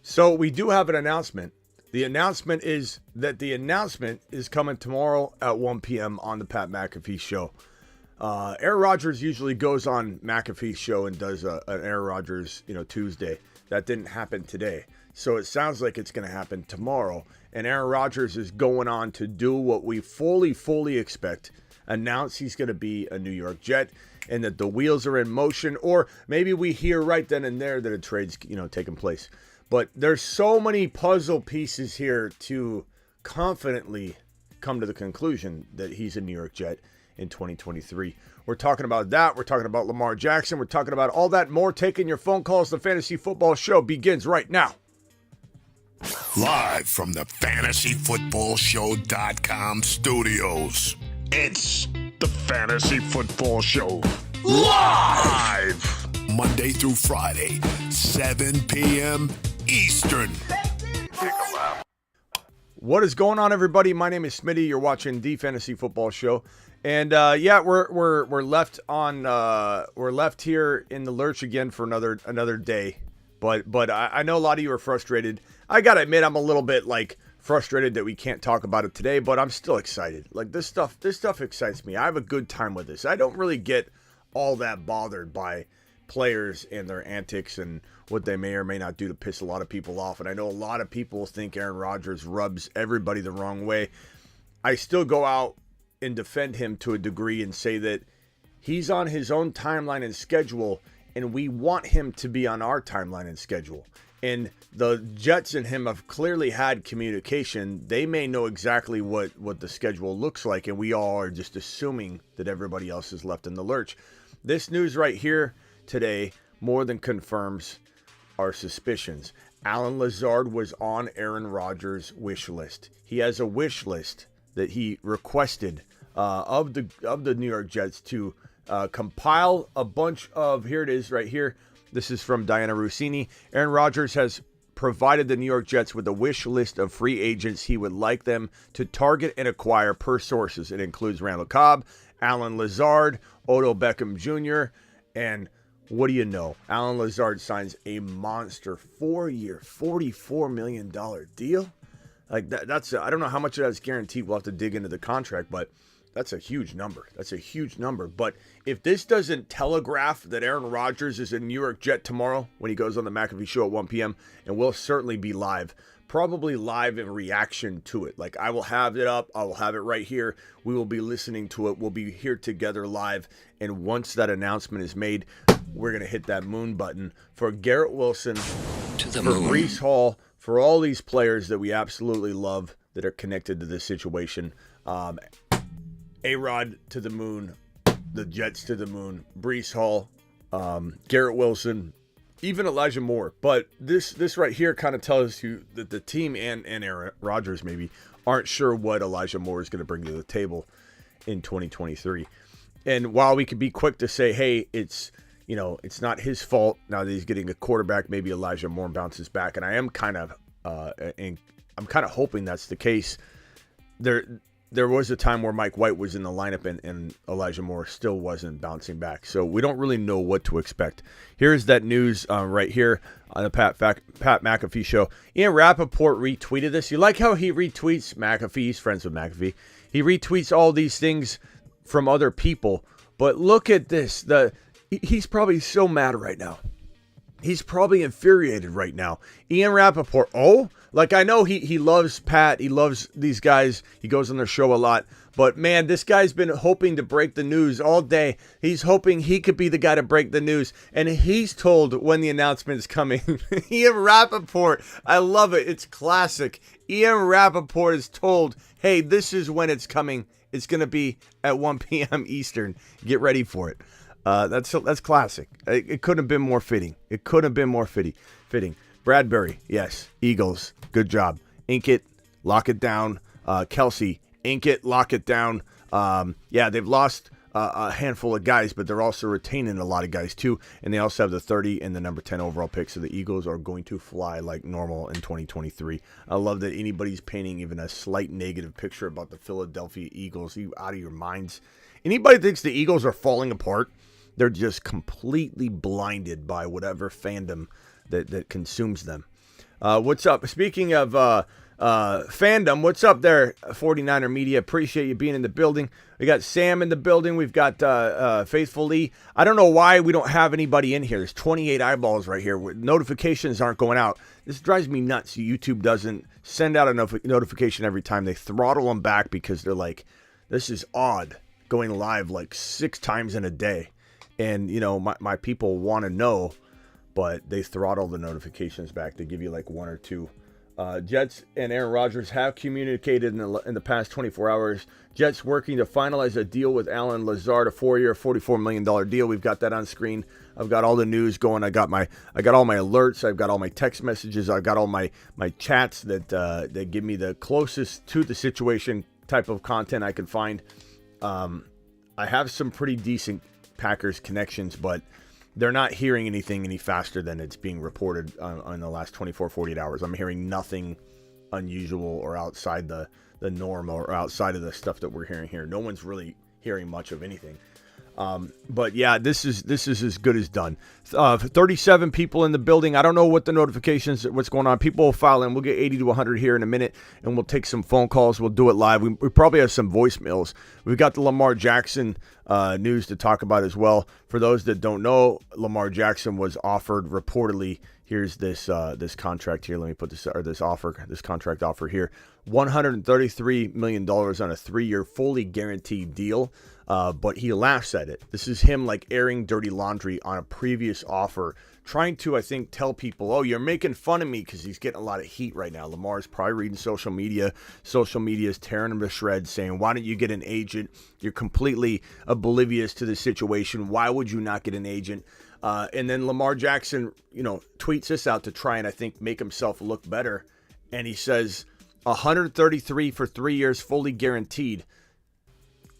So we do have an announcement. The announcement is that the announcement is coming tomorrow at 1 p.m. on the Pat McAfee Show. Aaron Rodgers usually goes on McAfee's show and does an Aaron Rodgers, Tuesday. That didn't happen today. So it sounds like it's going to happen tomorrow. And Aaron Rodgers is going on to do what we fully expect. Announce he's going to be a New York Jet and that the wheels are in motion. Or maybe we hear right then and there that a trade's, taking place. But there's so many puzzle pieces here to confidently come to the conclusion that he's a New York Jet in 2023. We're talking about that. We're talking about Lamar Jackson. We're talking about all that more. Taking your phone calls. The Fantasy Football Show begins right now. Live from the FantasyFootballShow.com studios. It's the Fantasy Football Show. Live! Monday through Friday, 7 p.m. Eastern. What is going on, everybody? My name is Smitty. You're watching the Fantasy Football Show. And we're left on we're left here in the lurch again for another day. But I know a lot of you are frustrated. I gotta admit, I'm a little bit frustrated that we can't talk about it today, but I'm still excited. This stuff excites me. I have a good time with this. I don't really get all that bothered by players and their antics and what they may or may not do to piss a lot of people off. And I know a lot of people think Aaron Rodgers rubs everybody the wrong way. I still go out and defend him to a degree and say that he's on his own timeline and schedule, and we want him to be on our timeline and schedule. And the Jets and him have clearly had communication. They may know exactly what the schedule looks like, and we all are just assuming that everybody else is left in the lurch. This news right here today more than confirms our suspicions. Alan Lazard was on Aaron Rodgers' wish list. He has a wish list that he requested of the New York Jets to compile a bunch of, here it is right here. This is from Diana Rossini. Aaron Rodgers has provided the New York Jets with a wish list of free agents he would like them to target and acquire per sources. It includes Randall Cobb, Alan Lazard, Odell Beckham Jr., and what do you know? Alan Lazard signs a monster 4-year, $44 million deal. That's I don't know how much of that's guaranteed. We'll have to dig into the contract, but that's a huge number. But if this doesn't telegraph that Aaron Rodgers is a New York Jet tomorrow when he goes on the McAfee Show at 1 p.m., and we'll certainly be live, probably live in reaction to it. I will have it up. I will have it right here. We will be listening to it. We'll be here together live. And once that announcement is made, we're going to hit that moon button for Garrett Wilson, to the for moon. Breece Hall, for all these players that we absolutely love that are connected to this situation. A-Rod to the moon, the Jets to the moon, Breece Hall, Garrett Wilson, even Elijah Moore. But this right here kind of tells you that the team and Aaron Rodgers maybe aren't sure what Elijah Moore is going to bring to the table in 2023. And while we could be quick to say, hey, it's not his fault now that he's getting a quarterback, maybe Elijah Moore bounces back. And I am kind of hoping that's the case. There was a time where Mike White was in the lineup and Elijah Moore still wasn't bouncing back. So we don't really know what to expect. Here's that news right here on the Pat McAfee Show. Ian Rappaport retweeted this. You like how he retweets McAfee? He's friends with McAfee. He retweets all these things from other people. But look at this. He's probably so mad right now. He's probably infuriated right now. Ian Rappaport, I know he loves Pat. He loves these guys. He goes on their show a lot. But, man, this guy's been hoping to break the news all day. He's hoping he could be the guy to break the news. And he's told when the announcement is coming. Ian Rappaport, I love it. It's classic. Ian Rappaport is told, hey, this is when it's coming. It's going to be at 1 p.m. Eastern. Get ready for it. That's classic. It couldn't have been more fitting. Fitting. Bradbury, yes. Eagles, good job. Ink it, lock it down. Kelsey, ink it, lock it down. They've lost a handful of guys, but they're also retaining a lot of guys too. And they also have the 30 and the number 10 overall pick. So the Eagles are going to fly like normal in 2023. I love that anybody's painting even a slight negative picture about the Philadelphia Eagles. Are you out of your minds? Anybody thinks the Eagles are falling apart? They're just completely blinded by whatever fandom that consumes them. What's up? Speaking of fandom, what's up there, 49er Media? Appreciate you being in the building. We got Sam in the building. We've got Faithful Lee. I don't know why we don't have anybody in here. There's 28 eyeballs right here. Notifications aren't going out. This drives me nuts. YouTube doesn't send out a notification every time. They throttle them back because they're like, this is odd, going live like 6 times in a day. And, you know, my people want to know, but they throttle the notifications back. They give you like 1 or 2. Jets and Aaron Rodgers have communicated in the past 24 hours. Jets working to finalize a deal with Alan Lazard, a 4-year, $44 million deal. We've got that on screen. I've got all the news going. I got all my alerts. I've got all my text messages. I've got all my chats that give me the closest to the situation type of content I can find. I have some pretty decent Packers connections, but they're not hearing anything any faster than it's being reported on the last 24, 48 hours. I'm hearing nothing unusual or outside the norm or outside of the stuff that we're hearing here. No one's really hearing much of anything. But yeah, this is as good as done. 37 people in the building. I don't know what the notifications, what's going on. People will file in. We'll get 80 to 100 here in a minute, and we'll take some phone calls. We'll do it live. We probably have some voicemails. We've got the Lamar Jackson news to talk about as well. For those that don't know, Lamar Jackson was offered reportedly. Here's this contract here. Let me put this contract offer here. $133 million on a 3-year fully guaranteed deal. But he laughs at it. This is him like airing dirty laundry on a previous offer, trying to, I think, tell people, oh, you're making fun of me, because he's getting a lot of heat right now. Lamar's probably reading social media. Social media is tearing him to shreds, saying, why don't you get an agent? You're completely oblivious to the situation. Why would you not get an agent? And then Lamar Jackson, tweets this out to try and, I think, make himself look better. And he says, 133 for 3 years, fully guaranteed.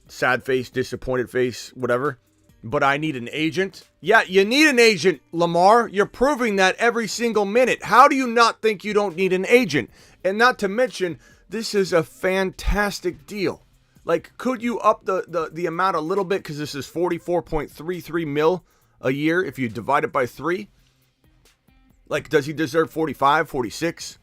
Sad face, disappointed face, whatever. But I need an agent. Yeah, you need an agent, Lamar. You're proving that every single minute. How do you not think you don't need an agent? And not to mention, this is a fantastic deal. Like, could you up the amount a little bit? Because this is $44.33 million a year if you divide it by 3. Like, does he deserve 45, 46?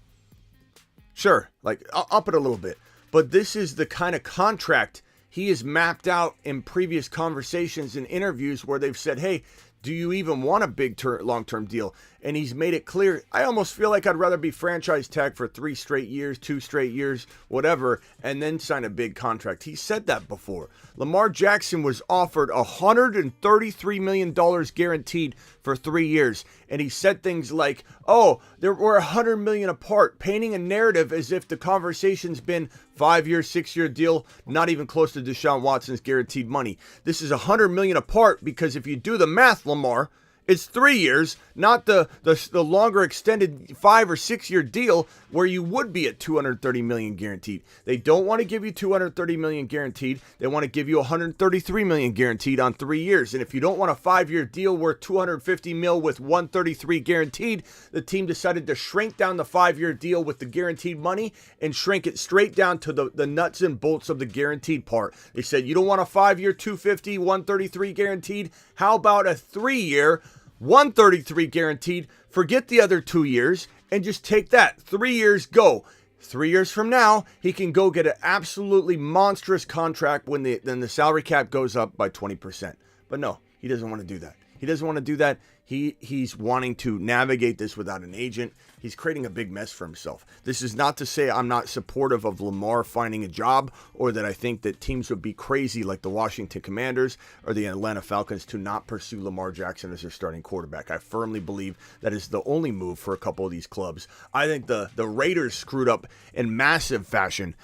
Sure, like, I'll up it a little bit. But this is the kind of contract he has mapped out in previous conversations and interviews where they've said, hey, do you even want a big long-term deal? And he's made it clear, I almost feel like I'd rather be franchise tag for 3 straight years, 2 straight years, whatever, and then sign a big contract. He said that before. Lamar Jackson was offered $133 million guaranteed for 3 years. And he said things like, oh, we're $100 million apart, painting a narrative as if the conversation's been 5-year, 6-year deal, not even close to Deshaun Watson's guaranteed money. This is $100 million apart because if you do the math, Lamar, it's 3 years, not the longer extended 5 or 6 year deal where you would be at $230 million guaranteed. They don't want to give you $230 million guaranteed. They want to give you $133 million guaranteed on 3 years. And if you don't want a 5-year deal worth $250 million with $133 guaranteed, the team decided to shrink down the 5-year deal with the guaranteed money and shrink it straight down to the nuts and bolts of the guaranteed part. They said, you don't want a 5-year $250, $133 guaranteed? How about a 3-year $133 guaranteed? Forget the other 2 years and just take that. 3 years, go. 3 years from now, he can go get an absolutely monstrous contract when the salary cap goes up by 20%. But no, he doesn't want to do that. He doesn't want to do that. He's wanting to navigate this without an agent. He's creating a big mess for himself. This is not to say I'm not supportive of Lamar finding a job or that I think that teams would be crazy like the Washington Commanders or the Atlanta Falcons to not pursue Lamar Jackson as their starting quarterback. I firmly believe that is the only move for a couple of these clubs. I think the Raiders screwed up in massive fashion,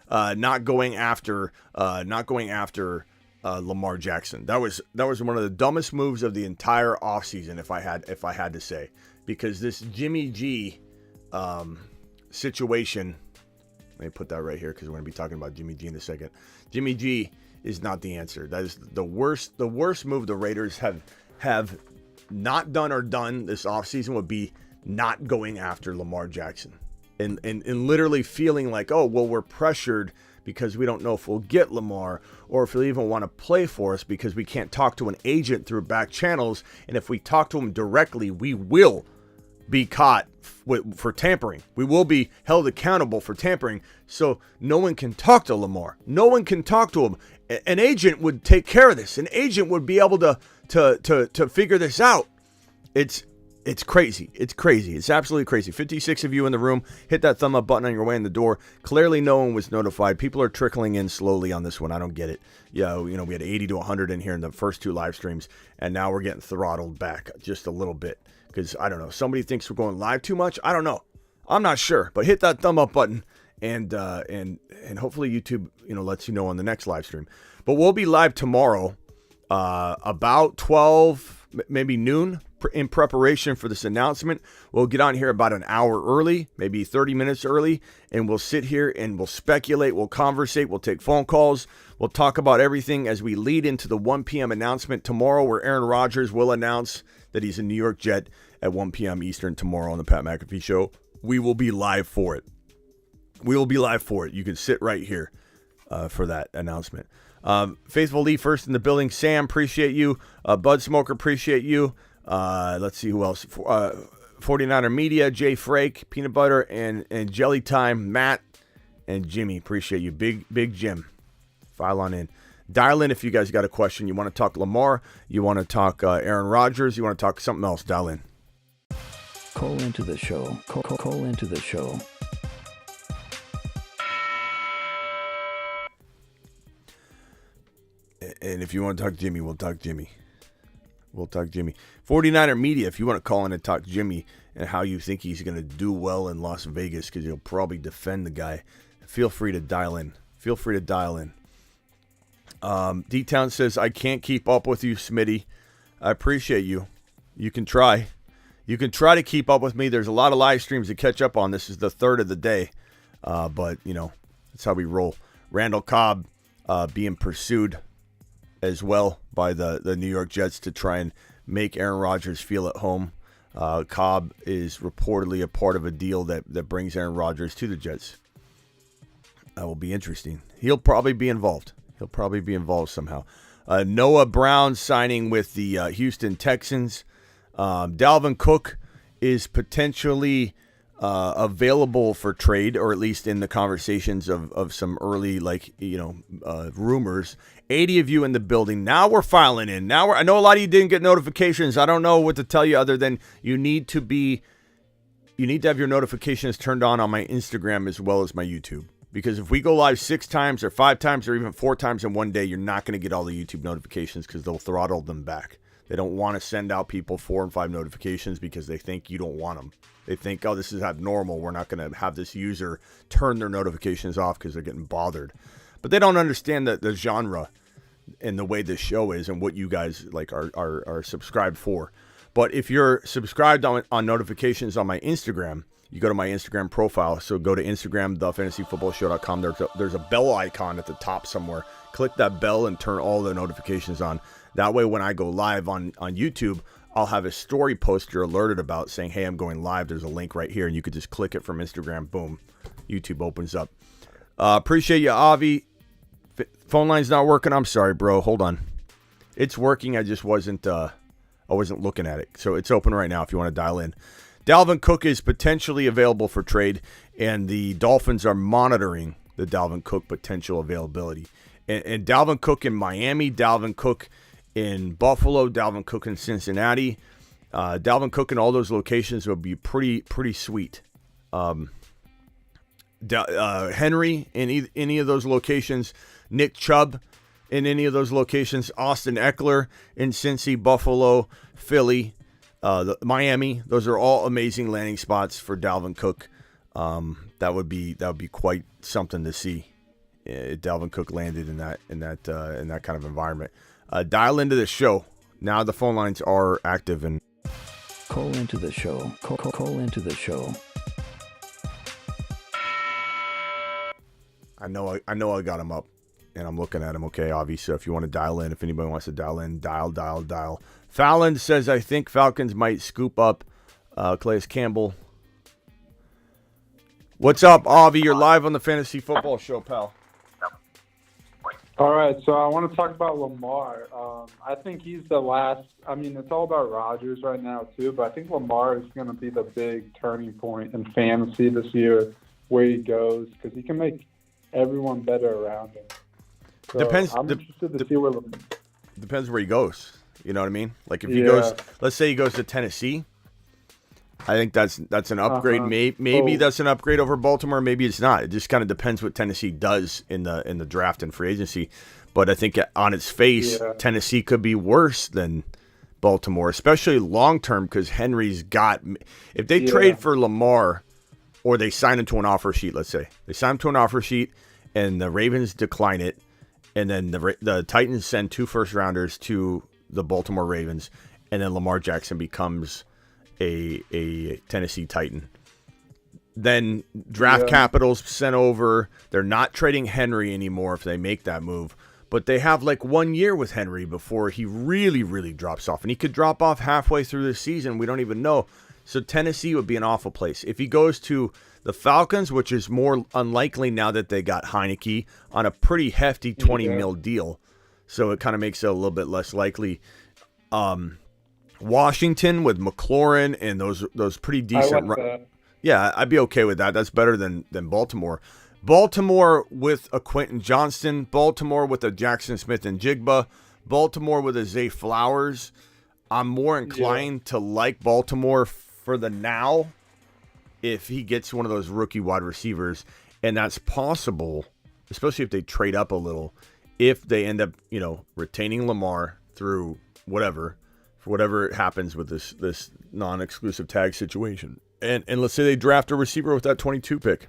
not going after Lamar Jackson. That was one of the dumbest moves of the entire offseason, if I had to say, because this Jimmy G situation. Let me put that right here because we're going to be talking about Jimmy G in a second. Jimmy G is not the answer. That is the worst move the Raiders have not done or done this offseason would be not going after Lamar Jackson and literally feeling like, oh, well, we're pressured because we don't know if we'll get Lamar or if he'll even want to play for us because we can't talk to an agent through back channels. And if we talk to him directly, we will be caught for tampering. We will be held accountable for tampering. So no one can talk to Lamar. No one can talk to him. An agent would take care of this. An agent would be able to figure this out. It's crazy. It's crazy. It's absolutely crazy. 56 of you in the room. Hit that thumb up button on your way in the door. Clearly no one was notified. People are trickling in slowly on this one. I don't get it. Yeah, we had 80 to 100 in here in the first 2 live streams, and now we're getting throttled back just a little bit because, I don't know, somebody thinks we're going live too much. I don't know. I'm not sure, but hit that thumb up button, and hopefully YouTube lets you know on the next live stream. But we'll be live tomorrow about 12, maybe noon, in preparation for this announcement. We'll get on here about an hour early, maybe 30 minutes early, and we'll sit here and we'll speculate, we'll conversate, we'll take phone calls, we'll talk about everything as we lead into the 1 p.m. announcement tomorrow, where Aaron Rodgers will announce that he's a New York Jet at 1 p.m. Eastern tomorrow on the Pat McAfee Show. We will be live for it. We will be live for it. You can sit right here for that announcement. Faithful Lee first in the building. Sam, appreciate you. Bud Smoker, appreciate you. Let's see who else. 49er Media, Jay Frake, Peanut Butter, and Jelly Time, Matt, and Jimmy. Appreciate you. Big Jim. File on in. Dial in if you guys got a question. You want to talk Lamar, you want to talk Aaron Rodgers, you want to talk something else, dial in. Call into the show. Call into the show. And if you want to talk Jimmy, we'll talk Jimmy. We'll talk Jimmy. 49er Media, if you want to call in and talk Jimmy and how you think he's going to do well in Las Vegas, because he'll probably defend the guy, feel free to dial in. Feel free to dial in. D-Town says, I can't keep up with you, Smitty. I appreciate you. You can try. You can try to keep up with me. There's a lot of live streams to catch up on. This is the third of the day. But, that's how we roll. Randall Cobb being pursued as well by the New York Jets to try and make Aaron Rodgers feel at home. Cobb is reportedly a part of a deal that brings Aaron Rodgers to the Jets. That will be interesting. He'll probably be involved. He'll probably be involved somehow. Noah Brown signing with the Houston Texans. Dalvin Cook is potentially available for trade, or at least in the conversations of some early, rumors. 80 of you in the building. Now we're filing in. I know a lot of you didn't get notifications. I don't know what to tell you other than you need to have your notifications turned on my Instagram as well as my YouTube. Because if we go live 6 times or 5 times or even 4 times in one day, you're not going to get all the YouTube notifications because they'll throttle them back. They don't want to send out people 4 and 5 notifications because they think you don't want them. They think, oh, this is abnormal. We're not going to have this user turn their notifications off because they're getting bothered. But they don't understand the genre and the way this show is and what you guys are subscribed for. But if you're subscribed on notifications on my Instagram, you go to my Instagram profile. So go to Instagram, thefantasyfootballshow.com. There's a bell icon at the top somewhere. Click that bell and turn all the notifications on. That way, when I go live on YouTube, I'll have a story post you're alerted about saying, hey, I'm going live. There's a link right here, and you could just click it from Instagram. Boom. YouTube opens up. Appreciate you, Avi. Phone line's not working. I'm sorry, bro. Hold on. It's working. I just wasn't looking at it. So it's open right now if you want to dial in. Dalvin Cook is potentially available for trade, and the Dolphins are monitoring the Dalvin Cook potential availability. And Dalvin Cook in Miami, Dalvin Cook in Buffalo, Dalvin Cook in Cincinnati, Dalvin Cook in all those locations would be pretty sweet. Henry in any of those locations, Nick Chubb in any of those locations, Austin Eckler in Cincy, Buffalo, Philly, Miami. Those are all amazing landing spots for Dalvin Cook. That would be quite something to see. Dalvin Cook landed in that kind of environment. Dial into the show. Now the phone lines are active and call into the show. Call into the show. I know I got him up, and I'm looking at him. Okay, Avi. So if you want to dial in, if anybody wants to dial in, dial. Fallon says, I think Falcons might scoop up Calais Campbell. What's up, Avi? You're live on the Fantasy Football Show, pal. All right, so I want to talk about Lamar. I think he's the last. I mean, it's all about Rodgers right now too, but I think Lamar is going to be the big turning point in fantasy this year, where he goes, because he can make everyone better around him. So I'm interested to see where. Depends where he goes. You know what I mean? Like if he goes, let's say he goes to Tennessee. I think that's an upgrade. Maybe that's an upgrade over Baltimore. Maybe it's not. It just kind of depends what Tennessee does in the draft and free agency. But I think on its face, Tennessee could be worse than Baltimore, especially long term, because Henry's got. If they trade for Lamar, or they sign him to an offer sheet, let's say they sign him to an offer sheet, and the Ravens decline it, and then the Titans send 2 first-rounders to the Baltimore Ravens, and then Lamar Jackson becomes a Tennessee Titan. Then draft capital's sent over. They're not trading Henry anymore if they make that move. But they have like 1 year with Henry before he really, really drops off. And he could drop off halfway through the season. We don't even know. So Tennessee would be an awful place. If he goes to the Falcons, which is more unlikely now that they got Heineke on a pretty hefty 20 mil deal. So it kind of makes it a little bit less likely. Washington with McLaurin and those pretty decent. Yeah, I'd be okay with that. That's better than Baltimore. Baltimore with a Quentin Johnston. Baltimore with a Jackson Smith and Jigba. Baltimore with a Zay Flowers. I'm more inclined to like Baltimore for the now if he gets one of those rookie wide receivers. And that's possible, especially if they trade up a little, if they end up, retaining Lamar through whatever happens with this non-exclusive tag situation. And let's say they draft a receiver with that 22 pick.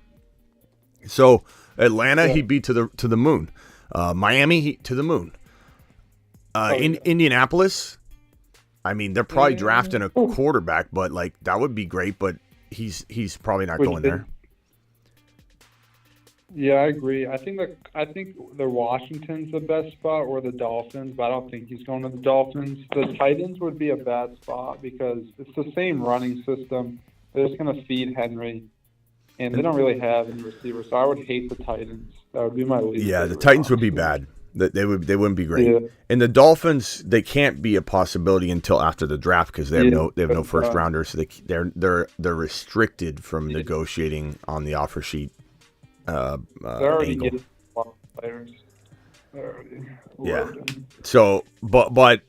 So Atlanta, he'd be to the moon. Miami, to the moon. Indianapolis, I mean, they're probably drafting a quarterback, but like that would be great. But he's probably not going there. Yeah, I agree. I think the Washington's the best spot, or the Dolphins, but I don't think he's going to the Dolphins. The Titans would be a bad spot because it's the same running system. They're just going to feed Henry, and they don't really have any receivers. So I would hate the Titans. That would be my least. Yeah, the Titans would be bad. They wouldn't be great. Yeah. And the Dolphins, they can't be a possibility until after the draft because they have no first rounders. So they're restricted from negotiating on the offer sheet. They're already angle. getting players. Yeah. So, but we'll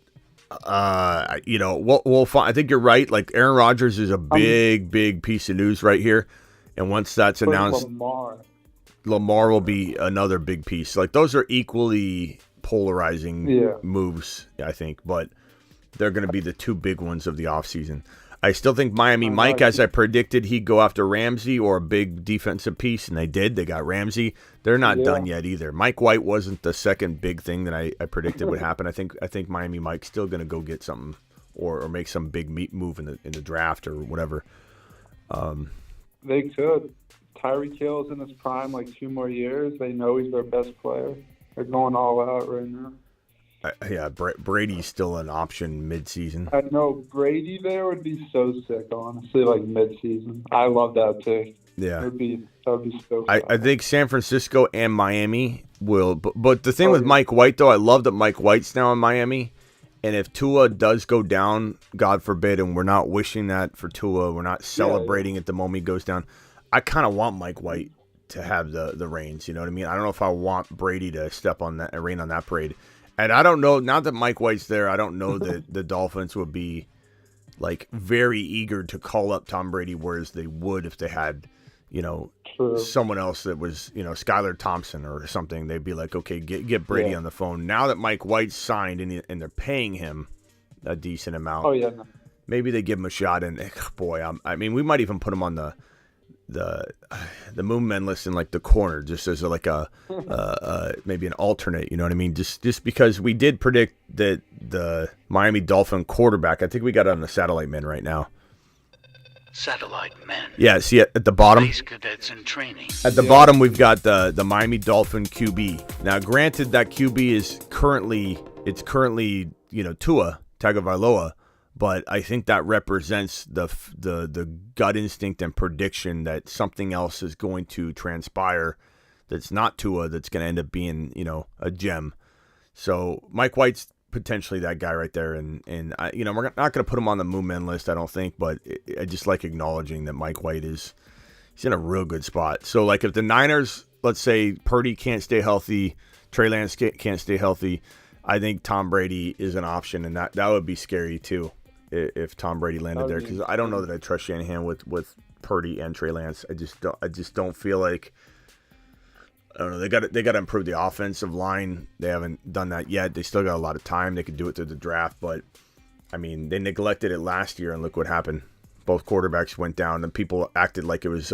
find. I think you're right. Like Aaron Rodgers is a big piece of news right here, and once that's announced, Lamar will be another big piece. Like those are equally polarizing moves, I think, but they're going to be the 2 big ones of the offseason. I still think Miami Mike, as I predicted, he'd go after Ramsey or a big defensive piece, and they did. They got Ramsey. They're not done yet either. Mike White wasn't the second big thing that I predicted would happen. I think Miami Mike's still going to go get something or make some big move in the draft or whatever. They could. Tyreek Hill's in his prime, like 2 more years. They know he's their best player. They're going all out right now. Brady's still an option mid-season. I know Brady there would be so sick, honestly, like mid-season. I love that pick. Yeah, that would be so. I think San Francisco and Miami will, but the thing with Mike White though, I love that Mike White's now in Miami, and if Tua does go down, God forbid, and we're not wishing that for Tua, we're not celebrating at the moment he goes down. I kind of want Mike White to have the reins. You know what I mean? I don't know if I want Brady to step on that rein on that parade. And I don't know, now that Mike White's there, I don't know that the Dolphins would be like very eager to call up Tom Brady, whereas they would if they had, someone else that was, Skylar Thompson or something. They'd be like, okay, get Brady on the phone. Now that Mike White's signed and they're paying him a decent amount, maybe they give him a shot. And boy, we might even put him on the Moon Men list in like the corner, just as like a maybe an alternate. You know what I mean? Just because we did predict that the Miami Dolphin quarterback. I think we got it on the satellite men right now. Satellite men. Yeah, see at the bottom. Police cadets in training. At the bottom, we've got the Miami Dolphin QB. Now, granted, that QB is currently Tua Tagovailoa. But I think that represents the gut instinct and prediction that something else is going to transpire that's not Tua that's going to end up being, a gem. So Mike White's potentially that guy right there. And I, we're not going to put him on the moon man list, I don't think, but I just like acknowledging that Mike White he's in a real good spot. So like if the Niners, let's say Purdy can't stay healthy, Trey Lance can't stay healthy, I think Tom Brady is an option, and that would be scary too if Tom Brady landed there, because I don't know that I trust Shanahan with Purdy and Trey Lance. I just don't feel like, I don't know. They got to improve the offensive line. They haven't done that yet. They still got a lot of time. They could do it through the draft, but I mean, they neglected it last year, and look what happened. Both quarterbacks went down, and people acted like it was,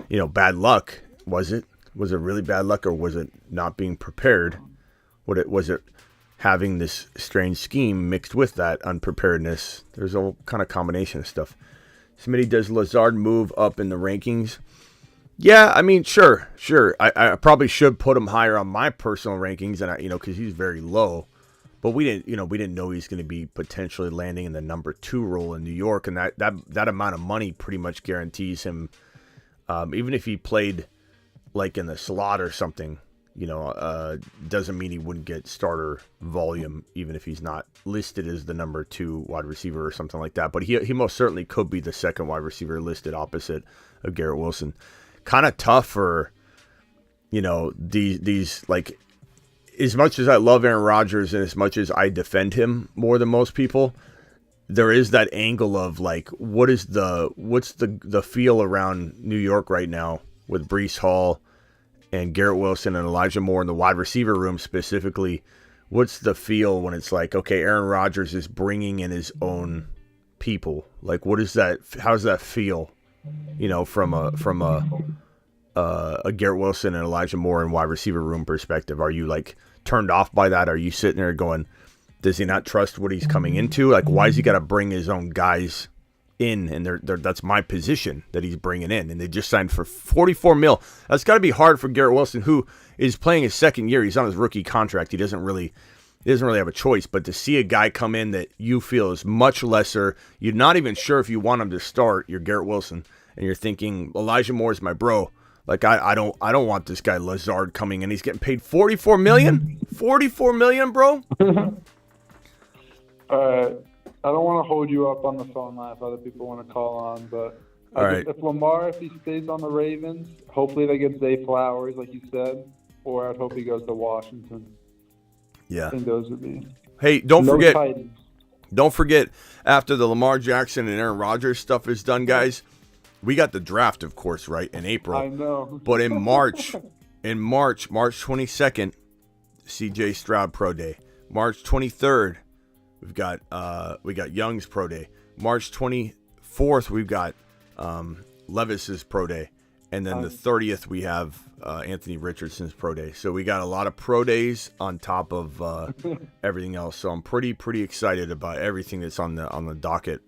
bad luck. Was it? Was it really bad luck, or was it not being prepared? Was it having this strange scheme mixed with that unpreparedness? There's a kind of combination of stuff. Smitty, does Lazard move up in the rankings? Yeah, I mean, sure. I probably should put him higher on my personal rankings, and because he's very low. But we didn't know he's going to be potentially landing in the number 2 role in New York, and that amount of money pretty much guarantees him, even if he played like in the slot or something, doesn't mean he wouldn't get starter volume, even if he's not listed as the number 2 wide receiver or something like that. But he most certainly could be the second wide receiver listed opposite of Garrett Wilson. Kind of tough for, these like, as much as I love Aaron Rodgers and as much as I defend him more than most people, there is that angle of like, what's the feel around New York right now with Breece Hall and Garrett Wilson and Elijah Moore in the wide receiver room specifically. What's the feel when it's like, okay, Aaron Rodgers is bringing in his own people? Like, what is that? How does that feel? From a Garrett Wilson and Elijah Moore in wide receiver room perspective, are you like turned off by that? Are you sitting there going, does he not trust what he's coming into? Like, why is he got to bring his own guys in? And that's my position that he's bringing in. And they just signed for $44 million. That's got to be hard for Garrett Wilson, who is playing his second year. He's on his rookie contract. He doesn't really have a choice. But to see a guy come in that you feel is much lesser, you're not even sure if you want him to start. You're Garrett Wilson, and you're thinking Elijah Moore is my bro. Like, I don't want this guy Lazard coming in. He's getting paid $44 million. $44 million, bro. I don't want to hold you up on the phone line if other people want to call on, but if Lamar, if he stays on the Ravens, hopefully they get Zay Flowers, like you said, or I'd hope he goes to Washington. Yeah. I think those would be. Hey, don't forget, after the Lamar Jackson and Aaron Rodgers stuff is done, guys, we got the draft, of course, right, in April. I know. But in March, March 22nd, CJ Stroud Pro Day. March 23rd, we've got Young's Pro Day. March 24th, we've got Levis's Pro Day. And then the 30th, we have Anthony Richardson's Pro Day. So we got a lot of Pro Days on top of everything else. So I'm pretty excited about everything that's on the docket.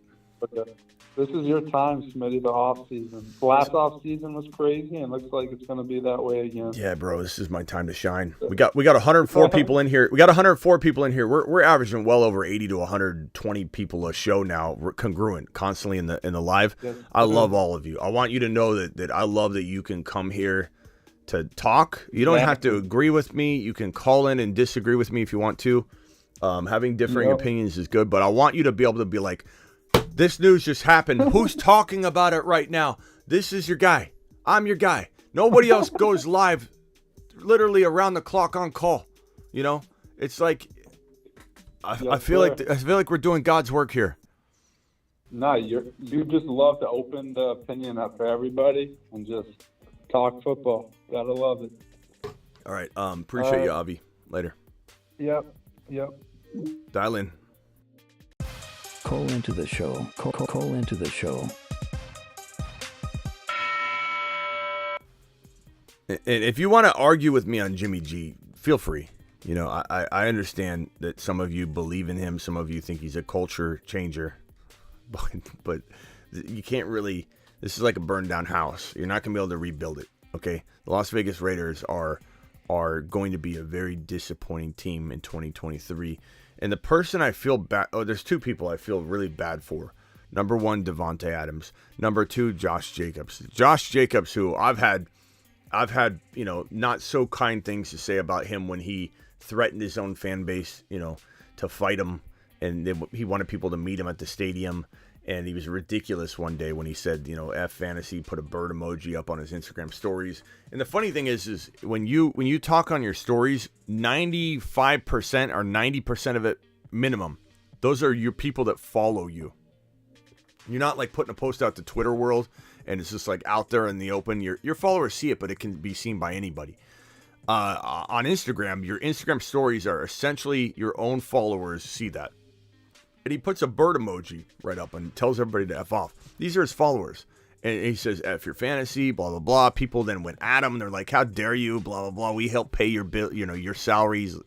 This is your time, Smitty, the off season. Last off season was crazy, and looks like it's going to be that way again. Yeah, bro, this is my time to shine. We got 104 people in here. We're averaging well over 80 to 120 people a show now. We're congruent, constantly in the live. Yes. I love all of you. I want you to know that I love that you can come here to talk. You don't have to agree with me. You can call in and disagree with me if you want to. Having differing opinions is good, but I want you to be able to be like, this news just happened. Who's talking about it right now? This is your guy. I'm your guy. Nobody else goes live literally around the clock on call. It's like I feel like we're doing God's work here. No, you just love to open the opinion up for everybody and just talk football. Gotta love it. All right. Appreciate you, Avi. Later. Yep. Dial in. Call into the show. Call into the show. And if you want to argue with me on Jimmy G, feel free. I understand that some of you believe in him. Some of you think he's a culture changer. But you can't really. This is like a burned down house. You're not going to be able to rebuild it. Okay? The Las Vegas Raiders are going to be a very disappointing team in 2023. And the person I feel bad... there's two people I feel really bad for. Number one, Devontae Adams. Number two, Josh Jacobs. Josh Jacobs, who I've had I've had, not so kind things to say about him when he threatened his own fan base, to fight him. And he wanted people to meet him at the stadium. And he was ridiculous one day when he said, F fantasy, put a bird emoji up on his Instagram stories. And the funny thing is when you talk on your stories, 95% or 90% of it minimum, those are your people that follow you. You're not like putting a post out to Twitter world and it's just like out there in the open. Your followers see it, but it can be seen by anybody. On Instagram, your Instagram stories are essentially your own followers see that. And he puts a bird emoji right up and tells everybody to F off. These are his followers. And he says, F your fantasy, blah, blah, blah. People then went at him. They're like, how dare you, blah, blah, blah. We help pay your bill, your salaries.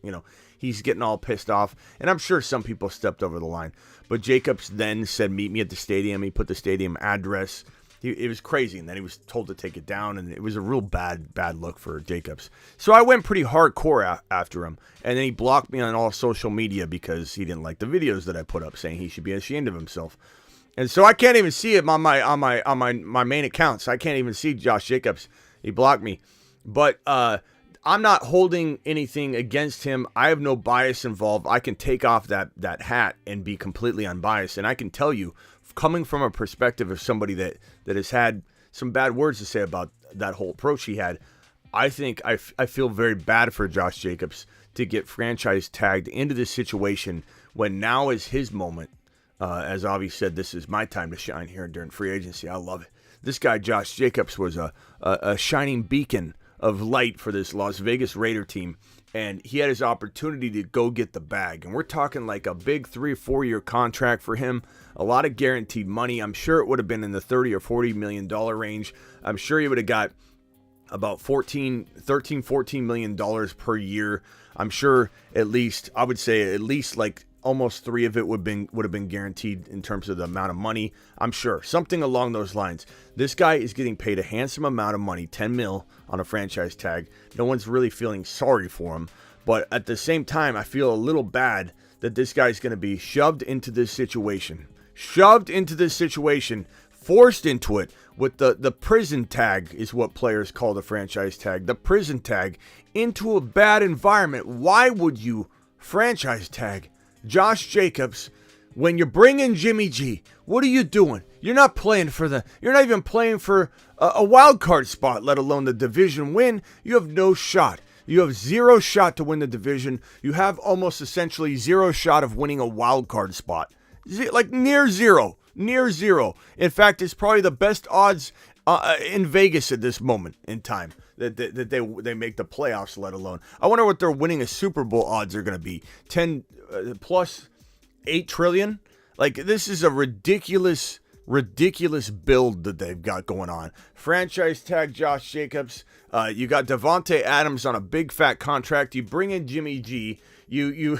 He's getting all pissed off. And I'm sure some people stepped over the line. But Jacobs then said, meet me at the stadium. He put the stadium address. It was crazy. And then he was told to take it down. And it was a real bad look for Jacobs. So I went pretty hardcore after him. And then he blocked me on all social media because he didn't like the videos that I put up saying he should be ashamed of himself. And so I can't even see it on my main accounts. I can't even see Josh Jacobs. He blocked me. But I'm not holding anything against him. I have no bias involved. I can take off that hat and be completely unbiased. And I can tell you, coming from a perspective of somebody that has had some bad words to say about that whole approach he had, I think I feel very bad for Josh Jacobs to get franchise tagged into this situation when now is his moment. As Avi said, this is my time to shine here during free agency. I love it. This guy, Josh Jacobs, was a shining beacon of light for this Las Vegas Raider team, and he had his opportunity to go get the bag. And we're talking like a big 3 or 4 year contract for him, a lot of guaranteed money. I'm sure it would have been in the $30 or $40 million range. I'm sure he would have got about $13, $14 million per year. I'm sure I would say at least like almost 3 of it would have been guaranteed in terms of the amount of money. I'm sure something along those lines. This guy is getting paid a handsome amount of money, 10 mil on a franchise tag. No one's really feeling sorry for him, but at the same time, I feel a little bad that this guy's going to be shoved into this situation, forced into it with the prison tag is what players call the franchise tag, the prison tag into a bad environment. Why would you franchise tag Josh Jacobs when you're bringing Jimmy G? What are you doing? You're not even playing for a wild card spot, let alone the division win. You have no shot. You have 0 shot to win the division. You have almost essentially 0 shot of winning a wild card spot. Like near zero. In fact, it's probably the best odds in Vegas at this moment in time that they make the playoffs, let alone. I wonder what their winning a Super Bowl odds are going to be. 10 plus 8 trillion. Like, this is a ridiculous build that they've got going on. Franchise tag Josh Jacobs. You got Devontae Adams on a big fat contract. You bring in Jimmy G. You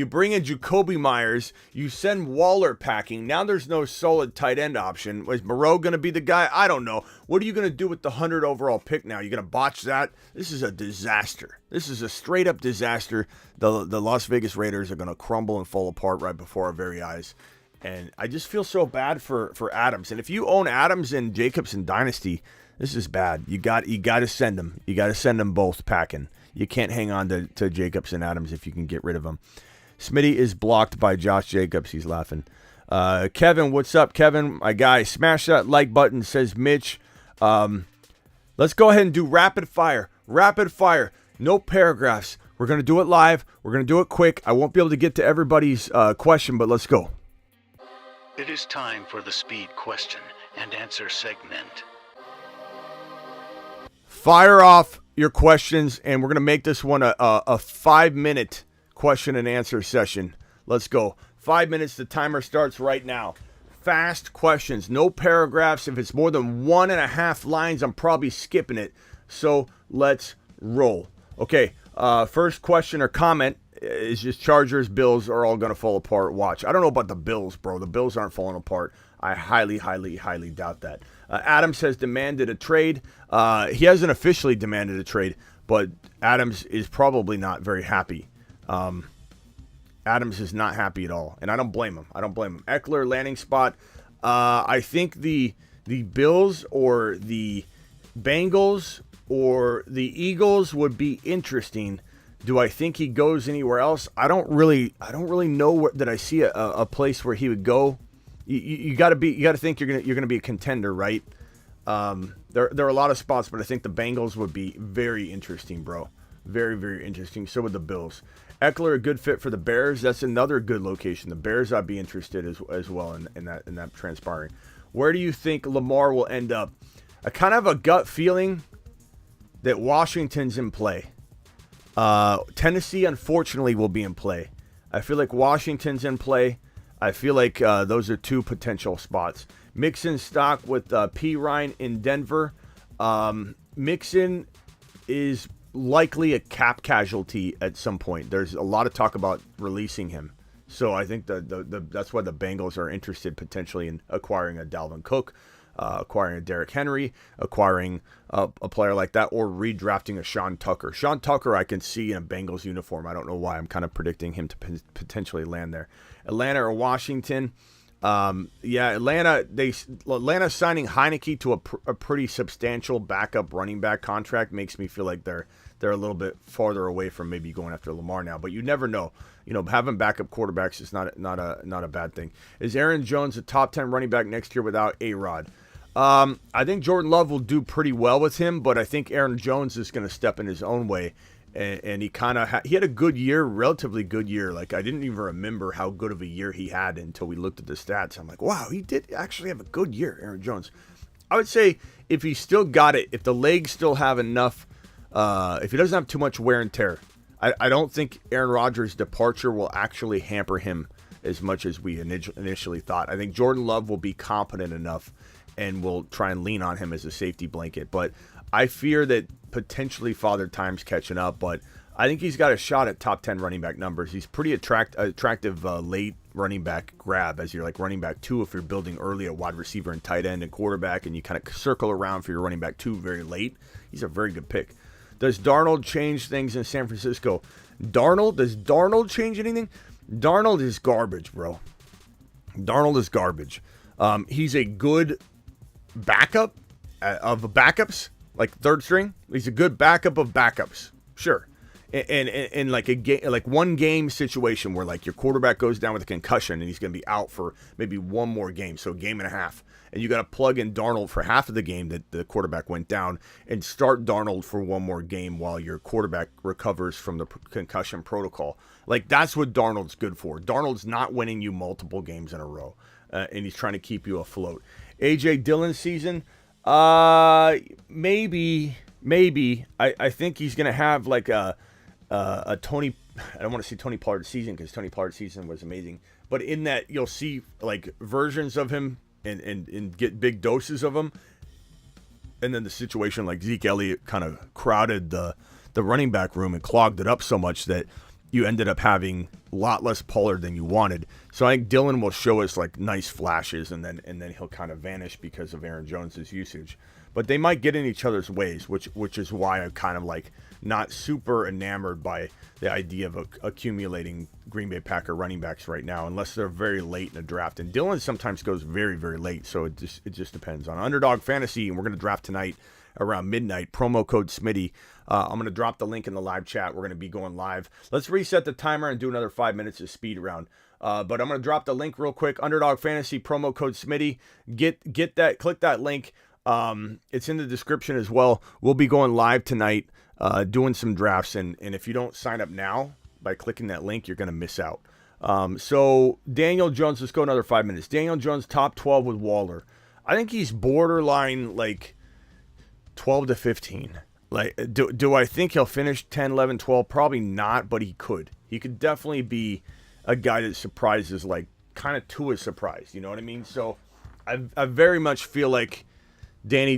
bring in Jacoby Myers. You send Waller packing. Now there's no solid tight end option. Is Moreau going to be the guy? I don't know. What are you going to do with the 100 overall pick now? You're going to botch that? This is a disaster. This is a straight up disaster. The Las Vegas Raiders are going to crumble and fall apart right before our very eyes. And I just feel so bad for Adams. And if you own Adams and Jacobs in Dynasty, this is bad. You got to send them. You got to send them both packing. You can't hang on to Jacobs and Adams if you can get rid of them. Smitty is blocked by Josh Jacobs. He's laughing. Kevin, what's up, Kevin? My guy, smash that like button, says Mitch. Let's go ahead and do rapid fire. Rapid fire. No paragraphs. We're going to do it live. We're going to do it quick. I won't be able to get to everybody's question, but let's go. It is time for the speed question and answer segment. Fire off your questions, and we're going to make this one a 5-minute question and answer session. Let's go. 5 minutes. The timer starts right now. Fast questions. No paragraphs. If it's more than 1.5 lines, I'm probably skipping it. So let's roll. Okay. First question or comment is just Chargers, Bills are all going to fall apart. Watch. I don't know about the Bills, bro. The Bills aren't falling apart. I highly, highly, highly doubt that. Adams has demanded a trade. He hasn't officially demanded a trade, but Adams is probably not very happy. Adams is not happy at all, and I don't blame him. Eckler, landing spot. I think the Bills or the Bengals or the Eagles would be interesting. Do I think he goes anywhere else? I don't really know that I see a place where he would go. You got to think you're gonna be a contender, right? There are a lot of spots, but I think the Bengals would be very interesting, bro. Very, very interesting. So would the Bills. Eckler, a good fit for the Bears. That's another good location. The Bears, I'd be interested as well in that transpiring. Where do you think Lamar will end up? I kind of have a gut feeling that Washington's in play. Tennessee, unfortunately, will be in play. I feel like Washington's in play. I feel like those are two potential spots. Mixon stock with P. Ryan in Denver. Mixon is likely a cap casualty at some point. There's a lot of talk about releasing him. So I think that's why the Bengals are interested potentially in acquiring a Dalvin Cook, acquiring a Derrick Henry, acquiring a player like that, or redrafting a Sean Tucker. Sean Tucker I can see in a Bengals uniform. I don't know why. I'm kind of predicting him to potentially land there. Atlanta or Washington. Atlanta signing Heineke to a pretty substantial backup running back contract makes me feel like they're a little bit farther away from maybe going after Lamar now, but you never know. Having backup quarterbacks is not a bad thing. Is Aaron Jones a top 10 running back next year without A-Rod? I think Jordan Love will do pretty well with him, but I think Aaron Jones is going to step in his own way. And he kind of he had a good year, relatively good year. Like, I didn't even remember how good of a year he had until we looked at the stats. I'm like, wow, he did actually have a good year, Aaron Jones. I would say if he still got it, if the legs still have enough, if he doesn't have too much wear and tear, I don't think Aaron Rodgers' departure will actually hamper him as much as we initially thought. I think Jordan Love will be competent enough and will try and lean on him as a safety blanket. But I fear that potentially Father Time's catching up, but I think he's got a shot at top 10 running back numbers. He's pretty attractive late running back grab as you're like running back 2 if you're building early at wide receiver and tight end and quarterback, and you kind of circle around for your running back 2 very late. He's a very good pick. Does Darnold change things in San Francisco? Does Darnold change anything? Darnold is garbage, bro. Darnold is garbage. He's a good backup of backups. Like third string, he's a good backup of backups, sure. And like a game, like one game situation where like your quarterback goes down with a concussion and he's going to be out for maybe one more game, so a game and a half, and you got to plug in Darnold for half of the game that the quarterback went down, and start Darnold for one more game while your quarterback recovers from the concussion protocol. Like, that's what Darnold's good for. Darnold's not winning you multiple games in a row, and he's trying to keep you afloat. AJ Dillon season. Maybe. I think he's gonna have like a Tony. I don't want to see Tony Pollard season because Tony Pollard season was amazing. But in that, you'll see like versions of him and get big doses of him. And then the situation like Zeke Elliott kind of crowded the running back room and clogged it up so much that you ended up having a lot less Pollard than you wanted. So I think Dillon will show us like nice flashes, and then he'll kind of vanish because of Aaron Jones's usage. But they might get in each other's ways, which is why I'm kind of like not super enamored by the idea of accumulating Green Bay Packer running backs right now, unless they're very late in the draft. And Dillon sometimes goes very, very late, so it just depends. On Underdog Fantasy, and we're going to draft tonight around midnight, promo code Smitty. I'm going to drop the link in the live chat. We're going to be going live. Let's reset the timer and do another 5 minutes of speed round. But I'm going to drop the link real quick. Underdog Fantasy, promo code Smitty. Get that, click that link. It's in the description as well. We'll be going live tonight, doing some drafts. And if you don't sign up now by clicking that link, you're going to miss out. So Daniel Jones, let's go another 5 minutes. Daniel Jones, top 12 with Waller. I think he's borderline like 12 to 15. Like, do I think he'll finish 10, 11, 12? Probably not, but he could. He could definitely be a guy that surprises, like, kind of to a surprise. You know what I mean? So I very much feel like Danny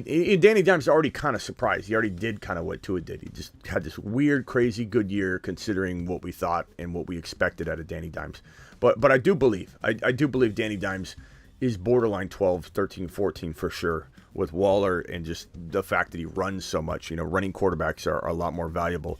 Dimes already kind of surprised. He already did kind of what Tua did. He just had this weird, crazy good year considering what we thought and what we expected out of Danny Dimes. But I do believe Danny Dimes is borderline 12, 13, 14 for sure with Waller, and just the fact that he runs so much. You know, running quarterbacks are a lot more valuable.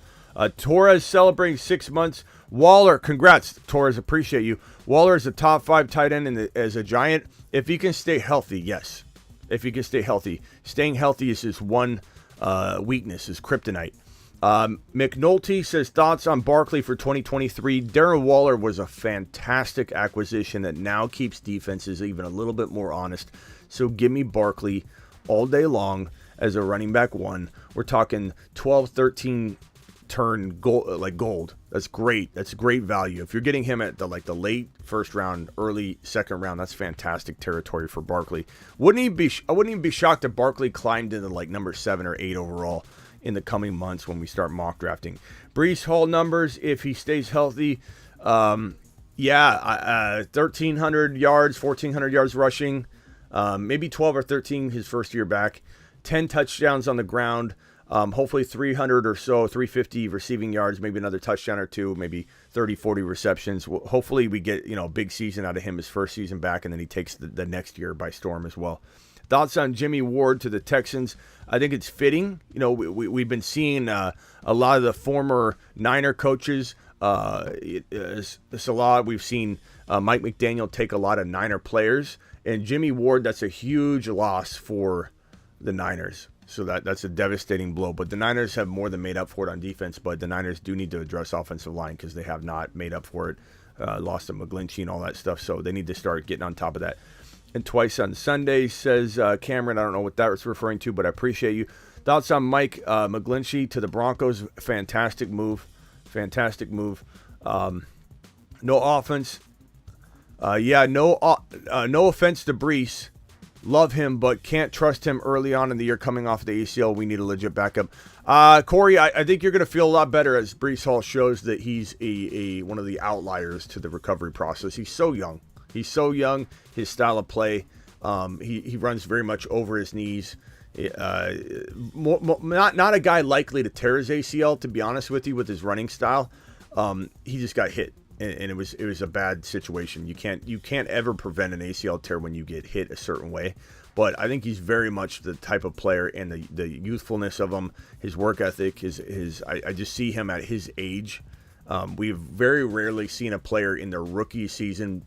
Torres celebrating 6 months. Waller, congrats, Torres, appreciate you. Waller is a top 5 tight end as a Giant. If he can stay healthy, yes. If he can stay healthy. Staying healthy is his one weakness, his kryptonite. McNulty says, thoughts on Barkley for 2023. Darren Waller was a fantastic acquisition that now keeps defenses even a little bit more honest. So give me Barkley all day long as a running back one. We're talking 12, 13 turn gold, like gold. That's great. That's great value. If you're getting him at the late first round, early second round, that's fantastic territory for Barkley. I wouldn't even be shocked if Barkley climbed into like number 7 or 8 overall in the coming months when we start mock drafting. Breece Hall numbers, if he stays healthy, 1,300 yards, 1,400 yards rushing, maybe 12 or 13 his first year back, 10 touchdowns on the ground, hopefully 300 or so, 350 receiving yards, maybe another touchdown or two, maybe 30, 40 receptions. Hopefully we get, a big season out of him his first season back, and then he takes the next year by storm as well. Thoughts on Jimmy Ward to the Texans? I think it's fitting. We've been seeing a lot of the former Niner coaches. It's a lot. We've seen Mike McDaniel take a lot of Niner players. And Jimmy Ward, that's a huge loss for the Niners. So that's a devastating blow. But the Niners have more than made up for it on defense. But the Niners do need to address offensive line because they have not made up for it. Lost to McGlinchey and all that stuff. So they need to start getting on top of that. And twice on Sunday, says Cameron. I don't know what that was referring to, but I appreciate you. Thoughts on Mike McGlinchey to the Broncos? Fantastic move. Fantastic move. No offense. No offense to Breece. Love him, but can't trust him early on in the year coming off the ACL. We need a legit backup. Corey, I think you're going to feel a lot better as Breece Hall shows that he's one of the outliers to the recovery process. He's so young. His style of play, he runs very much over his knees. Not a guy likely to tear his ACL, to be honest with you, with his running style. He just got hit, and it was a bad situation. You can't ever prevent an ACL tear when you get hit a certain way. But I think he's very much the type of player, and the youthfulness of him, his work ethic, I just see him at his age. We've very rarely seen a player in their rookie season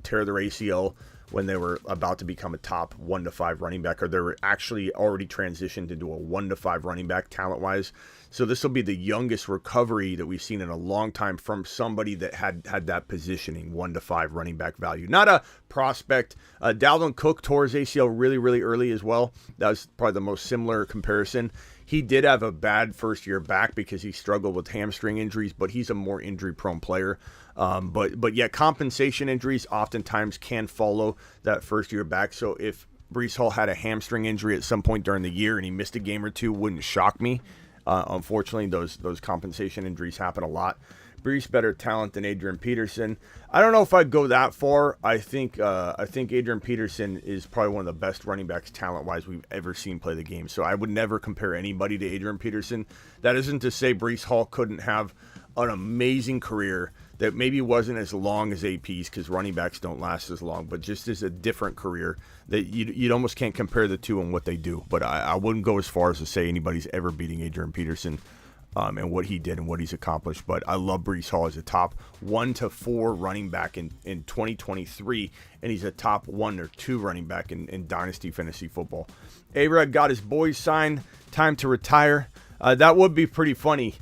tear their ACL when they were about to become a top 1 to 5 running back, or they were actually already transitioned into a 1 to 5 running back talent-wise. So this will be the youngest recovery that we've seen in a long time from somebody that had that positioning, 1 to 5 running back value. Not a prospect. Dalvin Cook tore his ACL really, really early as well. That was probably the most similar comparison. He did have a bad first year back because he struggled with hamstring injuries, but he's a more injury-prone player. But yeah, compensation injuries oftentimes can follow that first year back. So if Breece Hall had a hamstring injury at some point during the year and he missed a game or two, wouldn't shock me. Unfortunately, those compensation injuries happen a lot. Breece better talent than Adrian Peterson. I don't know if I'd go that far. I think Adrian Peterson is probably one of the best running backs talent-wise we've ever seen play the game. So I would never compare anybody to Adrian Peterson. That isn't to say Breece Hall couldn't have an amazing career that maybe wasn't as long as AP's, because running backs don't last as long, but just as a different career that you almost can't compare the two and what they do. But I wouldn't go as far as to say anybody's ever beating Adrian Peterson and what he did and what he's accomplished. But I love Breece Hall as a top 1 to 4 running back in 2023, and he's a top 1 or 2 running back in Dynasty fantasy football. A-Rod got his boys signed. Time to retire. That would be pretty funny.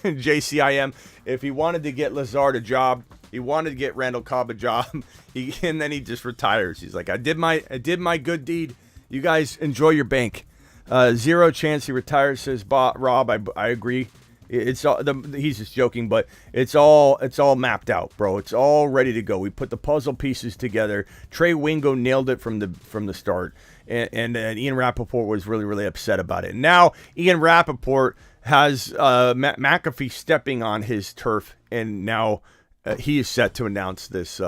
JCIM, if he wanted to get Lazard a job, he wanted to get Randall Cobb a job, and then he just retires. He's like, I did my good deed. You guys enjoy your bank. Zero chance he retires, says Rob. I agree. It's all, he's just joking, but it's all mapped out, bro. It's all ready to go. We put the puzzle pieces together. Trey Wingo nailed it from the start, and Ian Rappaport was really, really upset about it. Now Ian Rappaport has McAfee stepping on his turf, and now he is set to announce this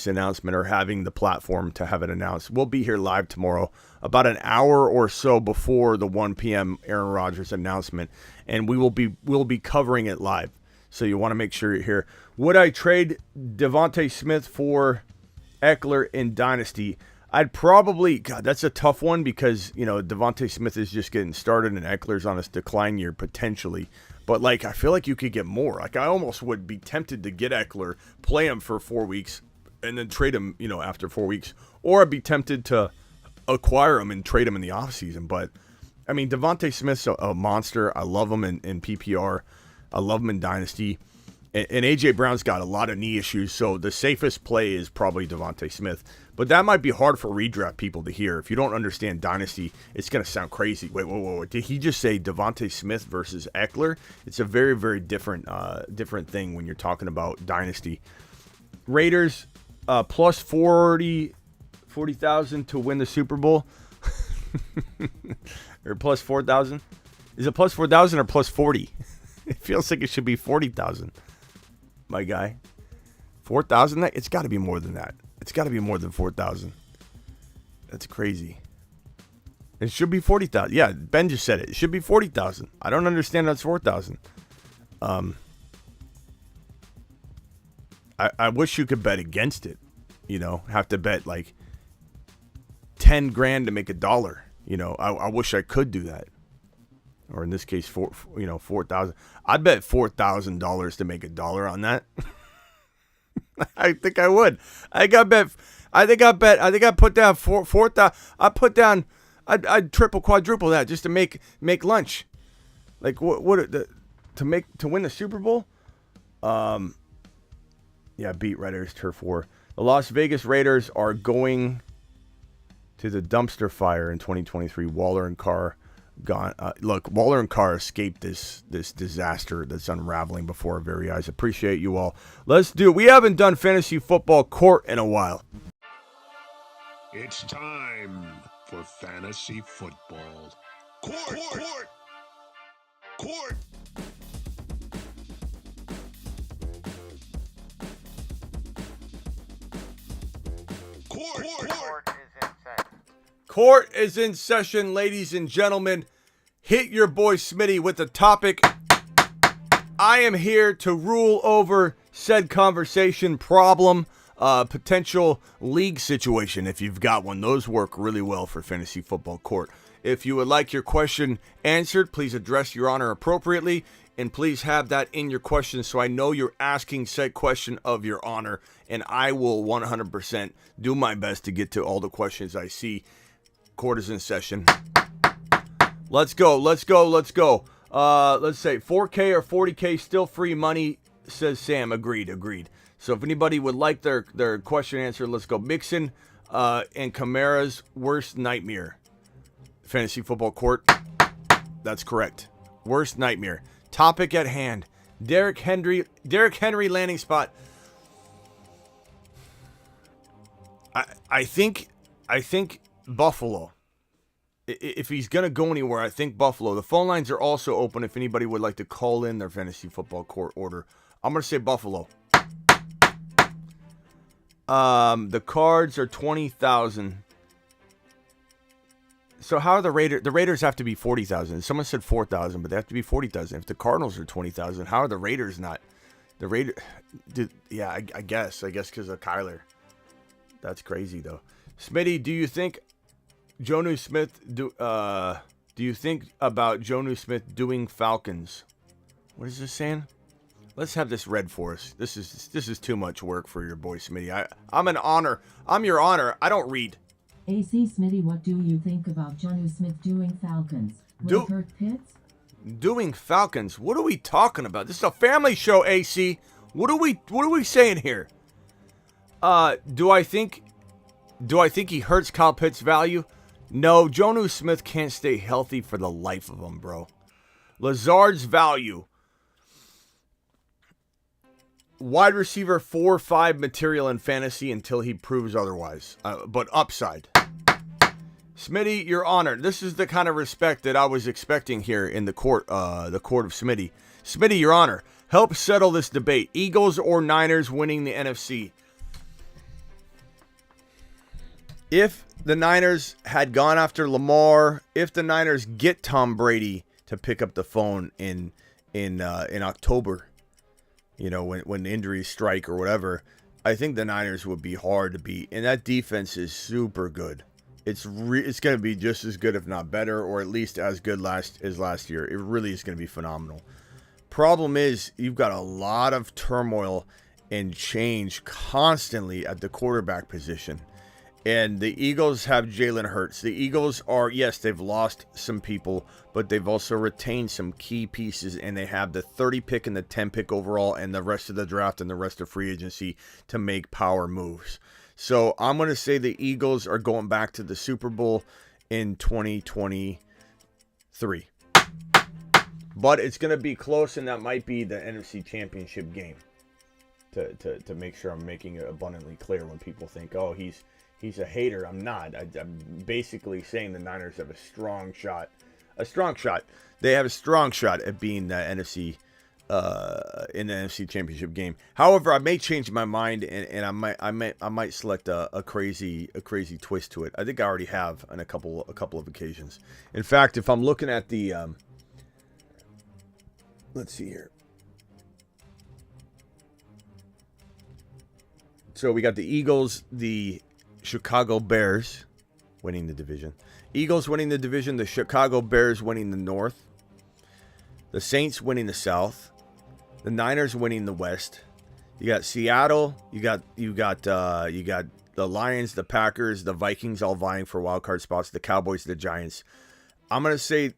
announcement, or having the platform to have it announced. We'll be here live tomorrow, about an hour or so before the 1 p.m. Aaron Rodgers announcement, and we'll be covering it live. So you want to make sure you're here. Would I trade Devontae Smith for Eckler in Dynasty? I'd probably, God, that's a tough one because, Devontae Smith is just getting started and Eckler's on his decline year potentially. But, I feel like you could get more. I almost would be tempted to get Eckler, play him for 4 weeks, and then trade him, after 4 weeks. Or I'd be tempted to acquire him and trade him in the offseason. But I mean, Devontae Smith's a monster. I love him in PPR. I love him in Dynasty. And A.J. Brown's got a lot of knee issues, so the safest play is probably Devontae Smith. But that might be hard for redraft people to hear. If you don't understand Dynasty, it's going to sound crazy. Wait. Did he just say Devontae Smith versus Eckler? It's a very, very different thing when you're talking about Dynasty. Raiders, plus 40,000 to win the Super Bowl. Or plus 4,000. Is it plus 4,000 or plus 40? It feels like it should be 40,000. My guy. 4,000? It's got to be more than that. It's got to be more than 4,000. That's crazy. It should be 40,000. Yeah, Ben just said it. It should be 40,000. I don't understand that's 4,000. I wish you could bet against it. You know, have to bet like 10 grand to make $1. You know, I wish I could do that. Or in this case, 4,000. I'd bet $4,000 to make $1 on that. I think I would. I put down 4,000. I'd triple, quadruple that just to make lunch. Like to win the Super Bowl? Yeah, beat Raiders turf war. The Las Vegas Raiders are going to the dumpster fire in 2023. Waller and Carr gone. Look, Waller and Carr escaped this disaster that's unraveling before our very eyes. Appreciate you all. We haven't done fantasy football court in a while. It's time for fantasy football. Court! Court is in session, ladies and gentlemen. Hit your boy Smitty with the topic. I am here to rule over said conversation, problem, potential league situation, if you've got one. Those work really well for fantasy football court. If you would like your question answered, please address your honor appropriately, and please have that in your question so I know you're asking said question of your honor, and I will 100% do my best to get to all the questions I see. Court is in session. Let's go. Let's say 4K or 40K still free money, says Sam. Agreed. So if anybody would like their question answered, let's go. Mixon and Kamara's worst nightmare. Fantasy football court. That's correct. Worst nightmare. Topic at hand. Derrick Henry landing spot. I think Buffalo. If he's going to go anywhere, I think Buffalo. The phone lines are also open if anybody would like to call in their fantasy football court order. I'm going to say Buffalo. The cards are 20,000. So how are the Raiders? The Raiders have to be 40,000. Someone said 4,000, but they have to be 40,000. If the Cardinals are 20,000, how are the Raiders not? The Raiders, yeah, I guess because of Kyler. That's crazy though. Smitty, do you think Jonnu Smith do you think about Jonnu Smith doing Falcons? What is this saying? Let's have this read for us. This is too much work for your boy Smitty. I'm an honor. I'm your honor. I don't read. AC Smitty, what do you think about Jonnu Smith doing Falcons? Will it hurt Pitts? Doing Falcons? What are we talking about? This is a family show, AC. What are we saying here? Do I think he hurts Kyle Pitts' value? No, Jonnu Smith can't stay healthy for the life of him, bro. Lazard's value. Wide receiver 4-5 material in fantasy until he proves otherwise. But upside. Smitty, your honor. This is the kind of respect that I was expecting here in the court of Smitty. Smitty, your honor. Help settle this debate. Eagles or Niners winning the NFC? If the Niners had gone after Lamar, if the Niners get Tom Brady to pick up the phone in October, you know, when injuries strike or whatever, I think the Niners would be hard to beat. And that defense is super good. It's going to be just as good, if not better, or at least as good as last year. It really is going to be phenomenal. Problem is, you've got a lot of turmoil and change constantly at the quarterback position. And the Eagles have Jalen Hurts. The Eagles are, yes, they've lost some people, but they've also retained some key pieces, and they have the 30 pick and the 10 pick overall and the rest of the draft and the rest of free agency to make power moves. So I'm going to say the Eagles are going back to the Super Bowl in 2023. But it's going to be close, and that might be the NFC Championship game. To make sure I'm making it abundantly clear when people think, oh, he's a hater. I'm not. I'm basically saying the Niners have a strong shot. They have a strong shot at being the NFC in the NFC Championship game. However, I may change my mind, and I might select a crazy twist to it. I think I already have on a couple of occasions. In fact, if I'm looking at the let's see here. So we got the Eagles, the Chicago Bears winning the division. Eagles winning the division, the Chicago Bears winning the North, the Saints winning the South, the Niners winning the West. You got Seattle, you got the Lions, the Packers, the Vikings all vying for wild card spots, the Cowboys, the Giants. I'm going to say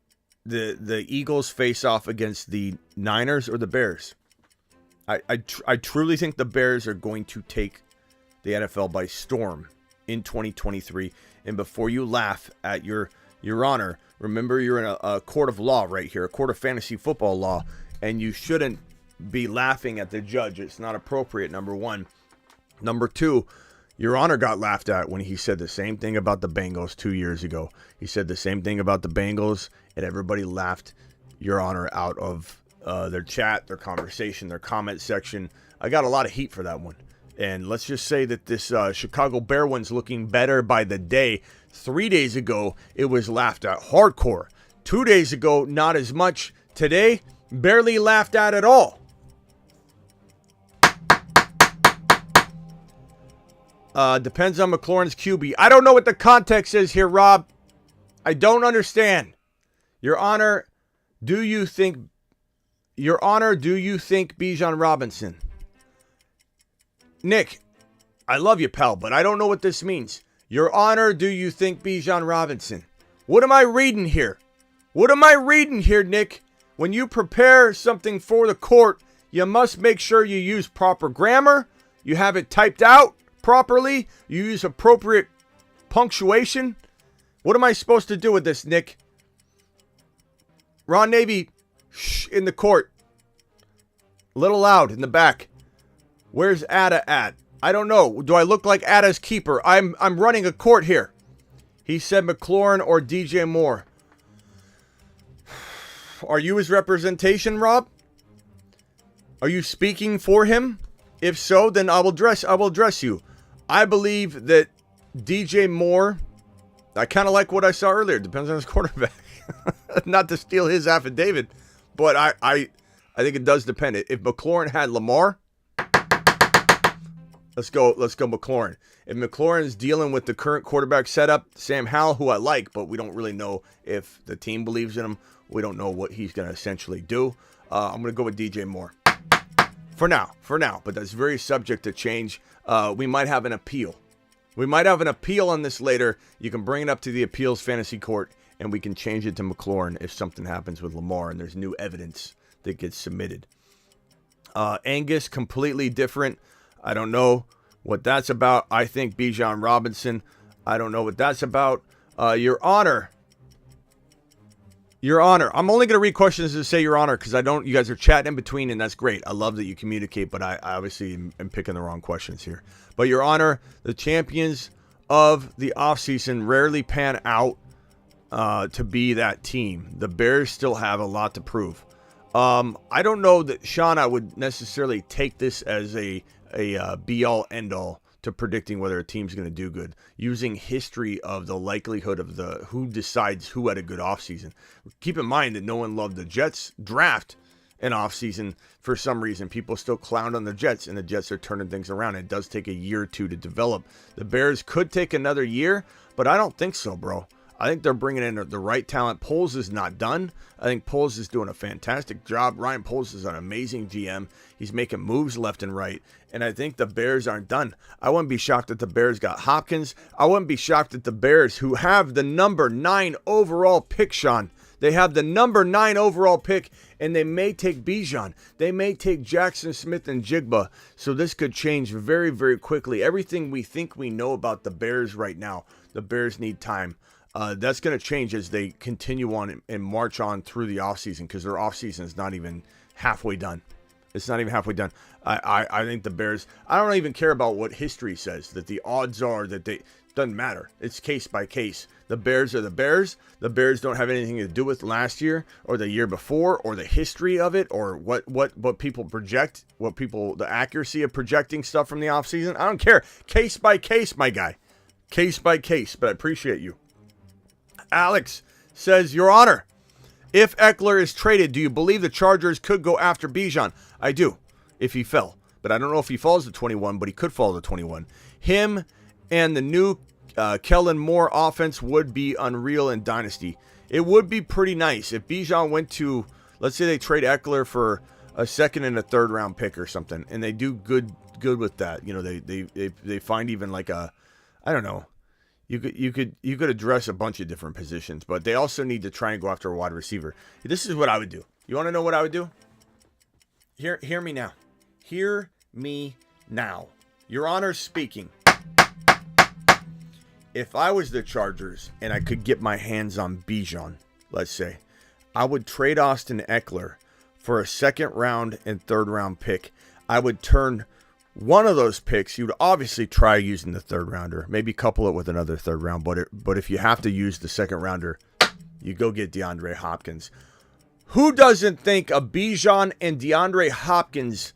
the Eagles face off against the Niners or the Bears. I truly think the Bears are going to take the NFL by storm in 2023. And before you laugh at your honor, remember you're in a court of law right here, a court of fantasy football law, and you shouldn't be laughing at the judge. It's not appropriate, number one. Number two, your honor got laughed at when he said the same thing about the Bengals 2 years ago. He said the same thing about the Bengals, and everybody laughed your honor out of their chat, their conversation, their comment section. I got a lot of heat for that one. And let's just say that this Chicago Bear one's looking better by the day. 3 days ago, it was laughed at hardcore. 2 days ago, not as much. Today, barely laughed at all. Depends on McLaurin's QB. I don't know what the context is here, Rob. I don't understand. Your Honor, do you think Bijan Robinson? Nick, I love you, pal, but I don't know what this means. Your Honor, do you think Bijan Robinson? What am I reading here? Nick? When you prepare something for the court, you must make sure you use proper grammar, you have it typed out properly, you use appropriate punctuation. What am I supposed to do with this, Nick? Ron Navy, shh, in the court. A little loud in the back. Where's Ada at? I don't know. Do I look like Ada's keeper? I'm running a court here. He said McLaurin or DJ Moore. Are you his representation, Rob? Are you speaking for him? If so, then I will address you. I believe that DJ Moore, I kind of like what I saw earlier. Depends on his quarterback. Not to steal his affidavit, but I think it does depend. If McLaurin had Lamar, let's go McLaurin. If McLaurin's dealing with the current quarterback setup, Sam Howell, who I like, but we don't really know if the team believes in him. We don't know what he's going to essentially do. I'm going to go with DJ Moore. For now, but that's very subject to change. We might have an appeal. On this later. You can bring it up to the appeals fantasy court, and we can change it to McLaurin if something happens with Lamar and there's new evidence that gets submitted. Angus, completely different. I don't know what that's about. I think Bijan Robinson. I don't know what that's about. Your Honor. I'm only going to read questions to say Your Honor because you guys are chatting in between, and that's great. I love that you communicate, but I obviously am picking the wrong questions here. But Your Honor, the champions of the offseason rarely pan out to be that team. The Bears still have a lot to prove. I don't know that Shauna would necessarily take this as a be-all, end-all to predicting whether a team's going to do good, using history of the likelihood of who decides who had a good offseason. Keep in mind that no one loved the Jets draft an offseason for some reason. People still clowned on the Jets, and the Jets are turning things around. It does take a year or two to develop. The Bears could take another year, but I don't think so, bro. I think they're bringing in the right talent. Poles is not done. I think Poles is doing a fantastic job. Ryan Poles is an amazing GM. He's making moves left and right. And I think the Bears aren't done. I wouldn't be shocked that the Bears got Hopkins. I wouldn't be shocked that the Bears, who have the number 9 overall pick, Sean, they have the number 9 overall pick, and they may take Bijan. They may take Jackson Smith and Jigba. So this could change very, very quickly. Everything we think we know about the Bears right now, the Bears need time. That's going to change as they continue on and march on through the offseason, because their offseason is not even halfway done. It's not even halfway done. I think the Bears, I don't even care about what history says, that the odds are that they, doesn't matter. It's case by case. The Bears are the Bears. The Bears don't have anything to do with last year or the year before or the history of it or what people project, the accuracy of projecting stuff from the offseason. I don't care. Case by case, my guy. Case by case, but I appreciate you. Alex says, Your Honor, if Eckler is traded, do you believe the Chargers could go after Bijan? I do, if he fell. But I don't know if he falls to 21, but he could fall to 21. Him and the new Kellen Moore offense would be unreal in Dynasty. It would be pretty nice if Bijan went to, let's say they trade Eckler for a second and a third round pick or something, and they do good with that. You know, they find even like a, I don't know. You could address a bunch of different positions, but they also need to try and go after a wide receiver. This is what I would do. You want to know what I would do? Hear me now. Hear me now. Your Honor speaking. If I was the Chargers and I could get my hands on Bijan, let's say, I would trade Austin Eckler for a second round and third round pick. I would turn one of those picks, you'd obviously try using the third rounder, maybe couple it with another third round, but if you have to use the second rounder, you go get DeAndre Hopkins. Who doesn't think a Bijan and DeAndre Hopkins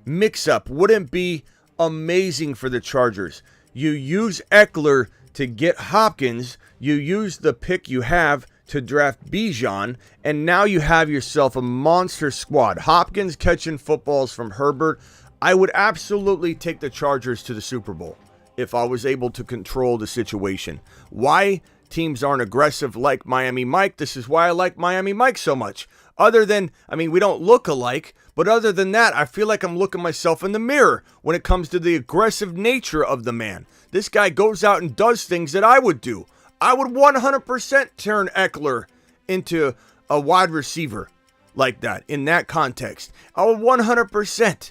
mix-up wouldn't be amazing for the Chargers? You use Eckler to get Hopkins, you use the pick you have to draft Bijan, and now you have yourself a monster squad. Hopkins catching footballs from Herbert. I would absolutely take the Chargers to the Super Bowl if I was able to control the situation. Why teams aren't aggressive like Miami Mike? This is why I like Miami Mike so much. Other than, I mean, we don't look alike, but other than that, I feel like I'm looking myself in the mirror when it comes to the aggressive nature of the man. This guy goes out and does things that I would do. I would 100% turn Eckler into a wide receiver like that, in that context. I would 100%.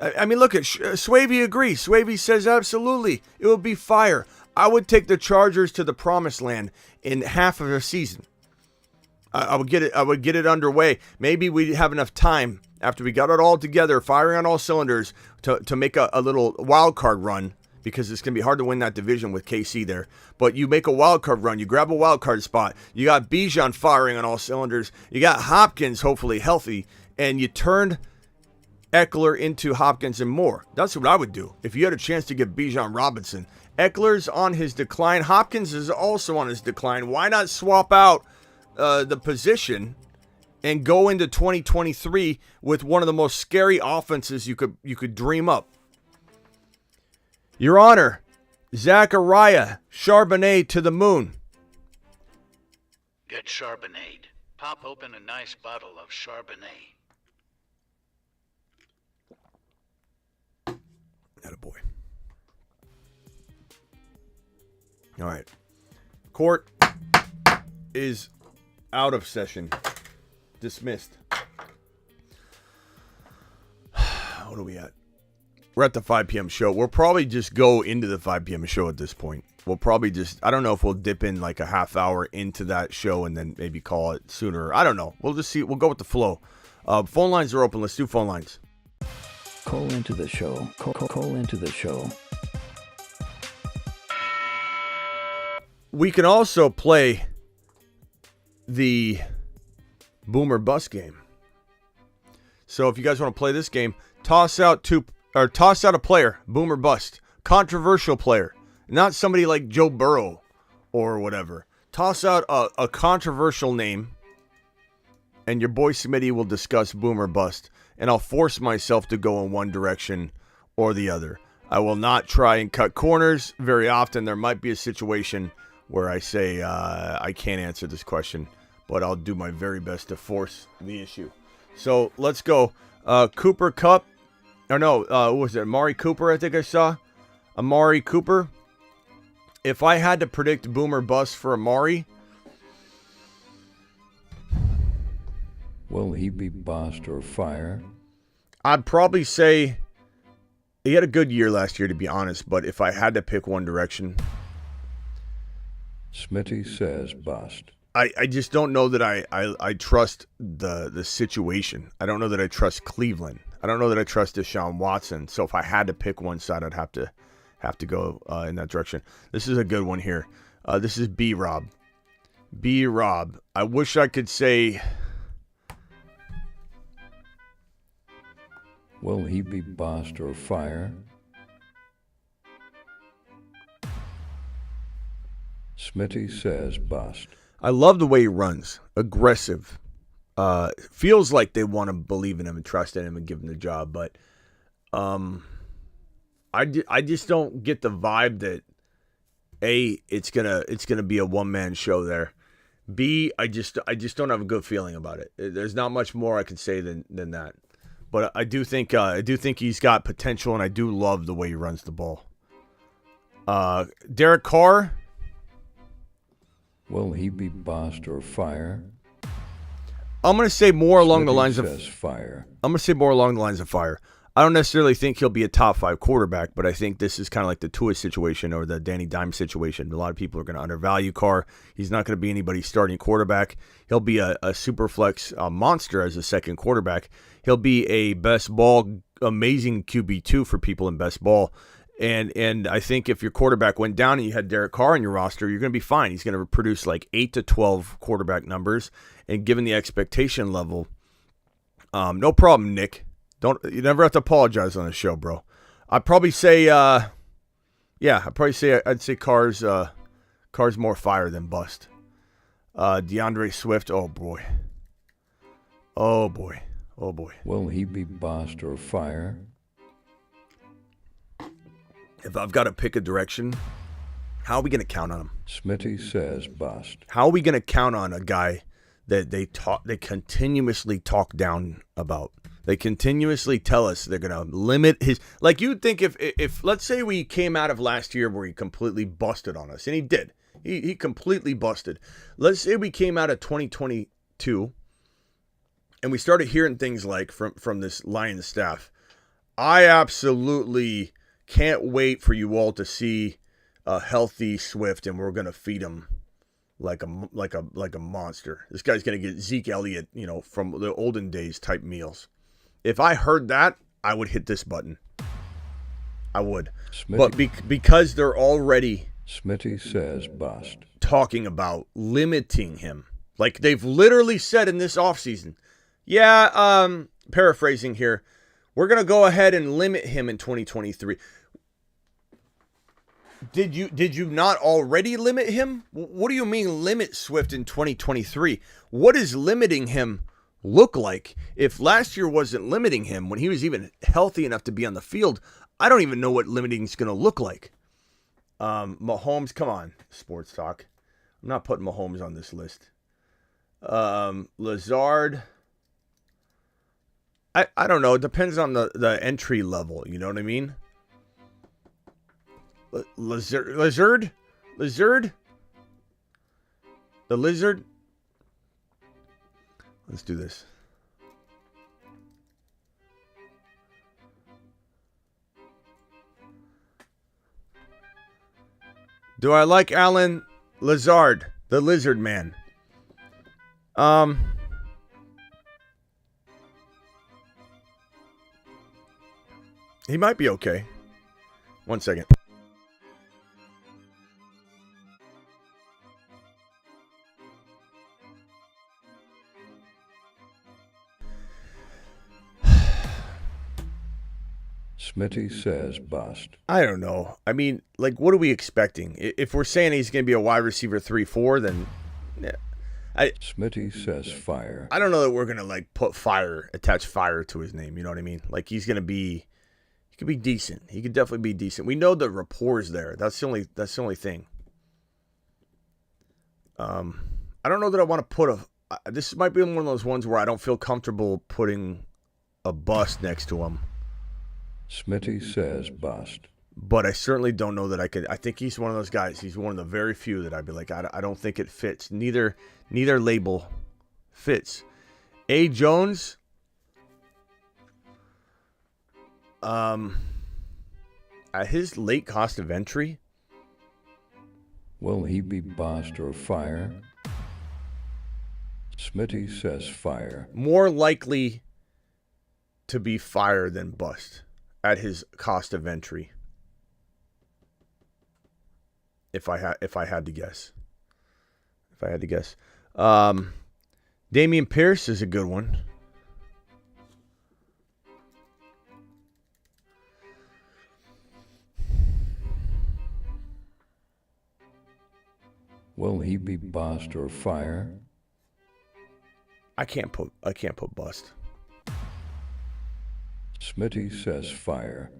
I mean, look at Swavey agrees. Swavey says absolutely. It would be fire. I would take the Chargers to the promised land in half of a season. I would get it underway. Maybe we'd have enough time after we got it all together, firing on all cylinders, to make a little wild card run, because it's going to be hard to win that division with KC there. But you make a wild card run. You grab a wild card spot. You got Bijan firing on all cylinders. You got Hopkins hopefully healthy, and you turned Eckler into Hopkins and Moore. That's what I would do if you had a chance to get Bijan Robinson. Eckler's on his decline. Hopkins is also on his decline. Why not swap out the position and go into 2023 with one of the most scary offenses you could dream up? Your Honor, Zachariah Charbonnet to the moon. Get Charbonnet. Pop open a nice bottle of Charbonnet. Attaboy. All right. Court is out of session. Dismissed. What are we at? We're at the 5 p.m. show. We'll probably just go into the 5 p.m. show at this point. We'll probably just, I don't know if we'll dip in like a half hour into that show and then maybe call it sooner. I don't know. We'll just see. We'll go with the flow. Phone lines are open. Let's do phone lines. Call into the show. Call into the show. We can also play the Boomer Bust game. So if you guys want to play this game, toss out a player, Boomer Bust, controversial player, not somebody like Joe Burrow or whatever. Toss out a controversial name, and your boy Smitty will discuss Boomer Bust, and I'll force myself to go in one direction or the other. I will not try and cut corners. Very often there might be a situation where I say I can't answer this question, but I'll do my very best to force the issue. So let's go. Cooper Kupp. Or no, what was it? Amari Cooper, I think I saw. Amari Cooper. If I had to predict boom or bust for Amari, Will he be bust or fire? I'd probably say he had a good year last year, to be honest. But if I had to pick one direction, Smitty says bust. I just don't know that I trust the situation. I don't know that I trust Cleveland. I don't know that I trust Deshaun Watson. So if I had to pick one side, I'd have to go in that direction. This is a good one here. This is B-Rob. B-Rob. I wish I could say... Will he be bust or fire? Smitty says bust. I love the way he runs. Aggressive. Feels like they want to believe in him and trust in him and give him the job. But I just don't get the vibe that A, it's gonna be a one-man show there. B, I just don't have a good feeling about it. There's not much more I can say than that. But I do think he's got potential, and I do love the way he runs the ball. Derek Carr. Will he be bust or fire? I'm going to say more along the lines of fire. I'm going to say more along the lines of fire. I don't necessarily think he'll be a top 5 quarterback, but I think this is kind of like the Tua situation or the Danny Dimes situation. A lot of people are going to undervalue Carr. He's not going to be anybody's starting quarterback. He'll be a super flex monster as a second quarterback. He'll be a best ball, amazing QB2 for people in best ball. And I think if your quarterback went down and you had Derek Carr in your roster, you're going to be fine. He's going to produce like 8 to 12 quarterback numbers. And given the expectation level, no problem, Nick. You never have to apologize on the show, bro. I'd probably say, I'd say Carr's more fire than bust. DeAndre Swift, oh boy. Will he be bust or fire? If I've got to pick a direction, how are we going to count on him? Smitty says bust. How are we going to count on a guy that they continuously talk down about? They continuously tell us they're going to limit his... Like, you'd think if let's say we came out of last year where he completely busted on us, and he did. He completely busted. Let's say we came out of 2022, and we started hearing things like from this Lions staff, I absolutely can't wait for you all to see a healthy Swift, and we're going to feed him like a monster. This guy's going to get Zeke Elliott, from the olden days type meals. If I heard that, I would hit this button. I would. But because they're already... Smitty says bust. Talking about limiting him. Like they've literally said in this offseason. Yeah, paraphrasing here. We're going to go ahead and limit him in 2023. Did you not already limit him? What do you mean limit Swift in 2023? What does limiting him look like? If last year wasn't limiting him when he was even healthy enough to be on the field, I don't even know what limiting is going to look like. Mahomes, come on, sports talk. I'm not putting Mahomes on this list. Lazard, I don't know. It depends on the entry level. You know what I mean? Lazard? The lizard? Let's do this. Do I like Alan Lazard, the lizard man? He might be okay. 1 second. Smitty says bust. I don't know. I mean, like, what are we expecting? If we're saying he's going to be a wide receiver 3-4, then Smitty says fire. I don't know that we're going to attach fire to his name. You know what I mean? Like he could be decent. He could definitely be decent. We know the rapport's there. That's the only thing. I don't know that I want to put this might be one of those ones where I don't feel comfortable putting a bust next to him. Smitty says bust. But I certainly don't know that I could. I think he's one of those guys. He's one of the very few that I'd be like, I don't think it fits. Neither label fits. A. Jones. At his late cost of entry. Will he be bust or fire? Smitty says fire. More likely to be fire than bust at his cost of entry. If I had to guess. Dameon Pierce is a good one. Will he be bust or fire? I can't put bust. Smitty says fire.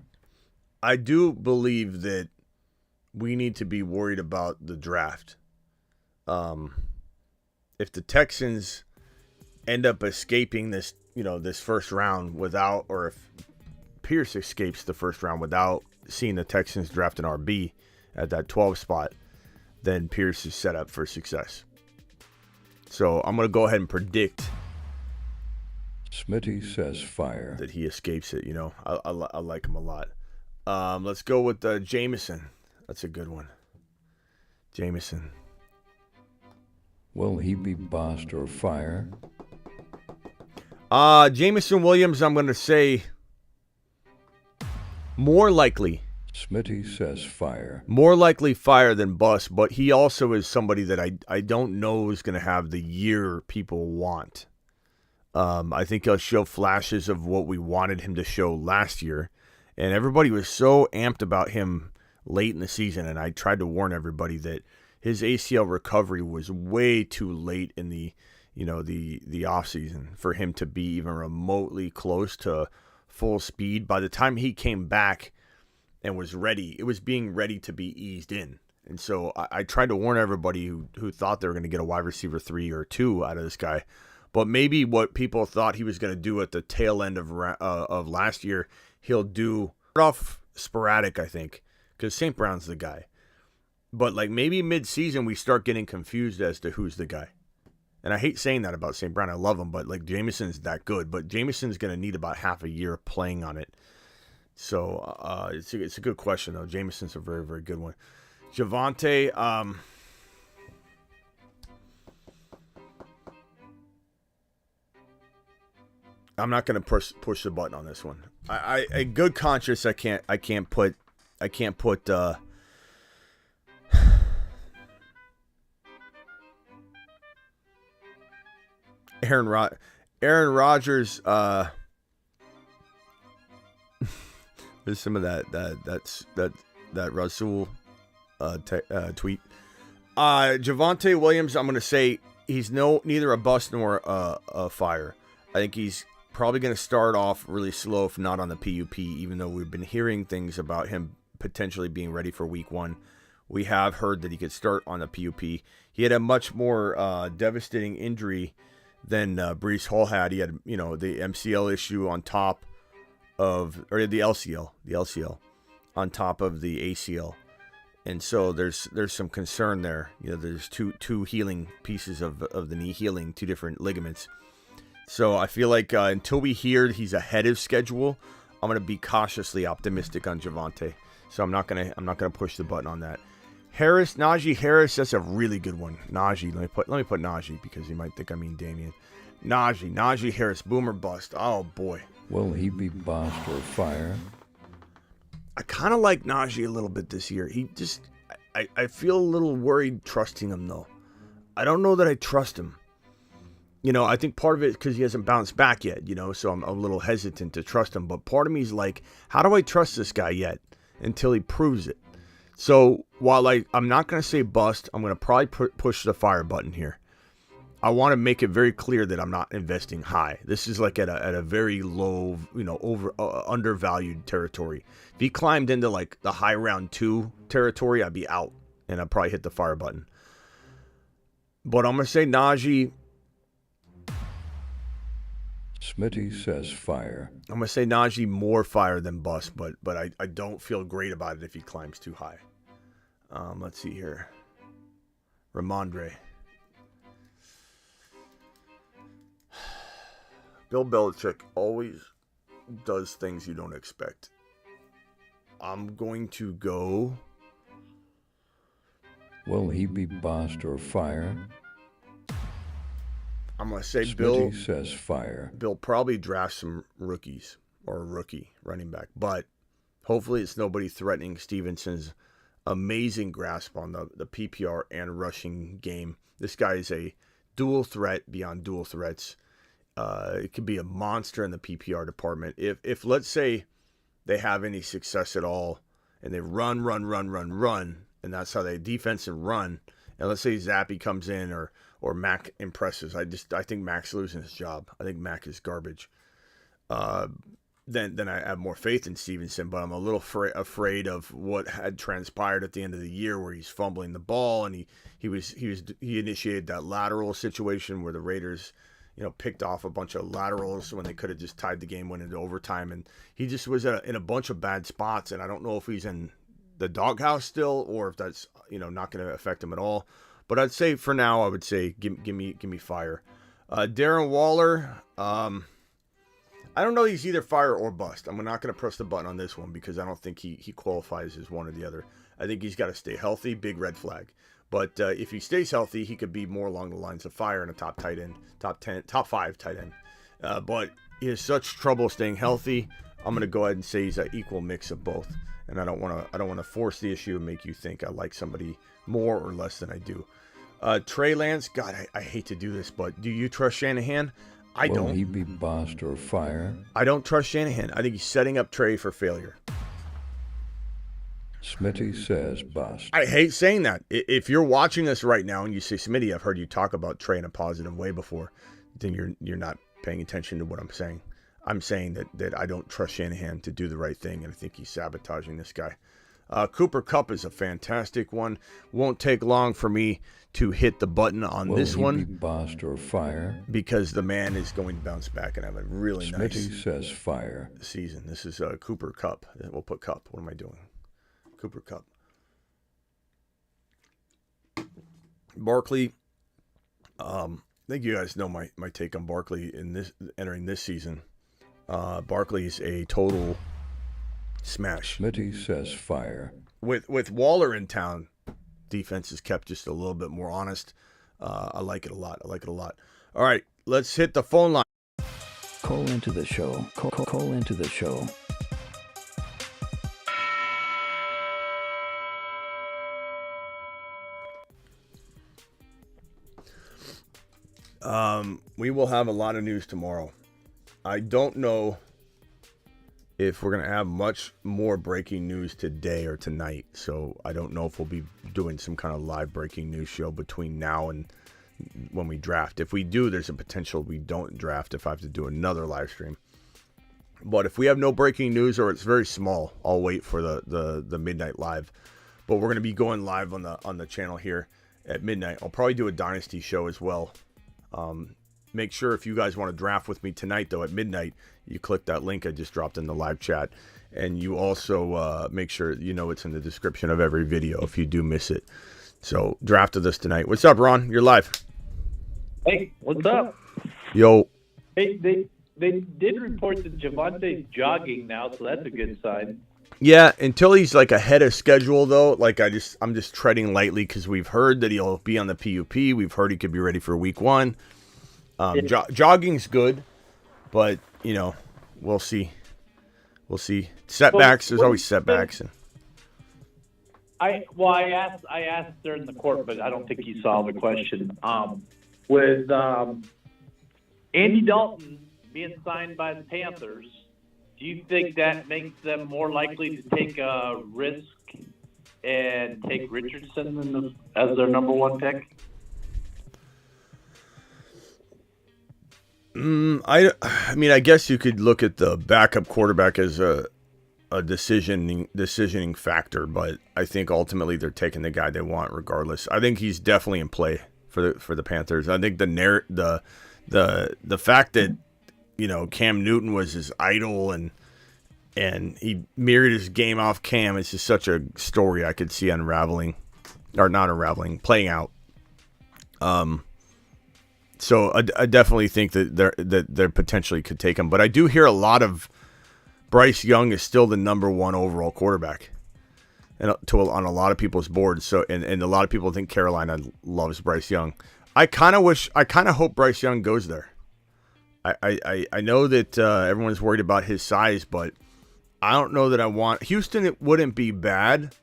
I do believe that we need to be worried about the draft. If the Texans end up escaping this first round without, or if Pierce escapes the first round without seeing the Texans draft an RB at that 12 spot, then Pierce is set up for success. So I'm going to go ahead and predict Smitty says fire. that he escapes it. I like him a lot. Let's go with Jameson. That's a good one. Jameson. Will he be bust or fire? Jameson Williams, I'm going to say more likely. Smitty says fire. More likely fire than bust, but he also is somebody that I don't know is going to have the year people want. I think he'll show flashes of what we wanted him to show last year, and everybody was so amped about him late in the season, and I tried to warn everybody that his ACL recovery was way too late in the offseason for him to be even remotely close to full speed. By the time he came back and was ready, it was being ready to be eased in. And so I tried to warn everybody who thought they were going to get a wide receiver 3 or 2 out of this guy. But maybe what people thought he was going to do at the tail end of last year, he'll do off sporadic, I think, because St. Brown's the guy. But like maybe mid-season we start getting confused as to who's the guy. And I hate saying that about St. Brown. I love him, but like Jameson's that good. But Jameson's going to need about half a year of playing on it. So it's a good question, though. Jameson's a very, very good one. Javonte, I'm not going to push the button on this one. I in good conscience, I can't put Aaron Rodgers. There's some of that Rasul tweet. Javonte Williams, I'm going to say he's neither a bust nor a fire. I think he's probably going to start off really slow, if not on the PUP, even though we've been hearing things about him potentially being ready for week 1. We have heard that he could start on the PUP. He had a much more devastating injury than Breece Hall had. He had, the MCL issue on top of, or the LCL on top of the ACL. And so there's some concern there. There's two healing pieces of the knee healing, 2 different ligaments. So I feel like until we hear he's ahead of schedule, I'm going to be cautiously optimistic on Javonte. So I'm not gonna push the button on that. Najee Harris, that's a really good one. Najee, let me put Najee because you might think I mean Damien. Najee Harris, boomer bust. Oh boy. Will he be bust or fire? I kind of like Najee a little bit this year. I feel a little worried trusting him though. I don't know that I trust him. I think part of it is because he hasn't bounced back yet, so I'm a little hesitant to trust him. But part of me is like, how do I trust this guy yet until he proves it? So while I'm not going to say bust, I'm going to probably push the fire button here. I want to make it very clear that I'm not investing high. This is like at a very low, undervalued territory. If he climbed into like the high round 2 territory, I'd be out and I'd probably hit the fire button. But I'm going to say Najee. Smitty says fire. I'm going to say Najee more fire than bust, but I don't feel great about it if he climbs too high. Let's see here. Ramondre. Bill Belichick always does things you don't expect. I'm going to go. Will he be bust or fire? I'm going to say Smitty Bill says fire. Bill probably drafts some rookies or a rookie running back, but hopefully it's nobody threatening Stevenson's amazing grasp on the PPR and rushing game. This guy is a dual threat beyond dual threats. It could be a monster in the PPR department. If let's say they have any success at all and they run, and that's how they defense and run, and let's say Zappy comes in or Mac impresses. I think Mac's losing his job. I think Mac is garbage. Then I have more faith in Stevenson, but I'm a little afraid of what had transpired at the end of the year, where he's fumbling the ball and he initiated that lateral situation where the Raiders, picked off a bunch of laterals when they could have just tied the game, went into overtime, and he just was in a bunch of bad spots. And I don't know if he's in the doghouse still or if that's not going to affect him at all. But I'd say for now, I would say give me fire. Darren Waller. I don't know. He's either fire or bust. I'm not going to press the button on this one because I don't think he qualifies as one or the other. I think he's got to stay healthy. Big red flag. But if he stays healthy, he could be more along the lines of fire and a top tight end, top 5 tight end. But he has such trouble staying healthy. I'm going to go ahead and say he's an equal mix of both. And I don't want to force the issue and make you think I like somebody more or less than I do. Trey Lance, God, I hate to do this, but do you trust Shanahan? I don't. Will he be bust or fire? I don't trust Shanahan. I think he's setting up Trey for failure. Smitty says bust. I hate saying that. If you're watching this right now and you say, Smitty, I've heard you talk about Trey in a positive way before, then you're not paying attention to what I'm saying. I'm saying that I don't trust Shanahan to do the right thing, and I think he's sabotaging this guy. Cooper Kupp is a fantastic one. Won't take long for me to hit the button on this one. Will he be bust or fire? Because the man is going to bounce back and have a really Smitty nice says fire. season. This is Cooper Kupp. We'll put Kupp. What am I doing? Cooper Kupp. Barkley. I think you guys know my take on Barkley entering this season. Barkley's a total smash. Smitty says fire. With Waller in town, defense is kept just a little bit more honest. I like it a lot. All right, let's hit the phone line. Call into the show. Call into the show. We will have a lot of news tomorrow. I don't know if we're going to have much more breaking news today or tonight. So I don't know if we'll be doing some kind of live breaking news show between now and when we draft. If we do, there's a potential we don't draft if I have to do another live stream. But if we have no breaking news or it's very small, I'll wait for the midnight live. But we're going to be going live on the channel here at midnight. I'll probably do a Dynasty show as well. Make sure if you guys want to draft with me tonight, though, at midnight, you click that link I just dropped in the live chat. And you also make sure it's in the description of every video if you do miss it. So draft with us tonight. What's up, Ron? You're live. Hey, what's up? Yo. Hey, they did report that Javonte's jogging now, so that's a good sign. Yeah, until he's like ahead of schedule, though. Like I'm just treading lightly because we've heard that he'll be on the PUP. We've heard he could be ready for week 1. Jogging's good, but we'll see. Setbacks. There's always setbacks. I asked during the court, but I don't think he saw the question. With Andy Dalton being signed by the Panthers, do you think that makes them more likely to take a risk and take Richardson as their number 1 pick? I mean, I guess you could look at the backup quarterback as a decisioning factor, but I think ultimately they're taking the guy they want regardless. I think he's definitely in play for the Panthers. I think the fact that Cam Newton was his idol and he mirrored his game off Cam is just such a story I could see unraveling, or not unraveling, playing out. So I definitely think that they potentially could take him, but I do hear a lot of Bryce Young is still the number 1 overall quarterback, and on a lot of people's boards. So and a lot of people think Carolina loves Bryce Young. I kind of hope Bryce Young goes there. I know that everyone's worried about his size, but I don't know that I want Houston. It wouldn't be bad,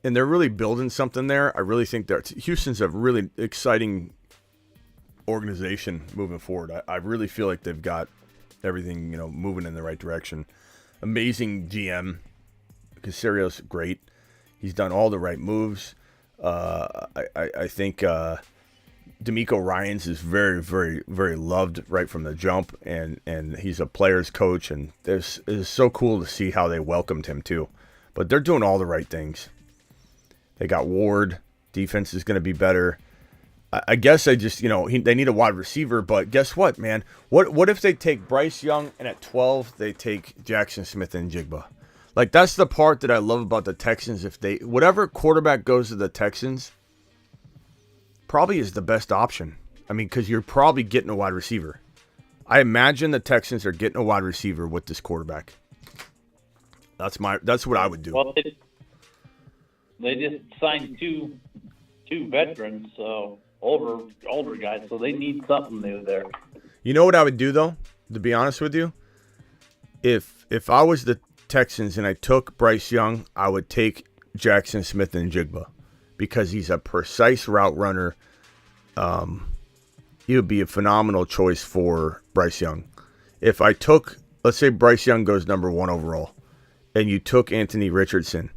and they're really building something there. I really think that Houston's a really exciting organization moving forward. I really feel like they've got everything moving in the right direction. Amazing GM. Casario's great. He's done all the right moves. I think D'Amico Ryans is very, very, very loved right from the jump, and he's a player's coach, and this is so cool to see how they welcomed him too. But they're doing all the right things. They got Ward. Defense is going to be better. I guess they need a wide receiver, but guess what, man? What if they take Bryce Young and at 12 they take Jackson Smith and Jigba? Like, that's the part that I love about the Texans. If whatever quarterback goes to the Texans probably is the best option. I mean, because you're probably getting a wide receiver. I imagine the Texans are getting a wide receiver with this quarterback. That's what I would do. Well, they just signed two veterans, so older guys, so they need something new there. You know what I would do, though, to be honest with you? If I was the Texans and I took Bryce Young, I would take Jackson Smith and Jigba because he's a precise route runner. He would be a phenomenal choice for Bryce Young. If I took, let's say Bryce Young goes number 1 overall, and you took Anthony Richardson,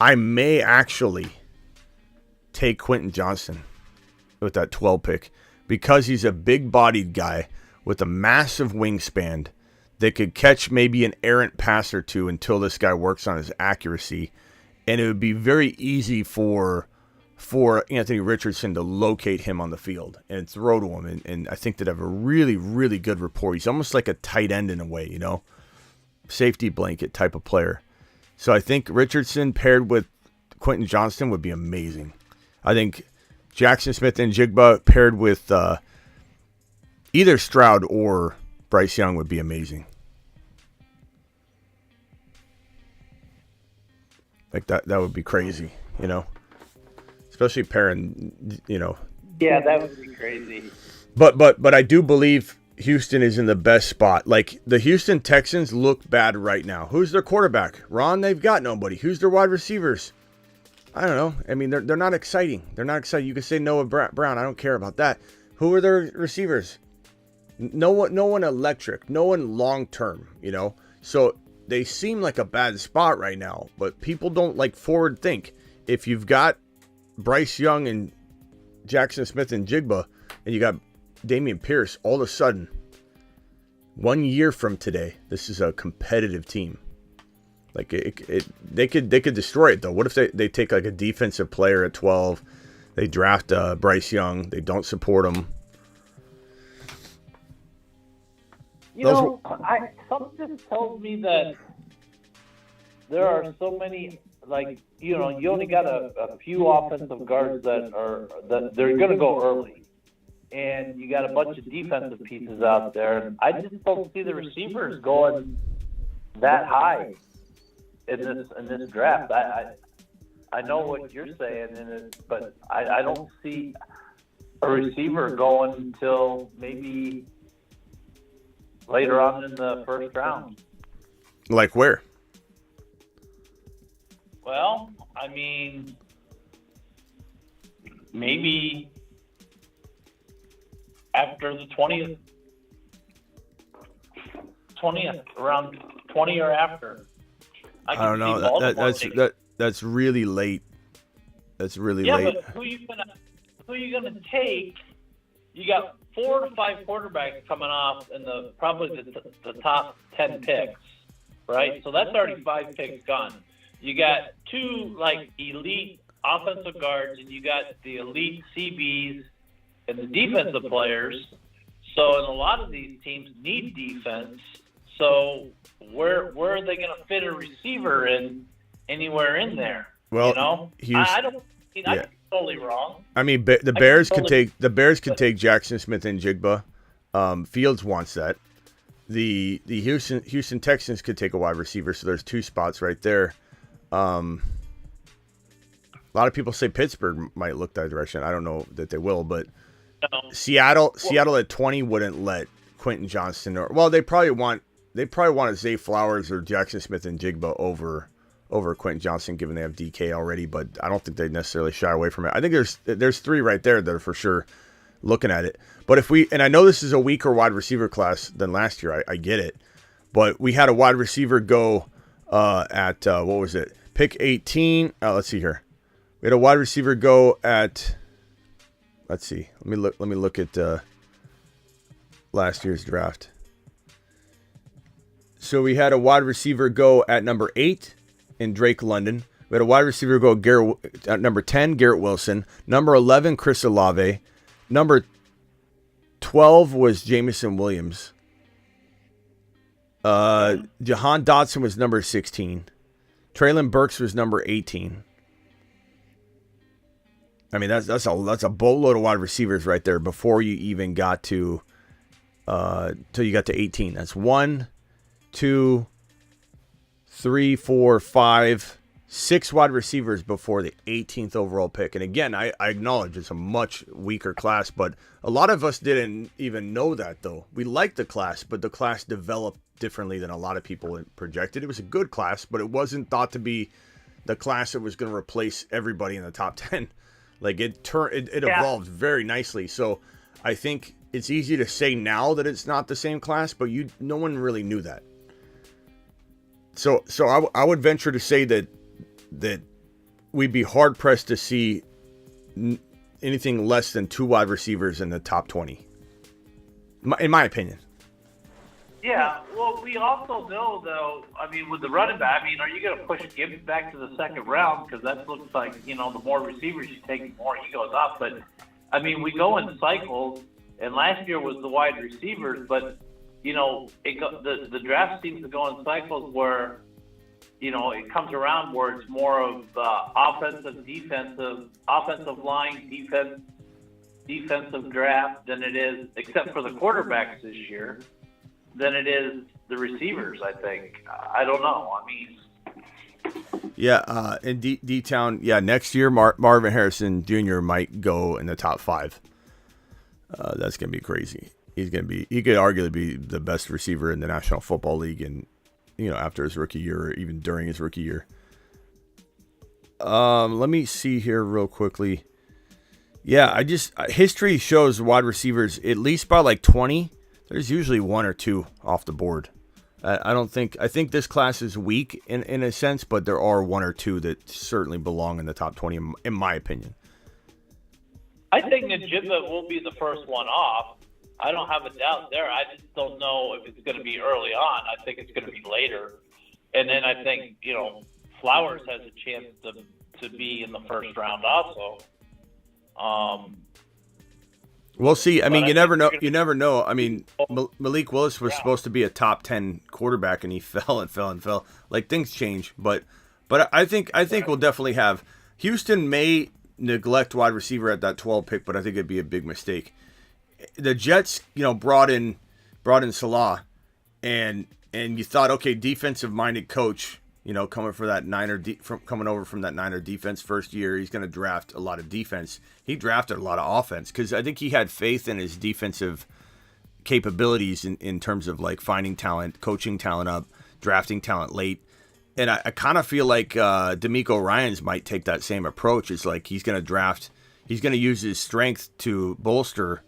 I may actually take Quentin Johnston with that 12 pick because he's a big-bodied guy with a massive wingspan that could catch maybe an errant pass or two until this guy works on his accuracy, and it would be very easy for Anthony Richardson to locate him on the field and throw to him, and I think they'd have a really, really good rapport. He's almost like a tight end in a way, safety blanket type of player. So I think Richardson paired with Quentin Johnston would be amazing. I think Jackson Smith and Jigba paired with either Stroud or Bryce Young would be amazing. Like that would be crazy, especially pairing, Yeah, that would be crazy. But I do believe Houston is in the best spot. Like, the Houston Texans look bad right now. Who's their quarterback? Ron, they've got nobody. Who's their wide receivers? I don't know. I mean, they're not exciting. They're not exciting. You can say Noah Brown. I don't care about that. Who are their receivers? No one electric. No one long term, So they seem like a bad spot right now, but people don't forward think. If you've got Bryce Young and Jackson Smith and Jigba, and you got Dameon Pierce, all of a sudden, 1 year from today, this is a competitive team. Like they could destroy it though. What if they take a defensive player at 12, they draft Bryce Young, they don't support him? Something just tells me that there are so many, you only got a few offensive guards that they're going to go early, and you got a bunch of defensive pieces out there. I just don't see the receivers going that high in this draft. I know what you're saying, but I don't see a receiver going until maybe later on in the first round. Like where? Well, I mean, maybe after the 20th, around 20 or after. I don't know. That's really late. That's really late. Yeah, but who you gonna take? You got 4 to 5 quarterbacks coming off in probably the top 10 picks, right? So that's already 5 picks gone. You got 2 elite offensive guards, and you got the elite CBs and the defensive players. So, and a lot of these teams need defense. So, where are they going to fit a receiver in anywhere in there? Well, you know, I don't. I yeah. could be totally wrong. I mean, the Bears could take Jackson Smith and Jigba. Fields wants that. The Houston Texans could take a wide receiver, so there's 2 spots right there. A lot of people say Pittsburgh might look that direction. I don't know that they will, but Seattle at 20 wouldn't let Quentin Johnston they probably want Zay Flowers or Jackson Smith and Jigba over Quentin Johnston, given they have DK already, but I don't think they'd necessarily shy away from it. I think there's 3 right there that are for sure looking at it. But and I know this is a weaker wide receiver class than last year, I get it, but we had a wide receiver go at what was it? Pick 18. Let's see here. We had a wide receiver go at. Let's see. Let me look at last year's draft. So we had a wide receiver go at number 8 in Drake London. We had a wide receiver go at number 10, Garrett Wilson. Number 11, Chris Olave. Number 12 was Jamison Williams. Jahan Dotson was number 16. Traylon Burks was number 18. I mean, that's a boatload of wide receivers right there before you even got to till you got to 18. That's 1, 2, 3, 4, 5, 6 wide receivers before the 18th overall pick. And again, I acknowledge it's a much weaker class, but a lot of us didn't even know that, though. We liked the class, but the class developed differently than a lot of people projected. It was a good class, but it wasn't thought to be the class that was going to replace everybody in the top 10. Like it evolved very nicely. So I think it's easy to say now that it's not the same class, but no one really knew that. So I would venture to say that we'd be hard pressed to see anything less than 2 wide receivers in the top 20, in my opinion. Yeah, well, we also know, though, I mean, with the running back, I mean, are you going to push Gibbs back to the second round? Because that looks like, the more receivers you take, the more he goes up. But, I mean, we go in cycles, and last year was the wide receivers, but, the draft seems to go in cycles where, it comes around where it's more of offensive line, defensive draft than it is, except for the quarterbacks this year, than it is the receivers, I think. I don't know. I mean, yeah, in D-Town, next year Marvin Harrison Jr. might go in the top 5. That's gonna be crazy. He could arguably be the best receiver in the National Football League, and after his rookie year or even during his rookie year. Let me see here real quickly. Yeah, history shows wide receivers at least by like 20. There's usually 1 or 2 off the board. I think this class is weak in a sense, but there are 1 or 2 that certainly belong in the top 20 in my opinion. I think Najibba will be the first one off. I don't have a doubt there. I just don't know if it's going to be early on. I think it's going to be later. And then I think, Flowers has a chance to be in the first round also. We'll see. I mean, you never know. You never know. I mean, Malik Willis was supposed to be a top 10 quarterback, and he fell and fell and fell. Like, things change, but I think we'll definitely have. Houston may neglect wide receiver at that 12 pick, but I think it'd be a big mistake. The Jets, brought in Salah, and you thought, okay, defensive minded coach, coming over from that Niner defense first year, he's going to draft a lot of defense. He drafted a lot of offense because I think he had faith in his defensive capabilities in terms of like finding talent, coaching talent up, drafting talent late. And I kind of feel like D'Amico Ryans might take that same approach. It's like he's going to use his strength to bolster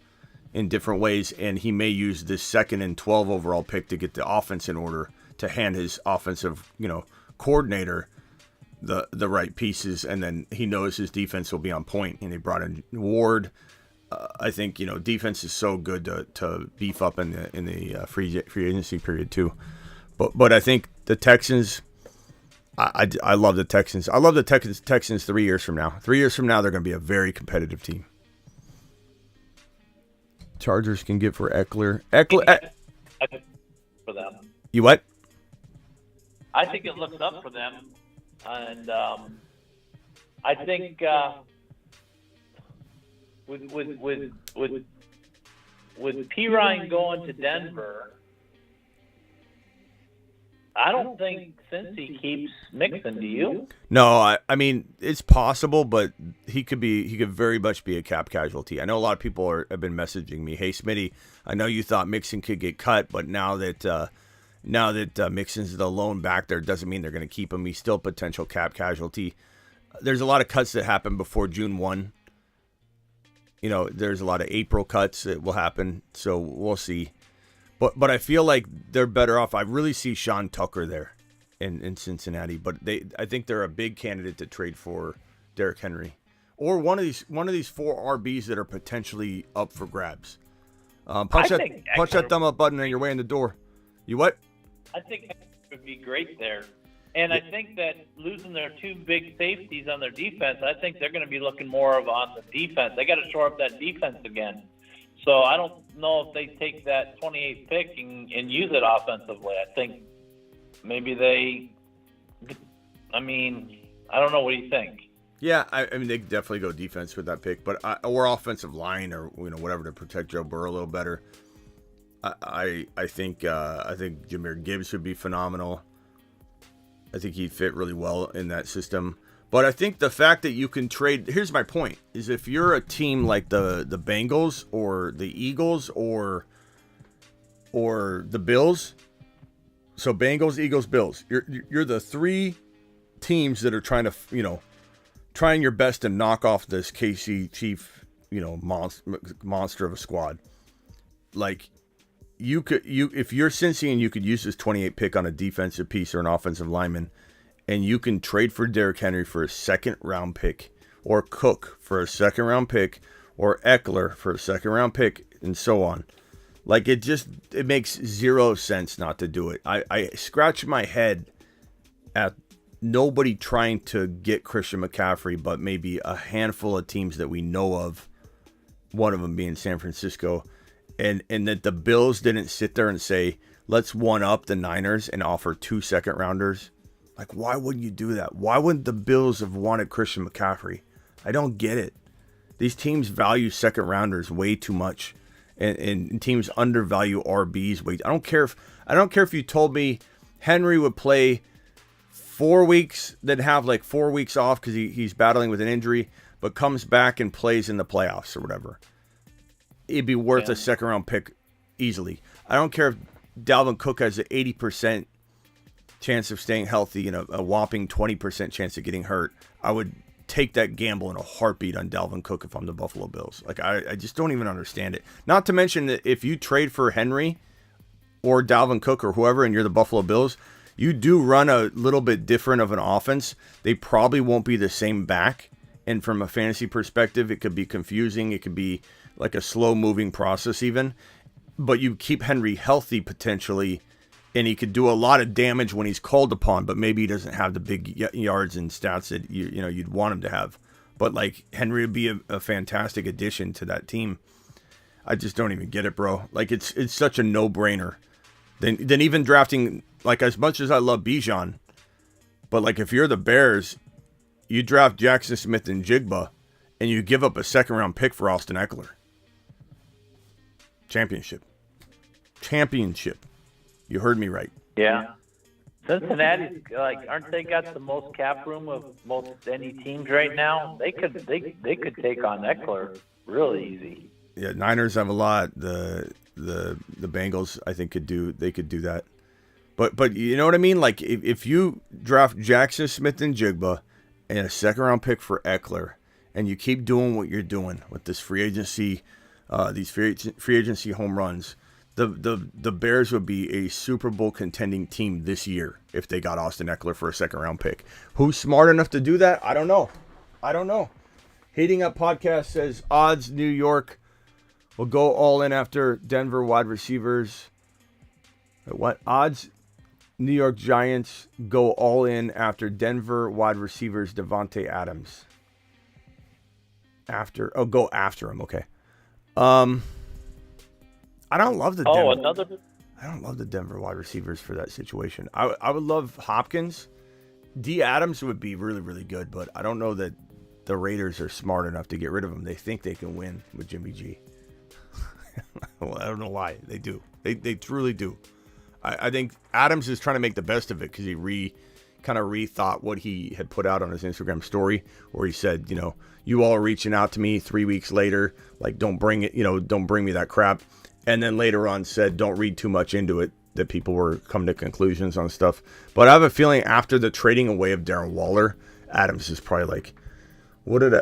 in different ways, and he may use this 2nd and 12 overall pick to get the offense in order, to hand his offensive, coordinator the right pieces, and then he knows his defense will be on point. And they brought in Ward. I think defense is so good to beef up in the free agency period too. But I think the Texans. I love the Texans. I love the Texans 3 years from now. 3 years from now, they're going to be a very competitive team. Chargers can get for Eckler. For them. You what? I think it looks up for them, and I think with P. Ryan going to Denver, I don't think Cincy keeps Mixon. Do you? No, I mean it's possible, but he could very much be a cap casualty. I know a lot of people have been messaging me, "Hey Smitty, I know you thought Mixon could get cut, but now that Mixon's the lone back there, doesn't mean they're going to keep him. He's still a potential cap casualty." There's a lot of cuts that happen before June 1. You know, there's a lot of April cuts that will happen, so we'll see. But I feel like they're better off. I really see Sean Tucker there in Cincinnati, but I think they're a big candidate to trade for Derrick Henry or one of these 4 RBs that are potentially up for grabs. Punch that thumb up button on your way in the door. You what? I think it would be great there. And I think that losing their 2 big safeties on their defense, I think they're going to be looking more of on the defense. They got to shore up that defense again. So I don't know if they take that 28th pick and use it offensively. I think maybe I don't know. What do you think? Yeah, I mean, they could definitely go defense with that pick, but or offensive line or whatever to protect Joe Burrow a little better. I think Jahmyr Gibbs would be phenomenal. I think he'd fit really well in that system. But I think the fact that you can trade, here's my point, is if you're a team like the Bengals or the Eagles or the Bills, so Bengals, Eagles, Bills, you're the 3 teams that are trying to, trying your best to knock off this KC Chief, monster of a squad. Like, if you're Cincy and you could use this 28 pick on a defensive piece or an offensive lineman, and you can trade for Derrick Henry for a 2nd round pick, or Cook for a 2nd round pick, or Eckler for a 2nd round pick, and so on. Like, it makes zero sense not to do it. I scratch my head at nobody trying to get Christian McCaffrey, but maybe a handful of teams that we know of, one of them being San Francisco, and that the Bills didn't sit there and say, let's one-up the Niners and offer 2 second rounders. Like, why wouldn't you do that? Why wouldn't the Bills have wanted Christian McCaffrey? I don't get it. These teams value 2nd rounders way too much, and teams undervalue RBs way. I don't care if you told me Henry would play 4 weeks, then have like 4 weeks off because he's battling with an injury, but comes back and plays in the playoffs or whatever. It'd be worth a 2nd round pick easily. I don't care if Dalvin Cook has an 80% chance of staying healthy and a whopping 20% chance of getting hurt. I would take that gamble in a heartbeat on Dalvin Cook if I'm the Buffalo Bills. Like, I just don't even understand it. Not to mention that if you trade for Henry or Dalvin Cook or whoever and you're the Buffalo Bills, you do run a little bit different of an offense. They probably won't be the same back. And from a fantasy perspective, it could be confusing. It could be like a slow-moving process even. But you keep Henry healthy potentially, and he could do a lot of damage when he's called upon, but maybe he doesn't have the big yards and stats that you'd want him to have. But like, Henry would be a fantastic addition to that team. I just don't even get it, bro. Like, it's such a no-brainer. Then even drafting, like, as much as I love Bijan, but like, if you're the Bears, you draft Jackson Smith and Jigba, and you give up a 2nd round pick for Austin Eckler. Championship. You heard me right. Yeah. Cincinnati's aren't they got the most cap room of most any teams right now? They could take on Eckler really easy. Yeah, Niners have a lot. The Bengals, I think, could do that. But you know what I mean? Like, if you draft Jackson Smith and Jigba and a 2nd round pick for Eckler, and you keep doing what you're doing with this free agency, these free agency home runs, the Bears would be a Super Bowl contending team this year if they got Austin Eckler for a 2nd round pick. Who's smart enough to do that? I don't know. Heating Up Podcast says odds New York will go all in after Denver wide receivers. What odds? New York Giants go all in after Denver wide receivers Devontae I don't love the Oh, Denver. I don't love the Denver wide receivers for that situation. I would love Hopkins. D. Adams would be really, really good, but I don't know that the Raiders are smart enough to get rid of him. They think they can win with Jimmy G. Well, I don't know why. They do. They truly do. I think Adams is trying to make the best of it because he kind of rethought what he had put out on his Instagram story, where he said, you know, you all are reaching out to me 3 weeks later, like don't bring me that crap. And then later on said, don't read too much into it, that people were coming to conclusions on stuff. But I have a feeling after the trading away of Darren Waller, Adams is probably like, what did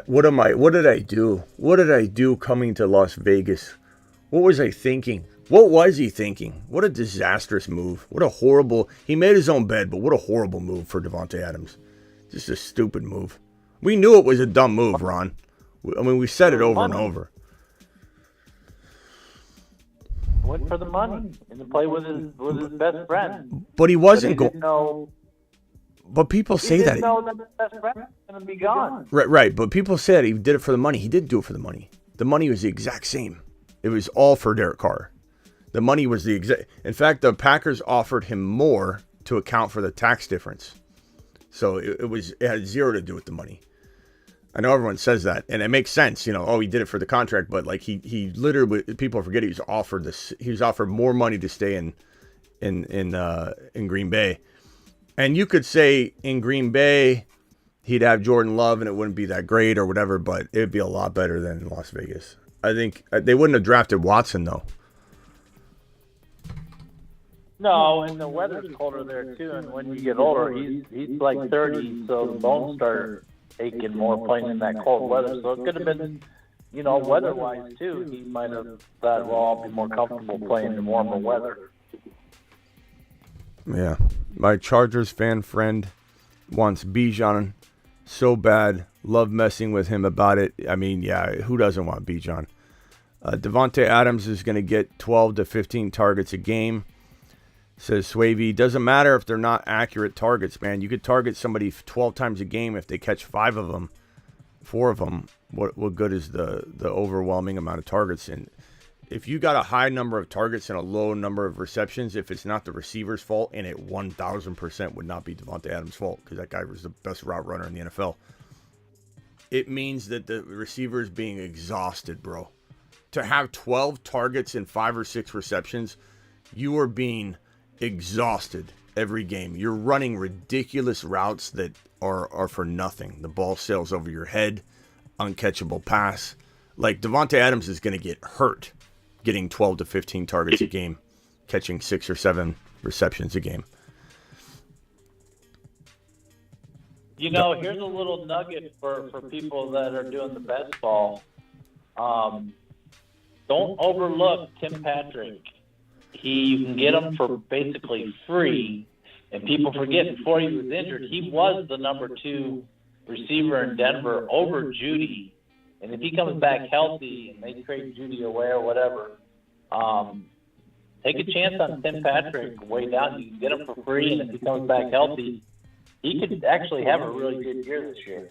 I do? What did I do coming to Las Vegas? What was I thinking? What was he thinking? What a disastrous move. What a horrible, he made his own bed, but what a horrible move for Davante Adams. Just a stupid move. We knew it was a dumb move, Ron. I mean, we said it over and over. Went for the money and to play with his best friend. But he wasn't going. But people say that. He didn't know that his best friend was going to be gone. Right. But people said he did it for the money. He didn't do it for the money. The money was the exact same. It was all for Derek Carr. The money was the exact. In fact, the Packers offered him more to account for the tax difference. So it had zero to do with the money. I know everyone says that, and it makes sense. You know, oh, he did it for the contract, but like he literally, people forget he was offered this. He was offered more money to stay in Green Bay, and you could say in Green Bay he'd have Jordan Love, and it wouldn't be that great or whatever, but it'd be a lot better than in Las Vegas. I think they wouldn't have drafted Watson though. No, and the weather's colder there too, and when you get older, he's like 30, so the bones start aching more playing in that cold weather. So it could have been, you know, weather-wise too. He might have thought, well, I'll be more comfortable playing in warmer weather. Yeah, my Chargers fan friend wants Bijan so bad. Love messing with him about it. I mean, yeah, who doesn't want Bijan? Davante Adams is going to get 12 to 15 targets a game. Says Swavey, doesn't matter if they're not accurate targets, man. You could target somebody 12 times a game if they catch 4 of them. What good is the overwhelming amount of targets? And if you got a high number of targets and a low number of receptions, if it's not the receiver's fault, and it 1,000% would not be Davante Adams' fault because that guy was the best route runner in the NFL, it means that the receiver is being exhausted, bro. To have 12 targets and 5 or 6 receptions, you are being exhausted every game. You're running ridiculous routes that are for nothing. The ball sails over your head, uncatchable pass. Like Davante Adams is going to get hurt getting 12 to 15 targets a game, catching 6 or 7 receptions a game. You know, here's a little nugget for people that are doing the best ball. Don't overlook Tim Patrick. You can get him for basically free, and people forget before he was injured, he was the number 2 receiver in Denver over Judy. And if he comes back healthy and they trade Judy away or whatever, take a chance on Tim Patrick way down. You can get him for free, and if he comes back healthy, he could actually have a really good year this year.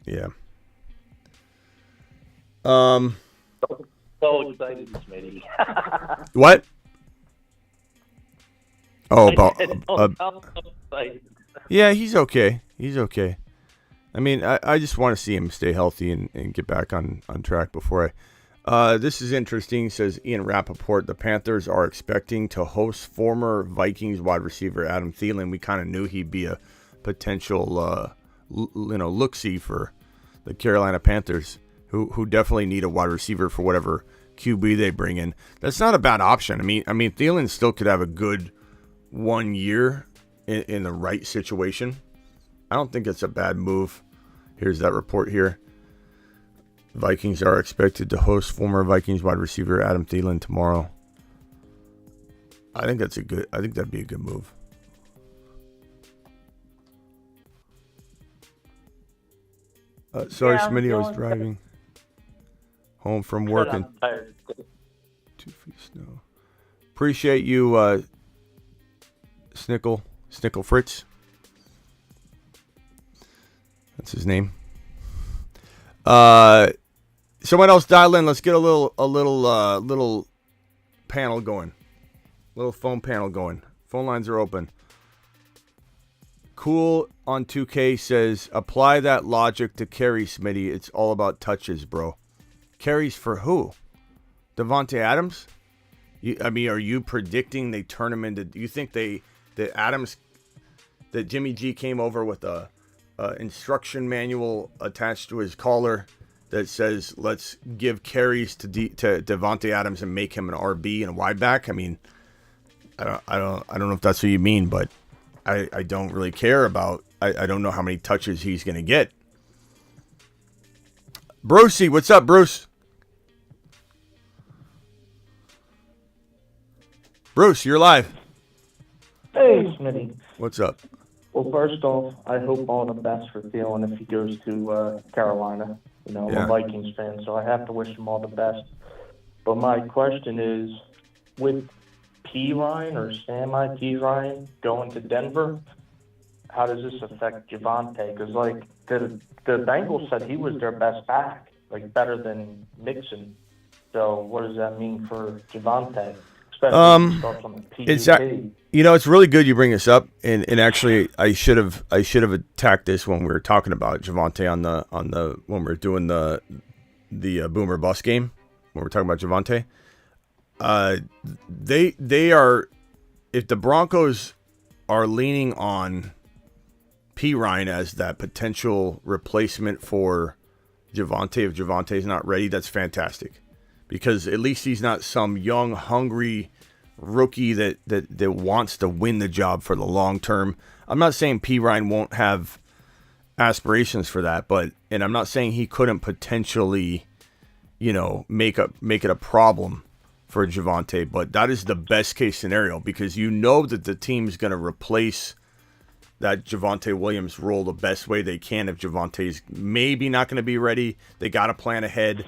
Yeah. So excited, Smitty. What? Oh, yeah, he's okay. He's okay. I mean, I just want to see him stay healthy and get back on track before I. This is interesting, says Ian Rappaport. The Panthers are expecting to host former Vikings wide receiver Adam Thielen. We kind of knew he'd be a potential, look-see for the Carolina Panthers, who definitely need a wide receiver for whatever QB they bring in. That's not a bad option. I mean, Thielen still could have a good 1 year in the right situation. I don't think it's a bad move. Here's that report here. Vikings are expected to host former Vikings wide receiver Adam Thielen tomorrow. I think that'd be a good move. Sorry, Smitty, I was driving home from work and 2 feet of snow. Appreciate you, Snickle Fritz. That's his name. Someone else dial in. Let's get a little panel going. Little phone panel going. Phone lines are open. Cool on 2K says, apply that logic to carry, Smitty. It's all about touches, bro. Carries for who? Devontae Adams? Are you predicting they turn him into... Do you think that Jimmy G came over with a instruction manual attached to his collar that says, let's give carries to Devontae Adams and make him an RB and a wide back? I mean, I don't know if that's what you mean, but I don't really care about... I don't know how many touches he's going to get. Brucey, what's up, Bruce? Bruce, you're live. Hey, Smitty. What's up? Well, first off, I hope all the best for Thielen if he goes to Carolina. I'm a Vikings fan, so I have to wish him all the best. But my question is, with P. Ryan or P. Ryan going to Denver, how does this affect Javonte? Because, the Bengals said he was their best back, better than Mixon. So what does that mean for Javonte? It's really good you bring this up, and actually I should have attacked this when we were talking about Javonte on the when we were doing the Boomer Bust game, when we're talking about Javonte. They are, if the Broncos are leaning on P. Ryan as that potential replacement for Javonte, if Javonte's not ready, that's fantastic. Because at least he's not some young, hungry rookie that wants to win the job for the long term. I'm not saying P. Ryan won't have aspirations for that, and I'm not saying he couldn't potentially, make it a problem for Javonte, but that is the best case scenario because that the team's going to replace that Javonte Williams role the best way they can. If Javonte's maybe not going to be ready, they got to plan ahead.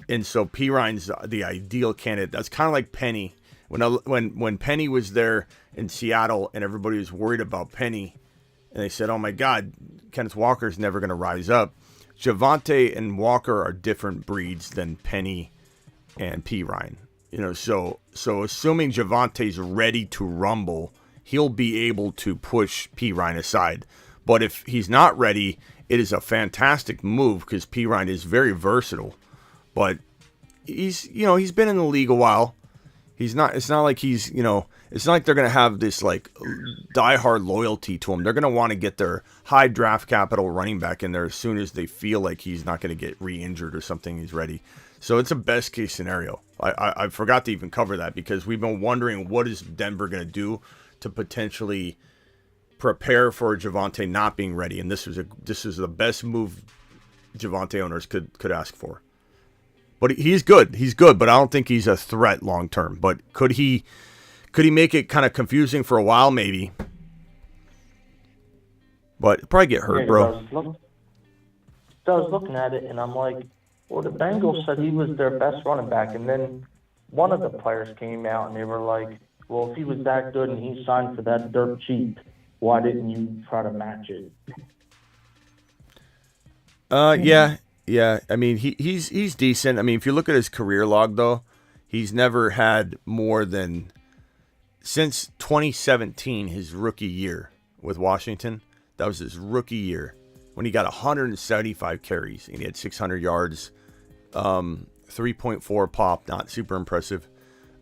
And so P. Ryan's the ideal candidate. That's kind of like Penny. When Penny was there in Seattle and everybody was worried about Penny, and they said, oh my God, Kenneth Walker's never going to rise up. Javonte and Walker are different breeds than Penny and P. Ryan. So assuming Javonte's ready to rumble, he'll be able to push P. Ryan aside. But if he's not ready, it is a fantastic move because P. Ryan is very versatile. But he's been in the league a while. It's not like it's not like they're going to have this diehard loyalty to him. They're going to want to get their high draft capital running back in there as soon as they feel like he's not going to get re-injured or something. He's ready. So it's a best case scenario. I forgot to even cover that because we've been wondering what is Denver going to do to potentially prepare for Javonte not being ready. And this is the best move Javonte owners could ask for. But he's good. He's good, but I don't think he's a threat long term. But could he make it kind of confusing for a while? Maybe. But probably get hurt, bro. So I was looking at it, and I'm like, well, the Bengals said he was their best running back. And then one of the players came out, and they were like, well, if he was that good and he signed for that dirt cheap, why didn't you try to match it? Yeah, I mean, he's decent. I mean, if you look at his career log, though, he's never had more than, since 2017, his rookie year with Washington, that was his rookie year, when he got 175 carries, and he had 600 yards, 3.4 pop, not super impressive,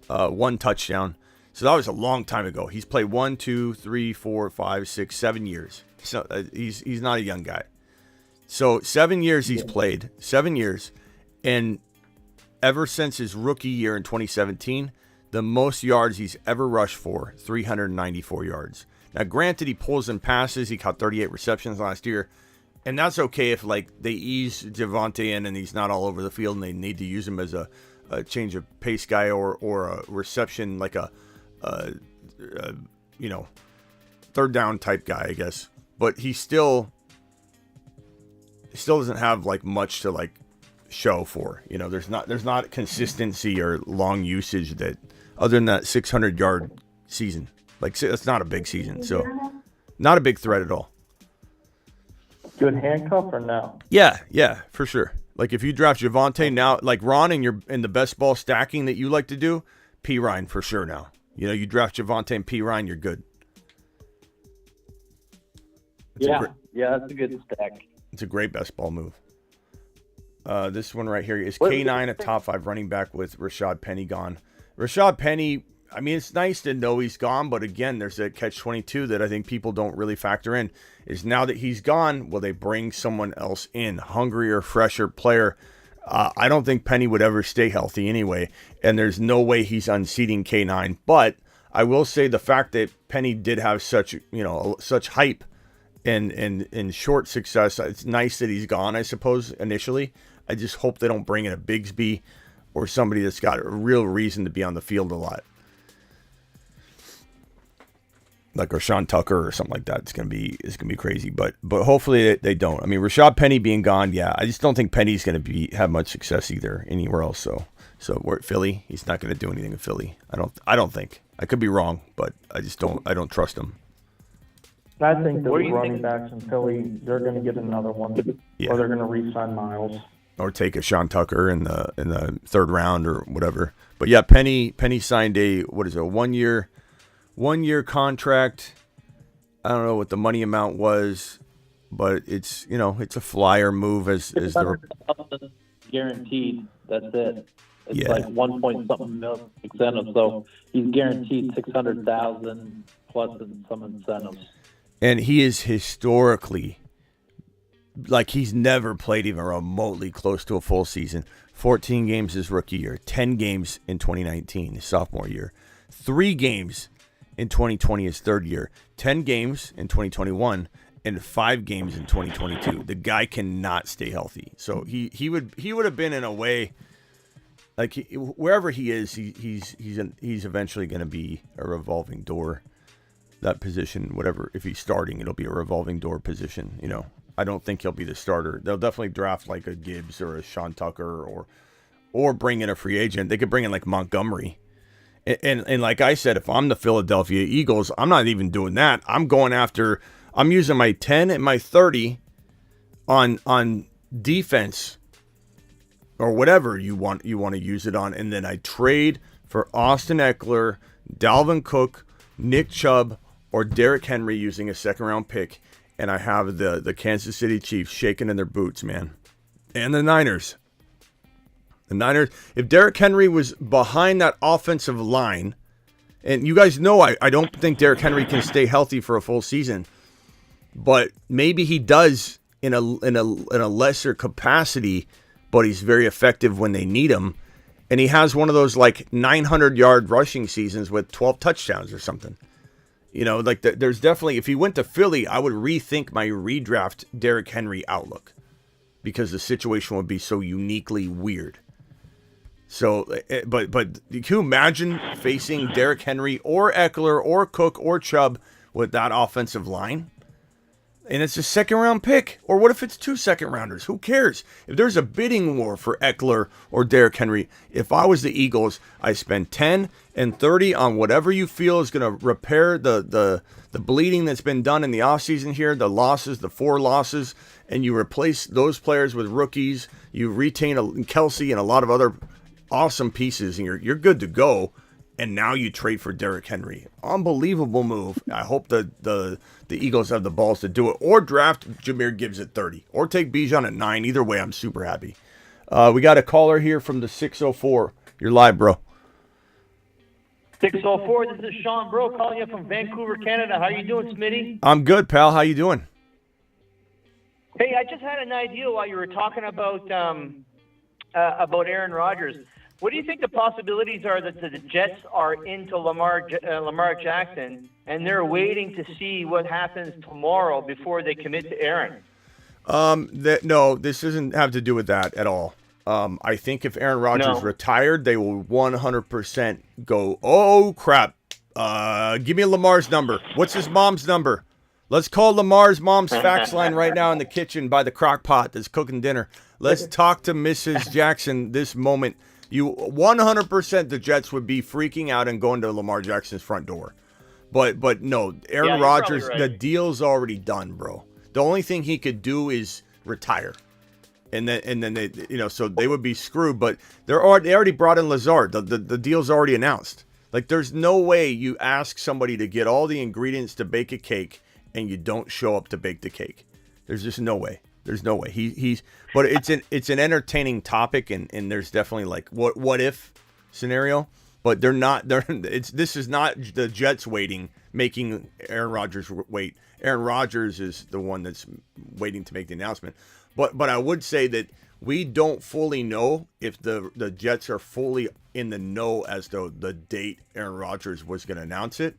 1 touchdown. So that was a long time ago. He's played 1, 2, 3, 4, 5, 6, 7 years. So he's not a young guy. So 7 years he's played, 7 years, and ever since his rookie year in 2017, the most yards he's ever rushed for, 394 yards. Now, granted, he pulls in passes. He caught 38 receptions last year, and that's okay if they ease Javonte in and he's not all over the field and they need to use him as a change of pace guy or a reception third down type guy, I guess. But he still doesn't have much to show for. There's not consistency or long usage that other than that 600 yard season. That's not a big season, so not a big threat at all. Good handcuff or no? Yeah, for sure. If you draft Javonte now, Ron, and you're in the best ball stacking that you like to do, P. Ryan for sure now. You know, you draft Javonte and P. Ryan, you're good. Yeah, that's a good stack. It's a great best ball move. This one right here is K9, a top 5 running back with Rashad Penny gone. Rashad Penny, I mean, it's nice to know he's gone, but again, there's a catch-22 that I think people don't really factor in, is now that he's gone, will they bring someone else in, hungrier, fresher player? I don't think Penny would ever stay healthy anyway, and there's no way he's unseating K9, but I will say the fact that Penny did have such hype and short success, it's nice that he's gone, I suppose, initially. I just hope they don't bring in a Bigsby or somebody that's got a real reason to be on the field a lot. Like Rashawn Tucker or something like that. It's gonna be crazy, but hopefully they don't. I mean, Rashad Penny being gone, yeah, I just don't think Penny's gonna have much success either anywhere else. So we're at Philly. He's not gonna do anything in Philly. I don't think. I could be wrong, but I don't trust him. I think the running backs in Philly, they're going to get another one, or they're going to re-sign Miles, or take a Sean Tucker in the third round or whatever. But yeah, Penny signed a 1 year contract. I don't know what the money amount was, but it's a flyer move as the guaranteed. That's it. It's like 1 point something million incentive, so he's guaranteed 600,000 plus some incentives. And he is historically, like, he's never played even remotely close to a full season. 14 games his rookie year, 10 games in 2019, his sophomore year, 3 games in 2020, his third year, 10 games in 2021, and 5 games in 2022. The guy cannot stay healthy. So he would have been in a way, like, wherever he is, he's eventually going to be a revolving door. That position, whatever, if he's starting, it'll be a revolving door position. I don't think he'll be the starter. They'll definitely draft like a Gibbs or a Sean Tucker or bring in a free agent. They could bring in like Montgomery. And like I said, if I'm the Philadelphia Eagles, I'm not even doing that. I'm using my 10 and my 30 on defense or whatever you want to use it on. And then I trade for Austin Eckler, Dalvin Cook, Nick Chubb, or Derrick Henry using a second-round pick, and I have the Kansas City Chiefs shaking in their boots, man. And the Niners. The Niners, if Derrick Henry was behind that offensive line, and you guys know I don't think Derrick Henry can stay healthy for a full season, but maybe he does in a lesser capacity, but he's very effective when they need him. And he has one of those like 900-yard rushing seasons with 12 touchdowns or something. There's definitely, if he went to Philly, I would rethink my redraft Derrick Henry outlook because the situation would be so uniquely weird. So, but can you imagine facing Derrick Henry or Eckler or Cook or Chubb with that offensive line? And it's a second-round pick. Or what if it's 2 second-rounders? Who cares? If there's a bidding war for Eckler or Derrick Henry, if I was the Eagles, I spend 10 and 30 on whatever you feel is going to repair the bleeding that's been done in the offseason here, the losses, the 4 losses, and you replace those players with rookies. You retain Kelsey and a lot of other awesome pieces, and you're good to go. And now you trade for Derrick Henry. Unbelievable move. I hope the Eagles have the balls to do it. Or draft Jahmyr Gibbs at 30. Or take Bijan at 9. Either way, I'm super happy. We got a caller here from the 604. You're live, bro. 604, this is Sean Bro calling you from Vancouver, Canada. How you doing, Smitty? I'm good, pal. How you doing? Hey, I just had an idea while you were talking about Aaron Rodgers. What do you think the possibilities are that the Jets are into Lamar Jackson and they're waiting to see what happens tomorrow before they commit to Aaron? No, this doesn't have to do with that at all. I think if Aaron Rodgers retired, they will 100% go, oh, crap. Give me Lamar's number. What's his mom's number? Let's call Lamar's mom's fax line right now in the kitchen by the crock pot that's cooking dinner. Let's talk to Mrs. Jackson this moment. You 100% the Jets would be freaking out and going to Lamar Jackson's front door. But no, Aaron Rodgers, right. The deal's already done, bro. The only thing he could do is retire. And then they, so they would be screwed. But they already brought in Lazard. The deal's already announced. Like, there's no way you ask somebody to get all the ingredients to bake a cake and you don't show up to bake the cake. There's just no way. There's no way. But it's an entertaining topic, and there's definitely like what if scenario. But this is not the Jets making Aaron Rodgers wait. Aaron Rodgers is the one that's waiting to make the announcement. But I would say that we don't fully know if the Jets are fully in the know as to the date Aaron Rodgers was going to announce it.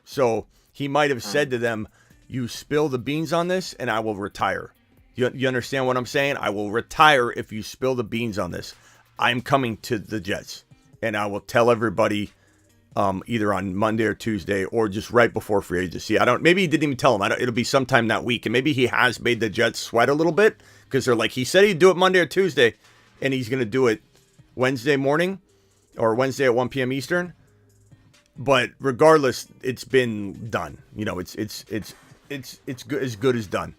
So he might have said to them, "You spill the beans on this, and I will retire." You understand what I'm saying? I will retire if you spill the beans on this. I'm coming to the Jets, and I will tell everybody either on Monday or Tuesday or just right before free agency. Maybe he didn't even tell them. It'll be sometime that week, and maybe he has made the Jets sweat a little bit because they're like, he said he'd do it Monday or Tuesday, and he's going to do it Wednesday morning or Wednesday at 1 p.m. Eastern. But regardless, it's been done. It's good, as good as done.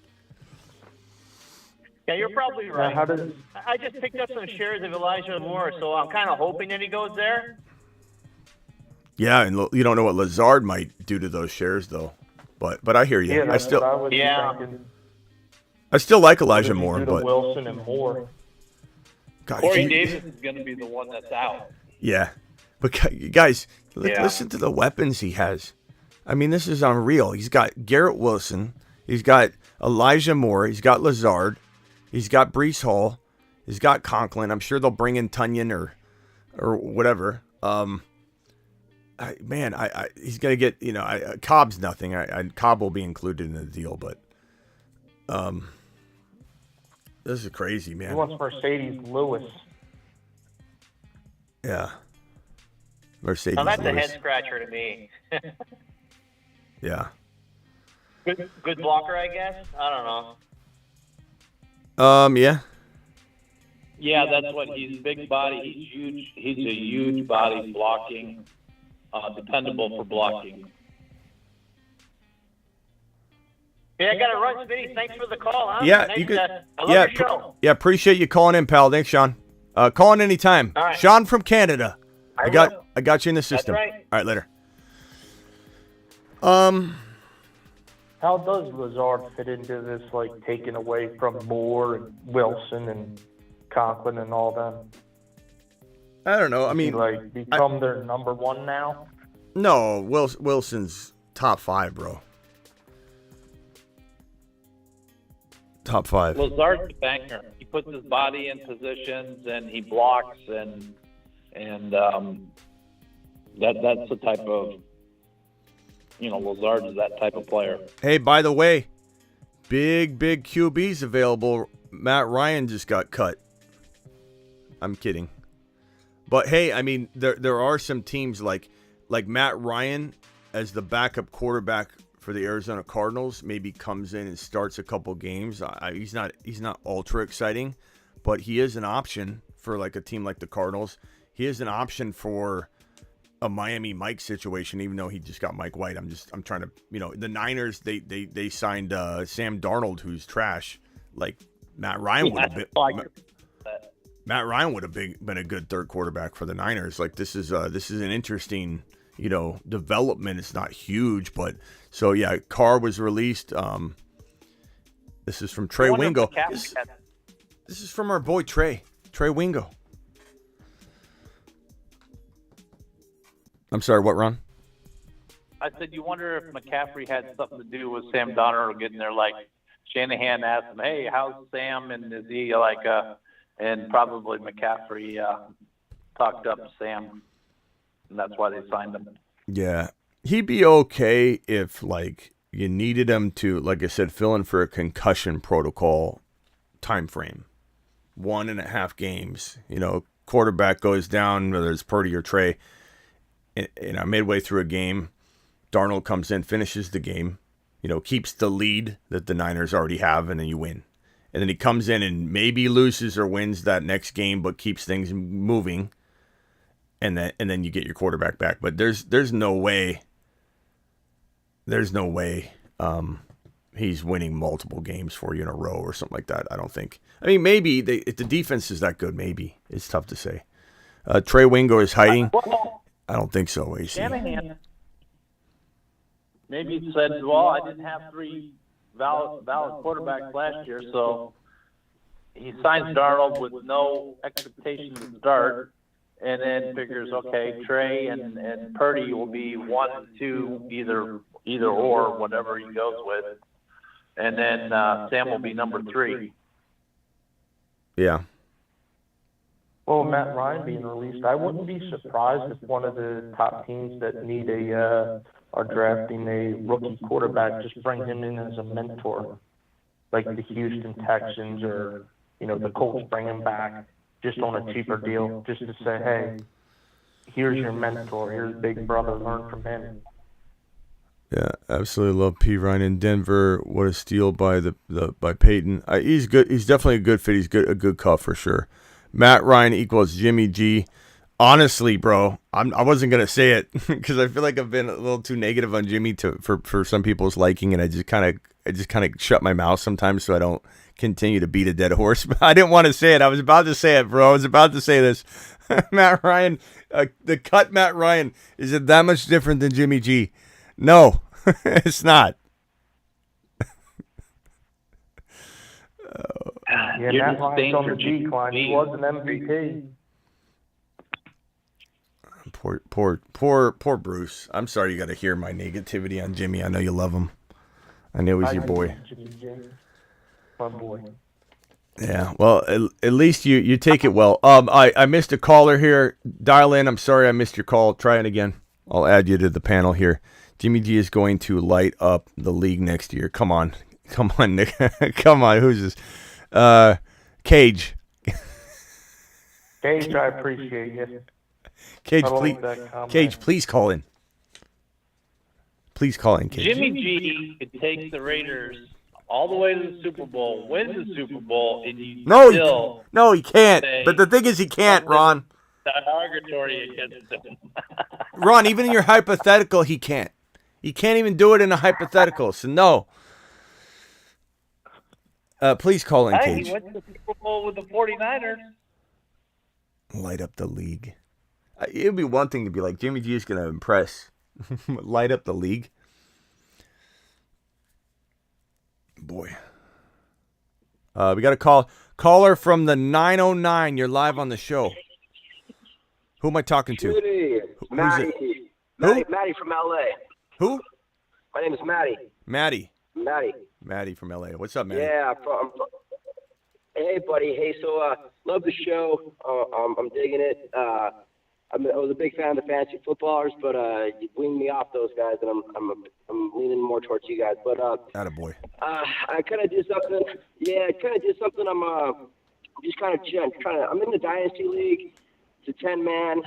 Yeah, you're probably right. I just picked up some shares of Elijah Moore, so I'm kind of hoping that he goes there. Yeah, and you don't know what Lazard might do to those shares, though. But I hear you. Yeah, that's what I was thinking. I still like Elijah Moore, but Wilson and Moore. God, Corey Davis is going to be the one that's out. Yeah, but guys, listen to the weapons he has. I mean, this is unreal. He's got Garrett Wilson. He's got Elijah Moore. He's got Lazard. He's got Breece Hall. He's got Conklin. I'm sure they'll bring in Tunyon or whatever. He's gonna get Cobb's nothing. Cobb will be included in the deal, but this is crazy, man. He wants Mercedes Lewis. Yeah, Mercedes. Now that's Lewis. a head scratcher to me. Yeah. Good blocker, I guess. I don't know. Yeah. Yeah, that's what he's big body. He's huge. He's a huge body blocking, dependable for blocking. Yeah, I got to run, Smitty. Thanks for the call, huh? Yeah, nice, you could. I love your show. Appreciate you calling in, pal. Thanks, Sean. Call in anytime. All right. Sean from Canada. I got you in the system. That's right. All right, later. How does Lazard fit into this, like, taking away from Moore and Wilson and Conklin and all them? I don't know. I mean, become their number one now? No, Wilson's top 5, bro. Top 5. Lazard's a banger. He puts his body in positions and he blocks and that's the type of, Lazard is that type of player. Hey, by the way, big QBs available. Matt Ryan just got cut. I'm kidding. But hey, I mean, there are some teams like Matt Ryan as the backup quarterback for the Arizona Cardinals. Maybe comes in and starts a couple games. He's not ultra exciting, but he is an option for like a team like the Cardinals. He is an option for a Miami Mike situation, even though he just got Mike White. I'm trying to, the Niners, they signed Sam Darnold, who's trash. Like Matt Ryan would have been. Matt Ryan would have been a good third quarterback for the Niners. Like this is an interesting, development. It's not huge, but so yeah, Carr was released. This is from Trey Wingo. This is from our boy Trey Wingo. I'm sorry, what, Ron? I said, you wonder if McCaffrey had something to do with Sam Darnold getting there. Like Shanahan asked him, "Hey, how's Sam?" And is he and probably McCaffrey talked up Sam, and that's why they signed him. Yeah, he'd be okay if you needed him to, like I said, fill in for a concussion protocol time frame, 1.5 games. Quarterback goes down, whether it's Purdy or Trey. Midway through a game, Darnold comes in, finishes the game, keeps the lead that the Niners already have, and then you win. And then he comes in and maybe loses or wins that next game, but keeps things moving. And then you get your quarterback back. But there's no way he's winning multiple games for you in a row or something like that. I don't think. I mean, maybe if the defense is that good, maybe. It's tough to say. Trey Wingo is hiding. I don't think so, AC. Shanahan maybe said, well, I didn't have 3 valid quarterbacks last year, so he signs Darnold with no expectation to start, and then figures, okay, Trey and Purdy will be 1 and 2, either or, whatever he goes with, and then Sam will be number 3. Yeah. Well, Matt Ryan being released, I wouldn't be surprised if one of the top teams that need are drafting a rookie quarterback, just bring him in as a mentor, like the Houston Texans or, the Colts bring him back just on a cheaper deal, just to say, hey, here's your mentor, here's big brother, learn from him. Yeah, absolutely love P. Ryan in Denver. What a steal by by Peyton. He's good. He's definitely a good fit. He's a good cuff for sure. Matt Ryan equals Jimmy G. Honestly, bro, I wasn't gonna say it because I feel like I've been a little too negative on Jimmy for some people's liking, and I just kind of shut my mouth sometimes so I don't continue to beat a dead horse. But I didn't want to say it. I was about to say it, bro. I was about to say this. Matt Ryan, the cut Matt Ryan, is it that much different than Jimmy G? No, it's not. Yeah, Matt Ryan's on the decline. He was an MVP. Poor Bruce. I'm sorry you got to hear my negativity on Jimmy. I know you love him. I know he's your boy. My boy. Yeah, well, at least you take it well. I missed a caller here. Dial in. I'm sorry I missed your call. Try it again. I'll add you to the panel here. Jimmy G is going to light up the league next year. Come on, Nick. Come on. Who's this? Cage. Cage, I appreciate you. Cage, please call in. Please call in, Cage. Jimmy G could take the Raiders all the way to the Super Bowl, win the Super Bowl, and no, he can't. But the thing is, he can't, Ron. Derogatory against him. Ron, even in your hypothetical, he can't. He can't even do it in a hypothetical. So no. Please call in, Cage. He went to the Super Bowl with the 49ers. Light up the league. It would be one thing to be like, Jimmy G is going to impress. Light up the league. Boy. We got a caller from the 909. You're live on the show. Who am I talking to? Maddie from LA. Who? My name is Maddie. Maddie from LA. What's up, Maddie? Yeah. Hey, buddy. Hey, so love the show. I'm digging it. I was a big fan of the fantasy footballers, but you weaned me off those guys, and I'm leaning more towards you guys. But attaboy. I kind of did something. Yeah, I kind of did something. I'm just kind of trying to. I'm in the Dynasty League. It's a 10-man,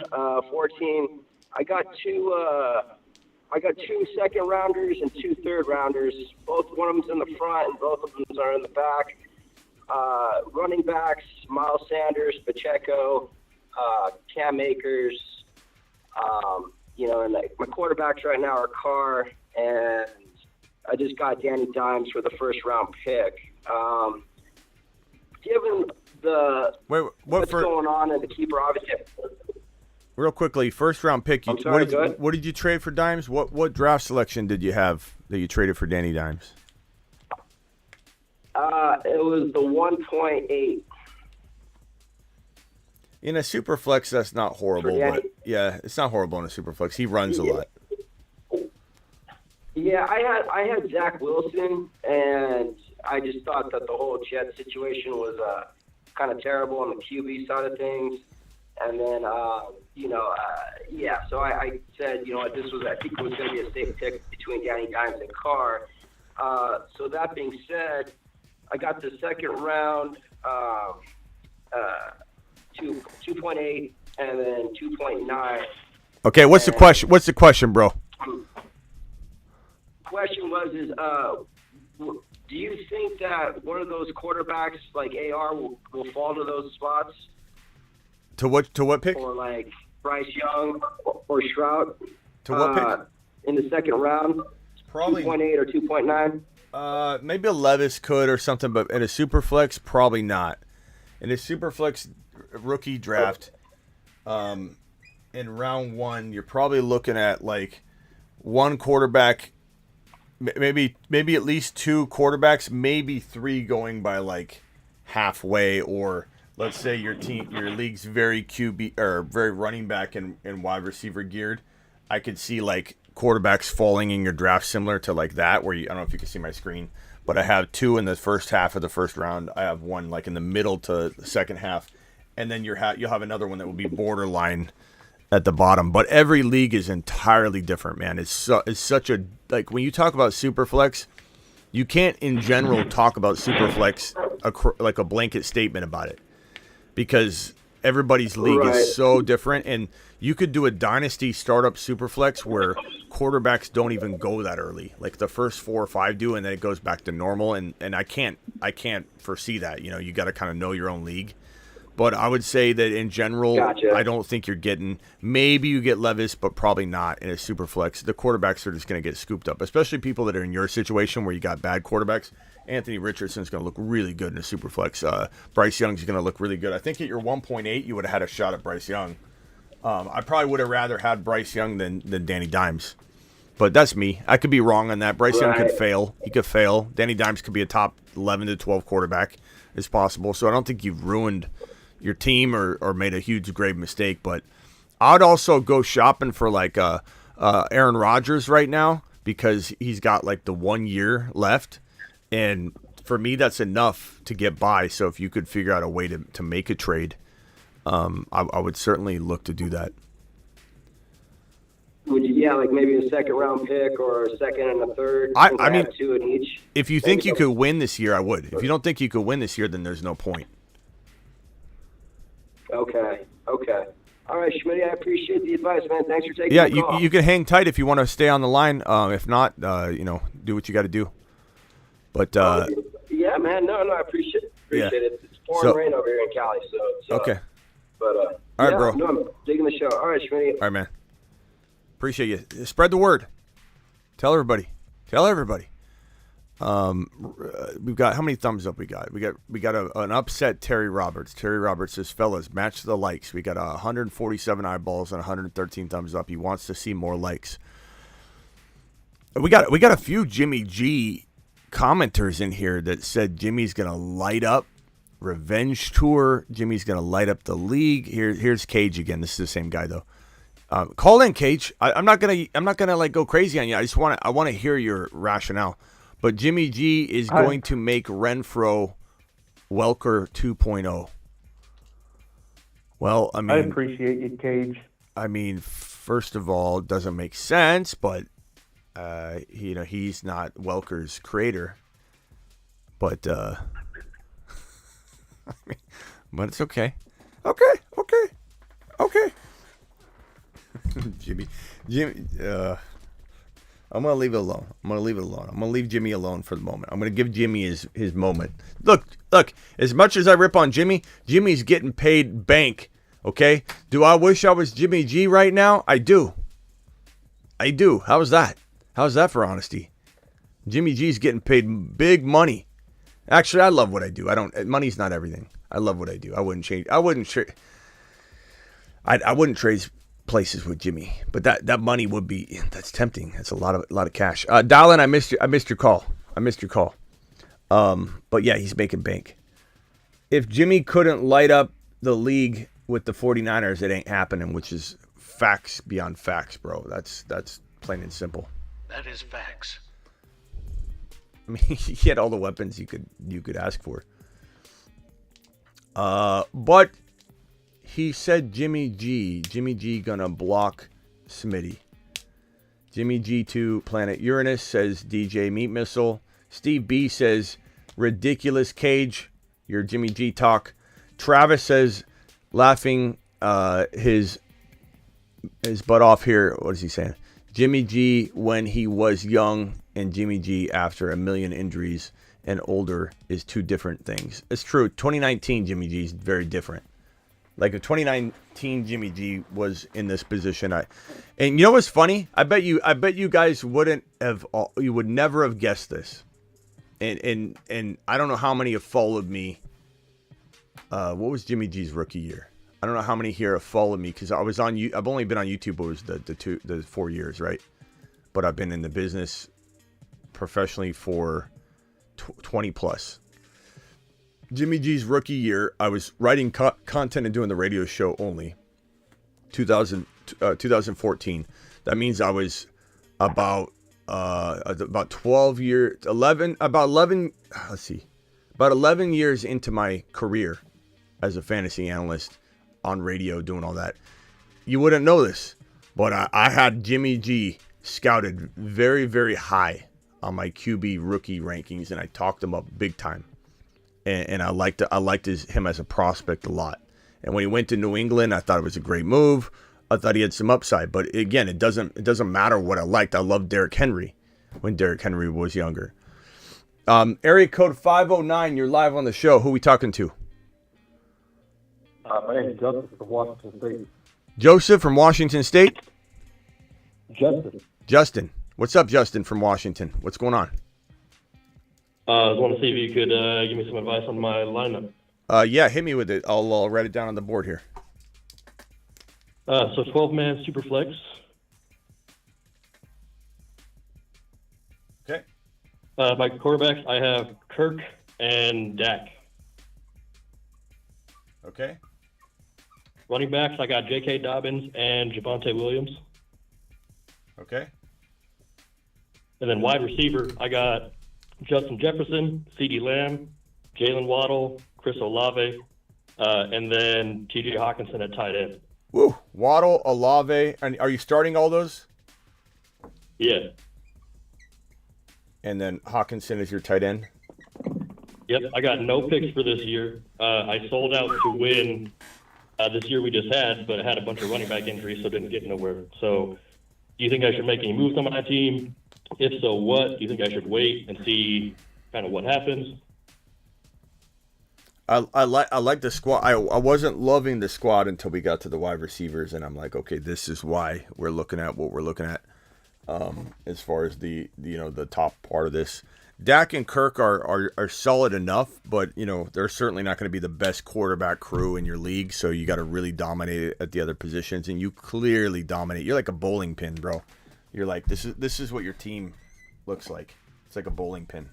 14. I got two second rounders and 2 third rounders. One of them's in the front, and both of them are in the back. Running backs: Miles Sanders, Pacheco, Cam Akers. And my quarterbacks right now are Carr, and I just got Danny Dimes for the first round pick. Given what's going on in the keeper, obviously. Real quickly, first round pick. What did you trade for Dimes? What draft selection did you have that you traded for Danny Dimes? It was the 1.8. In a super flex, that's not horrible, but yeah, it's not horrible in a super flex. He runs a lot. Yeah, I had Zach Wilson, and I just thought that the whole Jets situation was kind of terrible on the QB side of things. And then, so I said, I think it was going to be a safe pick between Danny Dimes and Carr. So that being said, I got the second round, 2.8, and then 2.9. Okay, what's the question? What's the question, bro? Question do you think that one of those quarterbacks like AR will fall to those spots? To what pick? Or like Bryce Young or Stroud. To what pick? In the second round. Probably 2.8 or 2.9. Maybe a Levis could or something, but in a super flex, probably not. In a super flex rookie draft, in round 1, you're probably looking at like one quarterback, maybe at least 2 quarterbacks, maybe 3 going by like halfway, or let's say your league's very QB or very running back and wide receiver geared. I could see like quarterbacks falling in your draft similar to like that, where I don't know if you can see my screen, but I have 2 in the first half of the first round. I have 1 like in the middle to the second half, and then you'll have another one that will be borderline at the bottom. But every league is entirely different, man. It's such a, like, when you talk about Superflex, you can't in general talk about Superflex like a blanket statement about it, because everybody's league is so different. And you could do a dynasty startup Superflex where quarterbacks don't even go that early. Like the first 4 or 5 do, and then it goes back to normal. And I can't foresee that. You know, you got to kind of know your own league. But I would say that in general, I don't think you're getting, maybe you get Levis, but probably not in a super flex. The quarterbacks are just going to get scooped up, especially people that are in your situation where you got bad quarterbacks. Anthony Richardson's going to look really good in a super flex. Bryce Young's going to look really good. I think at your 1.8, you would have had a shot at Bryce Young. I probably would have rather had Bryce Young than Danny Dimes. But that's me. I could be wrong on that. Bryce Young could fail. He could fail. Danny Dimes could be a top 11 to 12 quarterback. It's possible. So I don't think you've ruined your team or made a huge grave mistake. But I'd also go shopping for like Aaron Rodgers right now, because he's got like the 1 year left. And for me, that's enough to get by. So if you could figure out a way to make a trade, I would certainly look to do that. Would you, like maybe a second round pick or a second and a third? I mean, 2 in each. If you think you could win this year, I would. If you don't think you could win this year, then there's no point. Okay. All right, Schmidt, I appreciate the advice, man. Thanks for taking the call. You can hang tight if you want to stay on the line. If not, do what you got to do. But yeah, man. No, I appreciate it. It. It's pouring rain over here in Cali, so okay. But all right, bro. No, I'm digging the show. All right, Schmidt. All right, man. Appreciate you. Spread the word. Tell everybody. We've got, how many thumbs up we got? We got an upset Terry Roberts. Terry Roberts says, fellas, match the likes. We got 147 eyeballs and 113 thumbs up. He wants to see more likes. We got a few Jimmy G commenters in here that said Jimmy's gonna light up revenge tour. Jimmy's gonna light up the league. Here's Cage again. This is the same guy though. Call in, Cage. I'm not gonna like go crazy on you. I want to hear your rationale. But Jimmy G is going to make Renfro Welker 2.0. Well, I mean, I appreciate you, Cage. I mean, first of all, it doesn't make sense, but he's not Welker's creator. But I mean, but it's okay. Okay. Jimmy, I'm going to leave it alone. I'm going to leave Jimmy alone for the moment. I'm going to give Jimmy his moment. Look, as much as I rip on Jimmy's getting paid bank, okay? Do I wish I was Jimmy G right now? I do. How's that? How's that for honesty? Jimmy G's getting paid big money. Actually, I love what I do. Money's not everything. I love what I do. I wouldn't trade places with Jimmy, but that money would be, that's tempting. That's a lot of cash. Dallin, I missed your call. But yeah, he's making bank. If Jimmy couldn't light up the league with the 49ers, it ain't happening, which is facts beyond facts, bro. That's plain and simple. That is facts. I mean, he had all the weapons you could ask for. But he said Jimmy G gonna block Smitty. Jimmy G2 Planet Uranus says DJ Meat Missile. Steve B says ridiculous Cage. Your Jimmy G talk. Travis says laughing his butt off here. What is he saying? Jimmy G when he was young and Jimmy G after a million injuries and older is two different things. It's true. 2019 Jimmy G is very different. Like if 2019 Jimmy G was in this position, and you know what's funny? I bet you guys you would never have guessed this. and I don't know how many have followed me. What was Jimmy G's rookie year? I don't know how many here have followed me because I've only been on YouTube. What was the 4 years, right? But I've been in the business professionally for 20 plus. Jimmy G's rookie year, I was writing content and doing the radio show only. 2014. That means I was about 12 years, 11, about 11, let's see, about 11 years into my career as a fantasy analyst on radio doing all that. You wouldn't know this, but I had Jimmy G scouted very, very high on my QB rookie rankings, and I talked him up big time. And I liked him as a prospect a lot. And when he went to New England, I thought it was a great move. I thought he had some upside, but again, it doesn't matter what I liked. I loved Derrick Henry when Derrick Henry was younger. Area code 509, you're live on the show. Who are we talking to? My name is Joseph from Washington State. Joseph from Washington State? Justin. What's up, Justin from Washington? What's going on? I was wanting to see if you could give me some advice on my lineup. Yeah, hit me with it. I'll write it down on the board here. So 12-man super flex. Okay. My quarterbacks, I have Kirk and Dak. Okay. Running backs, I got J.K. Dobbins and Javonte Williams. Okay. And then wide receiver, I got Justin Jefferson, CeeDee Lamb, Jalen Waddle, Chris Olave, and then T.J. Hawkinson at tight end. Woo. Waddle, Olave. And are you starting all those? Yeah. And then Hawkinson is your tight end? Yep. I got no picks for this year. I sold out to win this year we just had, but I had a bunch of running back injuries, so didn't get nowhere. So do you think I should make any moves on my team? If so, what? Do you think I should wait and see kind of what happens? I like the squad. I wasn't loving the squad until we got to the wide receivers, and I'm like, okay, this is why we're looking at what we're looking at. As far as the top part of this, Dak and Kirk are solid enough, but they're certainly not going to be the best quarterback crew in your league. So you got to really dominate it at the other positions, and you clearly dominate. You're like a bowling pin, bro. You're like this is what your team looks like. It's like a bowling pin.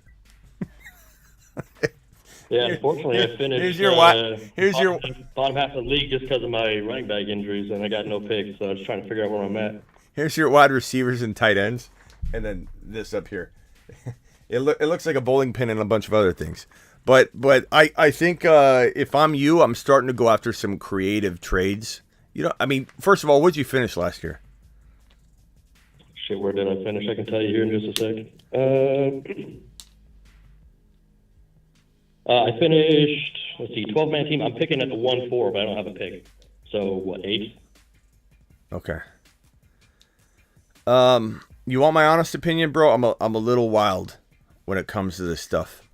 Yeah, unfortunately, I finished here's your bottom half of the league just because of my running back injuries, and I got no picks, so I was trying to figure out where I'm at. Here's your wide receivers and tight ends, and then this up here. It looks like a bowling pin and a bunch of other things. But I think if I'm you, I'm starting to go after some creative trades. First of all, what did you finish last year? Shit, where did I finish? I can tell you here in just a second. I finished, 12-man team. I'm picking at the 1-4, but I don't have a pick. So, 8? Okay. You want my honest opinion, bro? I'm a little wild when it comes to this stuff.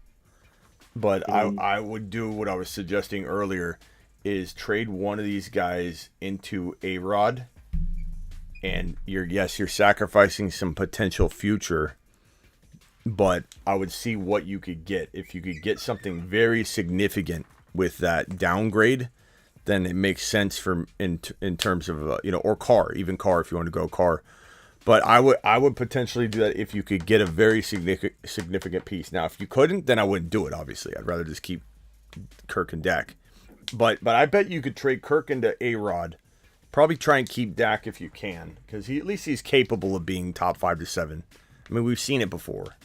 But I would do what I was suggesting earlier, is trade one of these guys into A-Rod. And you're sacrificing some potential future. But I would see what you could get. If you could get something very significant with that downgrade, then it makes sense in terms of or car, even car if you want to go car. But I would potentially do that if you could get a very significant piece. Now, if you couldn't, then I wouldn't do it. Obviously, I'd rather just keep Kirk and Dak. But I bet you could trade Kirk into A-Rod. Probably try and keep Dak if you can, because at least he's capable of being top 5 to 7. I mean, we've seen it before.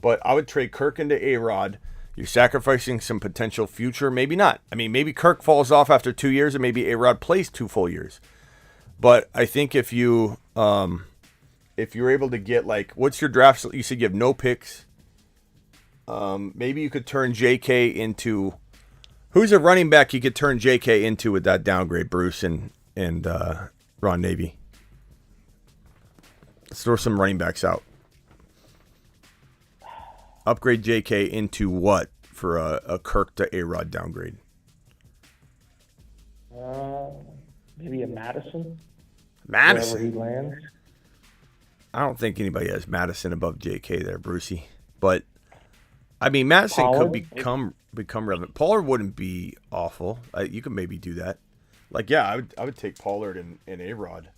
But I would trade Kirk into A-Rod. You're sacrificing some potential future. Maybe not. I mean, maybe Kirk falls off after 2 years, and maybe A-Rod plays 2 full years. But I think if you're able to get, what's your draft? You said you have no picks. Maybe you could turn J.K. into... Who's a running back you could turn J.K. into with that downgrade, Bruce and Ron Navy? Let's throw some running backs out. Upgrade J.K. into what for a Kirk to A-Rod downgrade? Maybe a Madison. Madison? Wherever he lands. I don't think anybody has Madison above J.K. there, Brucey. But I mean, Madison Pollard? could become relevant. Pollard wouldn't be awful. You could maybe do that. Like, yeah, I would take Pollard and A-Rod.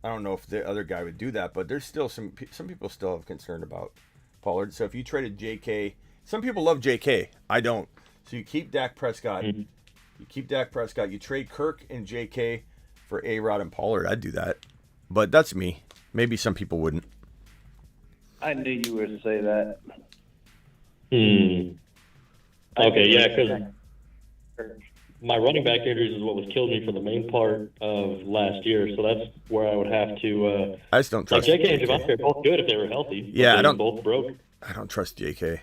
I don't know if the other guy would do that, but there's still some people still have concern about Pollard. So if you traded J.K., some people love J.K. I don't. So you keep Dak Prescott. Mm-hmm. You keep Dak Prescott. You trade Kirk and J.K. for A-Rod and Pollard. I'd do that. But that's me. Maybe some people wouldn't. I knew you were to say that. Okay, yeah, because my running back injuries is what was killing me for the main part of last year, so that's where I would have to. I just don't trust. Like JK and Javonte are both good if they were healthy. Yeah, I don't. Both broke. I don't trust JK.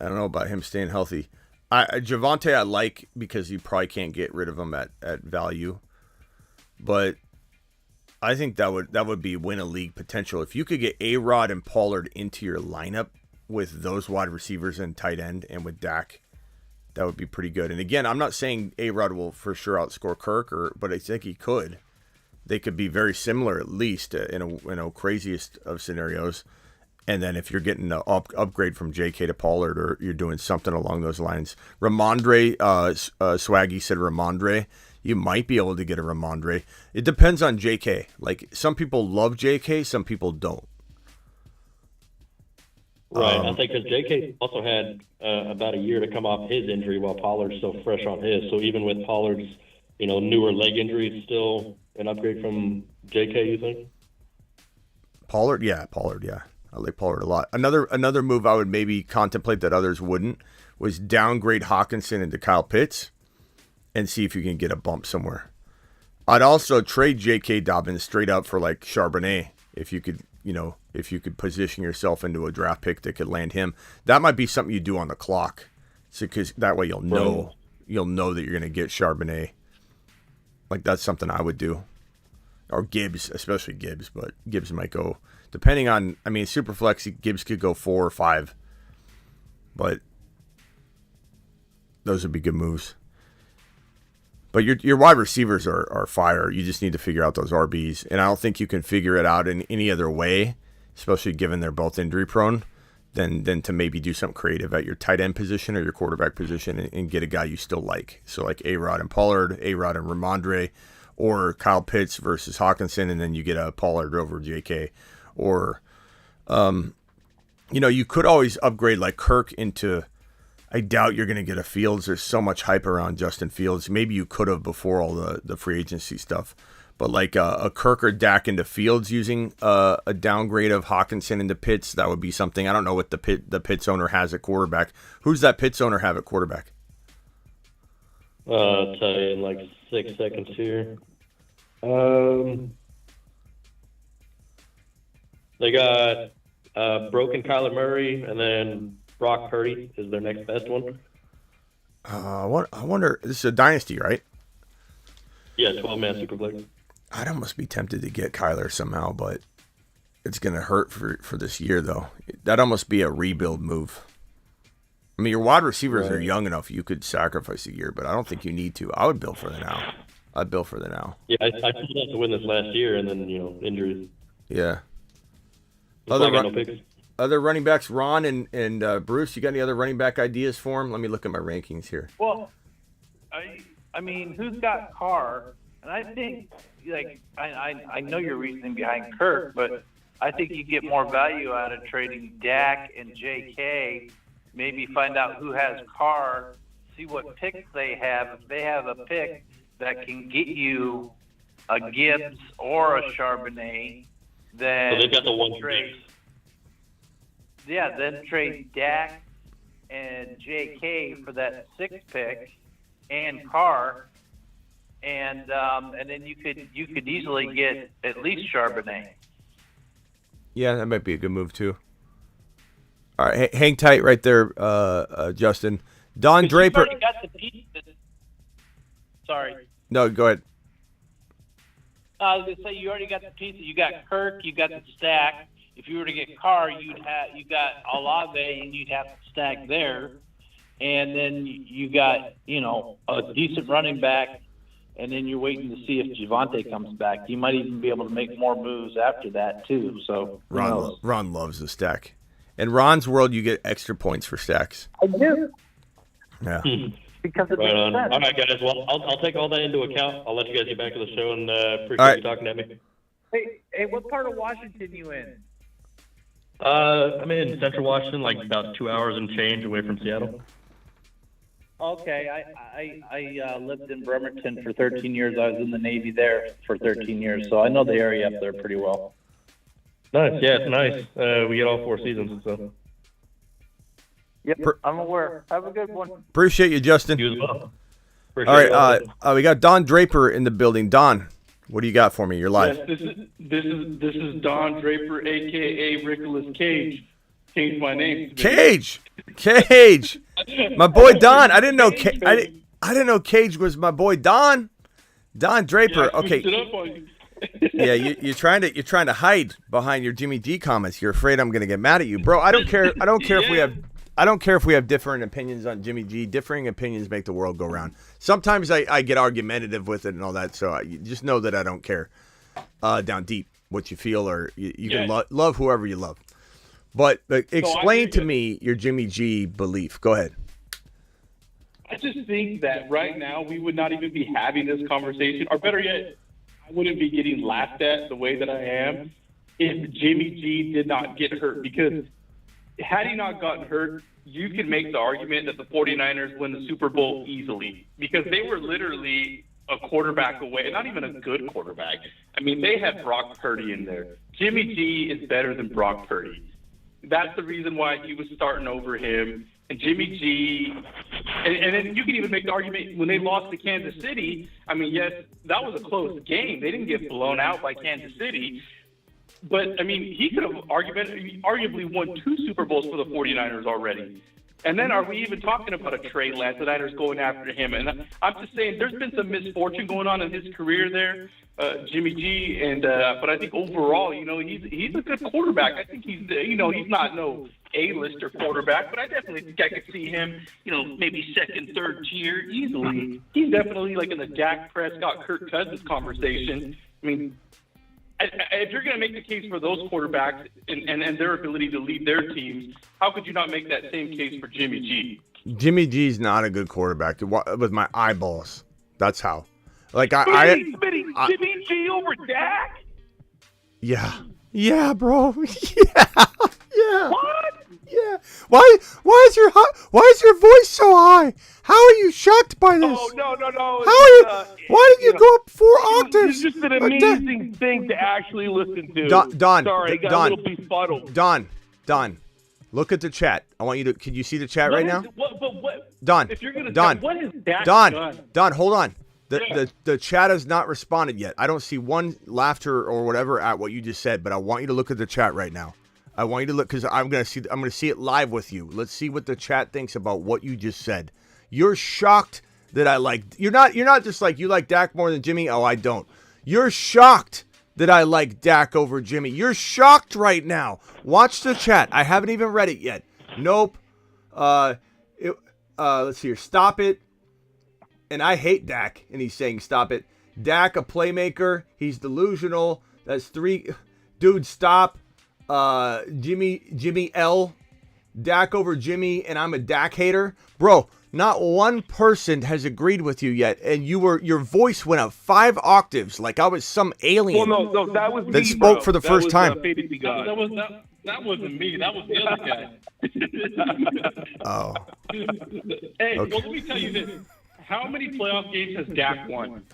I don't know about him staying healthy. Javonte I like because you probably can't get rid of him at value, but I think that would be win a league potential if you could get A-Rod and Pollard into your lineup with those wide receivers and tight end and with Dak. That would be pretty good. And again, I'm not saying A-Rod will for sure outscore Kirk, but I think he could. They could be very similar at least in a craziest of scenarios. And then if you're getting an upgrade from JK to Pollard or you're doing something along those lines. Ramondre, Swaggy said Ramondre. You might be able to get a Ramondre. It depends on JK. Like some people love JK, some people don't. Right, I think because J.K. also had about a year to come off his injury while Pollard's still fresh on his. So even with Pollard's, newer leg injury, it's still an upgrade from J.K., you think? Pollard, yeah. I like Pollard a lot. Another move I would maybe contemplate that others wouldn't was downgrade Hawkinson into Kyle Pitts and see if you can get a bump somewhere. I'd also trade J.K. Dobbins straight up for like Charbonnet if you could, if you could position yourself into a draft pick that could land him. That might be something you do on the clock, because that way you'll know that you're going to get Charbonnet. Like that's something I would do, or Gibbs, especially Gibbs. But Gibbs might go depending on. I mean, Superflex Gibbs could go 4 or 5, but those would be good moves. But your wide receivers are fire. You just need to figure out those RBs. And I don't think you can figure it out in any other way, especially given they're both injury prone, than to maybe do something creative at your tight end position or your quarterback position and get a guy you still like. So like A-Rod and Pollard, A-Rod and Ramondre, or Kyle Pitts versus Hawkinson, and then you get a Pollard over JK. Or, you could always upgrade like Kirk into... I doubt you're going to get a Fields. There's so much hype around Justin Fields. Maybe you could have before all the free agency stuff. But like a Kirk or Dak into Fields using a downgrade of Hawkinson into Pitts, that would be something. I don't know what the Pitts owner has at quarterback. Who's that Pitts owner have at quarterback? I'll tell you in like 6 seconds here. They got broken Kyler Murray and then Brock Purdy is their next best one. I wonder. This is a dynasty, right? Yeah, 12-man Superflex. I'd almost be tempted to get Kyler somehow, but it's going to hurt for this year, though. That'd almost be a rebuild move. I mean, your wide receivers are young enough you could sacrifice a year, but I don't think you need to. I would build for the now. I'd build for the now. Yeah, I thought to win this last year, and then injuries. Yeah. Other running backs, Ron and Bruce, you got any other running back ideas for him? Let me look at my rankings here. Well, I mean, who's got Carr? And I think, I know your reasoning behind Kirk, but I think you get more value out of trading Dak and J.K., maybe find out who has Carr, see what picks they have. If they have a pick that can get you a Gibbs or a Charbonnet, then so they've got the one trade. Yeah, then trade Dak and J.K. for that 6th pick and Carr, and then you could easily get at least Charbonnet. Yeah, that might be a good move too. All right, hang tight right there, Justin. Don Draper. You already got the pieces. Sorry. No, go ahead. I was gonna say you already got the pieces. You got Kirk. You got the stack. If you were to get Carr, you got Olave, and you'd have to stack there, and then you got a decent running back, and then you're waiting to see if Javonte comes back. You might even be able to make more moves after that too. So Ron loves the stack, In Ron's world, you get extra points for stacks. I do. Yeah. Because it Right makes on. sense. All right, guys. Well, I'll take all that into account. I'll let you guys get back to the show, and appreciate All right. you talking at me. Hey, what part of Washington you in? I'm in Central Washington, like about 2 hours and change away from Seattle. Okay, I lived in Bremerton for 13 years. I was in the Navy there for 13 years, so I know the area up there pretty well. Nice. Yeah, it's nice. We get all 4 seasons, so. Yep, I'm aware. Have a good one. Appreciate you, Justin. You as well. All Appreciate right, it. we got Don Draper in the building. Don, what do you got for me? You're live. Yes, this is Don Draper, aka Nicolas Cage. Changed my name. Cage, my boy Don. I didn't know. I didn't know Cage was my boy Don. Don Draper. Yeah, okay. Yeah, you're trying to hide behind your Jimmy G comments. You're afraid I'm gonna get mad at you, bro. I don't care. I don't care if we have. I don't care if we have different opinions on Jimmy G. Differing opinions make the world go round. Sometimes I get argumentative with it and all that, so you just know that I don't care down deep what you feel, or you can love whoever you love. But explain to me your Jimmy G belief. Go ahead. I just think that right now we would not even be having this conversation, or better yet, I wouldn't be getting laughed at the way that I am if Jimmy G did not get hurt. Because had he not gotten hurt, you could make the argument that the 49ers win the Super Bowl easily, because they were literally a quarterback away, not even a good quarterback. I mean, they had Brock Purdy in there. Jimmy G is better than Brock Purdy. That's the reason why he was starting over him. And Jimmy G, and then you can even make the argument when they lost to Kansas City. I mean, yes, that was a close game. They didn't get blown out by Kansas City. But, I mean, he could have arguably won 2 Super Bowls for the 49ers already. And then are we even talking about a Trey Lance, the Niners going after him? And I'm just saying there's been some misfortune going on in his career there, Jimmy G. And but I think overall, he's a good quarterback. I think he's not no A-lister quarterback, but I definitely think I could see him, maybe second, third tier easily. He's definitely like in the Dak Prescott, Kirk Cousins conversation. I mean, if you're going to make the case for those quarterbacks and their ability to lead their teams, how could you not make that same case for Jimmy G? Jimmy G's not a good quarterback with my eyeballs. That's how. Like Jimmy G over Dak? Yeah, bro. Yeah. What? Yeah. Why is your voice so high? How are you shocked by this? Oh, no. Why did you go up 4 octaves? It's just an amazing thing to actually listen to. Don, sorry, I got a little befuddled. Don, look at the chat. I want you to. Can you see the chat right now? What? Don, If you're gonna Don, what is Dak Don, done? Don, hold on. The chat has not responded yet. I don't see one laughter or whatever at what you just said, but I want you to look at the chat right now. I want you to look, because I'm gonna see it live with you. Let's see what the chat thinks about what you just said. You're shocked that I like. You're not just like you like Dak more than Jimmy. Oh, I don't. You're shocked that I like Dak over Jimmy. You're shocked right now. Watch the chat. I haven't even read it yet. Nope. Let's see here. Stop it. And I hate Dak. And he's saying stop it. Dak, a playmaker. He's delusional. That's 3. Dude, stop. Jimmy L. Dak over Jimmy, and I'm a Dak hater. Bro, not one person has agreed with you yet, and your voice went up 5 octaves like I was some alien. Well, no, that was that me, spoke bro. for the that first was, time. That wasn't me. That was the other guy. Oh. Hey, Okay. well, let me tell you this. How many playoff games has Dak won?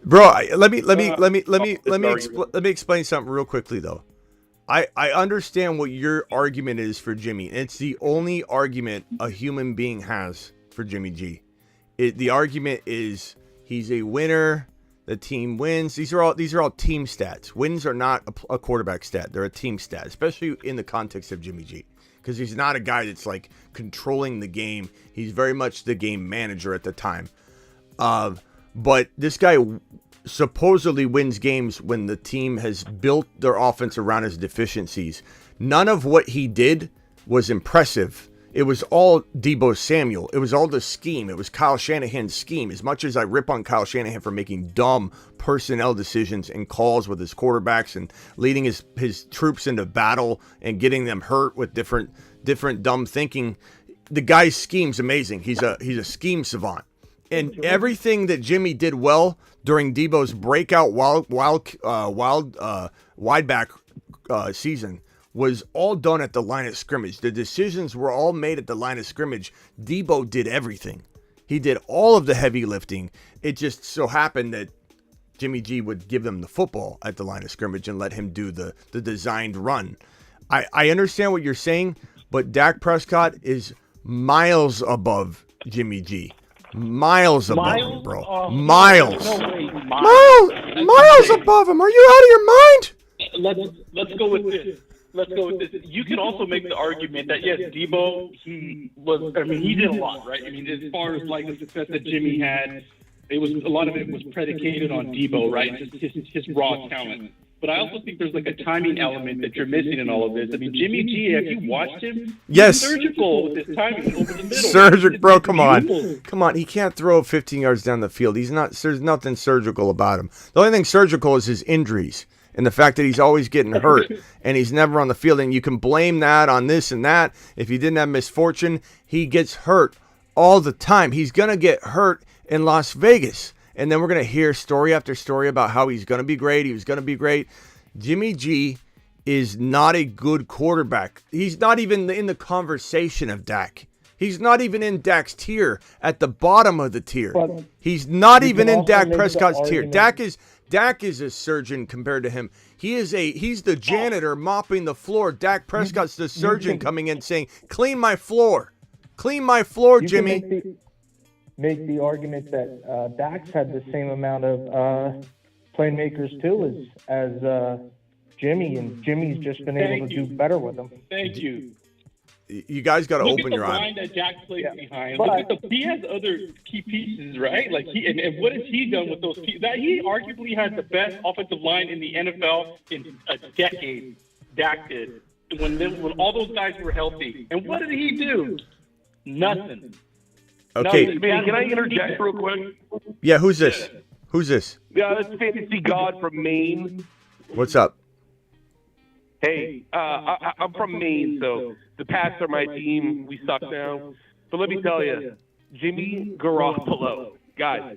Bro, let me explain something real quickly though. I understand what your argument is for Jimmy. It's the only argument a human being has for Jimmy G. The argument is he's a winner. The team wins. These are all team stats. Wins are not a quarterback stat. They're a team stat, especially in the context of Jimmy G, because he's not a guy that's like controlling the game. He's very much the game manager at the time. But this guy supposedly wins games when the team has built their offense around his deficiencies. None of what he did was impressive It was all Deebo Samuel. It was all the scheme. It was Kyle Shanahan's scheme. As much as I rip on Kyle Shanahan for making dumb personnel decisions and calls with his quarterbacks and leading his troops into battle and getting them hurt with different dumb thinking, the guy's scheme's amazing. He's a scheme savant. And everything that Jimmy did well during Deebo's breakout wide back season was all done at the line of scrimmage. The decisions were all made at the line of scrimmage. Deebo did everything. He did all of the heavy lifting. It just so happened that Jimmy G would give them the football at the line of scrimmage and let him do the designed run. I understand what you're saying, but Dak Prescott is miles above Jimmy G. Miles above him, bro. Miles. No way. Miles above him. Are you out of your mind? Let's go with this. You can also make the argument that, yes, Deebo, he did a lot, right? I mean, as far as like the success that Jimmy had, a lot of it was predicated on Deebo, right? Just his raw talent. But I also think there's like a timing element that you're missing in all of this. I mean, Jimmy G, have you watched him? Yes. He's surgical with his timing over the middle. Surgical, bro, come on. He can't throw 15 yards down the field. There's nothing surgical about him. The only thing surgical is his injuries and the fact that he's always getting hurt and he's never on the field. And you can blame that on this and that. If he didn't have misfortune, he gets hurt all the time. He's going to get hurt in Las Vegas. And then we're going to hear story after story about how he's going to be great. He was going to be great. Jimmy G is not a good quarterback. He's not even in the conversation of Dak. He's not even in Dak's tier, at the bottom of the tier. He's not even in Dak Prescott's tier. Dak is a surgeon compared to him. He's the janitor mopping the floor. Dak Prescott's the surgeon coming in saying, "Clean my floor. Clean my floor, Jimmy." Make the argument that Dak's had the same amount of playmakers too as Jimmy, and Jimmy's just been able to do better with them. Thank you. You guys got to open your eyes. Look at the line that Dak plays behind. He has other key pieces, right? Like and what has he done with those pieces? He arguably has the best offensive line in the NFL in a decade. Dak did when all those guys were healthy. And what did he do? Nothing. Okay. Man, can I interject real quick? Yeah, who's this? Who's this? Yeah, that's Fantasy God from Maine. What's up? Hey, I'm from Maine, so the Pats are my team. We suck now. But let me tell you, Jimmy Garoppolo, guys,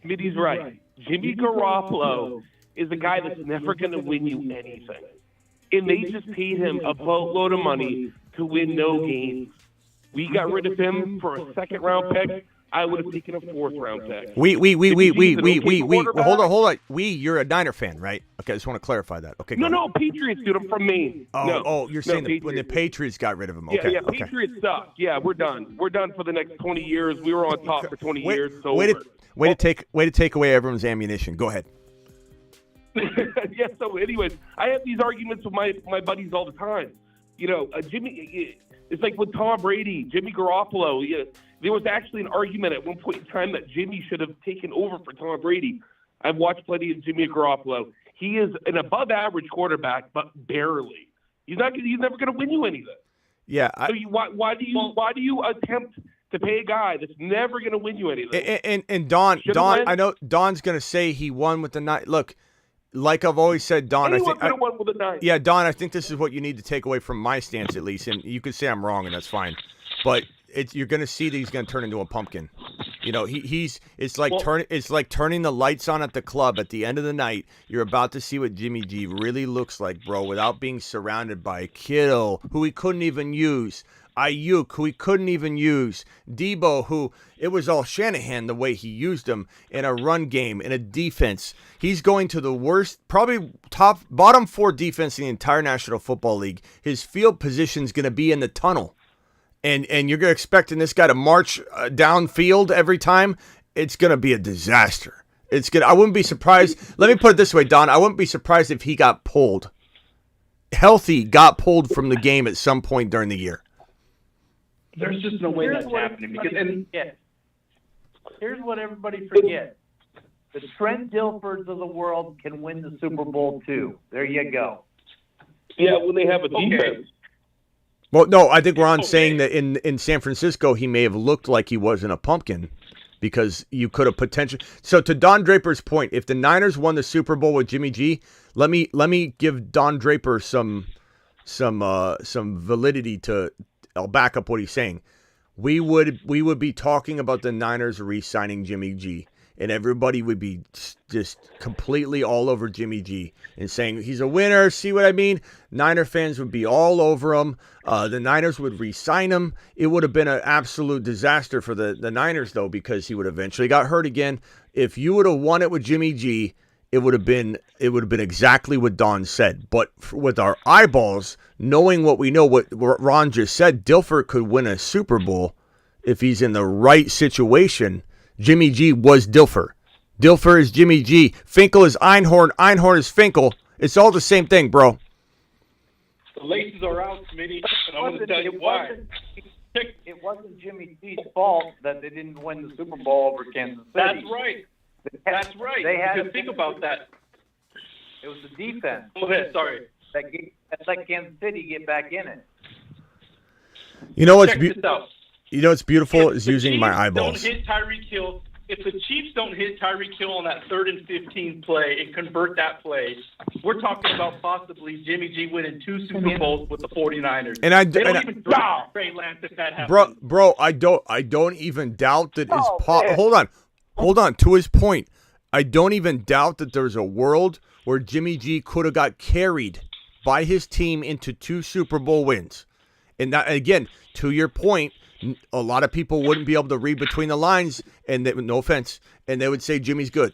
Smitty's right. Jimmy Garoppolo is a guy that's never going to win you anything. And they just paid him a boatload of money to win no games. We got rid of him for a second-round pick. I would have taken a fourth-round pick. Hold on. You're a Niner fan, right? Okay, I just want to clarify that. Okay. No, Patriots, dude. I'm from Maine. You're saying that when the Patriots got rid of him. Okay. Yeah, Patriots suck. Yeah, we're done. We're done for the next 20 years. We were on top for 20 years. So way to take away everyone's ammunition. Go ahead. Yeah. So, anyways, I have these arguments with my buddies all the time. You know, Jimmy. It's like with Tom Brady, Jimmy Garoppolo. Yeah, there was actually an argument at one point in time that Jimmy should have taken over for Tom Brady. I've watched plenty of Jimmy Garoppolo. He is an above-average quarterback, but barely. He's never going to win you anything. Yeah. Why do you attempt to pay a guy that's never going to win you anything? And Don, I know Don's going to say he won with the night. Look. Like I've always said, Don, I think this is what you need to take away from my stance, at least. And you could say I'm wrong, and that's fine. But you're going to see that he's going to turn into a pumpkin. You know, it's like turning the lights on at the club at the end of the night. You're about to see what Jimmy G really looks like, bro, without being surrounded by Kittle, who he couldn't even use, Ayuk, who he couldn't even use, Deebo, who it was all Shanahan the way he used him in a run game, in a defense. He's going to the worst, probably bottom 4 defense in the entire National Football League. His field position is going to be in the tunnel. And you're expecting this guy to march downfield every time. It's going to be a disaster. I wouldn't be surprised. Let me put it this way, Don. I wouldn't be surprised if he got pulled. Got pulled from the game at some point during the year. There's just no way that's happening. Here's what everybody forgets. The Trent Dilferds of the world can win the Super Bowl too. There you go. Yeah, when they have a defense. Well, no, I think Ron's saying that in San Francisco he may have looked like he wasn't a pumpkin because you could have potentially. So to Don Draper's point, if the Niners won the Super Bowl with Jimmy G, let me give Don Draper some validity to. I'll back up what he's saying. We would be talking about the Niners re-signing Jimmy G, and everybody would be just completely all over Jimmy G and saying he's a winner. See what I mean? Niner fans would be all over him. The Niners would re-sign him. It would have been an absolute disaster for the Niners, though, because he would eventually got hurt again. If you would have won it with Jimmy G, it would have been exactly what Don said. But with our eyeballs, knowing what we know, what Ron just said, Dilfer could win a Super Bowl if he's in the right situation. Jimmy G was Dilfer. Dilfer is Jimmy G. Finkel is Einhorn. Einhorn is Finkel. It's all the same thing, bro. The laces are out, Smitty, and I'm going to tell you why. It wasn't Jimmy G's fault that they didn't win the Super Bowl over Kansas City. That's right. That's right. They had because think about that. It was the defense. Go ahead, sorry. That let Kansas City get back in it. You know what's Check this out. You know what's beautiful If is the using Chiefs my eyeballs. Don't hit Tyreek Hill. If the Chiefs don't hit Tyreek Hill on that 3rd and 15 play and convert that play, we're talking about possibly Jimmy G winning 2 Super Bowls with the 49ers. And I they don't and even draft Trey Lance if that happens. Bro, I don't even doubt that Hold on. To his point, I don't even doubt that there's a world where Jimmy G could have got carried by his team into 2 Super Bowl wins. And that, again, to your point, a lot of people wouldn't be able to read between the lines, and no offense, and they would say Jimmy's good.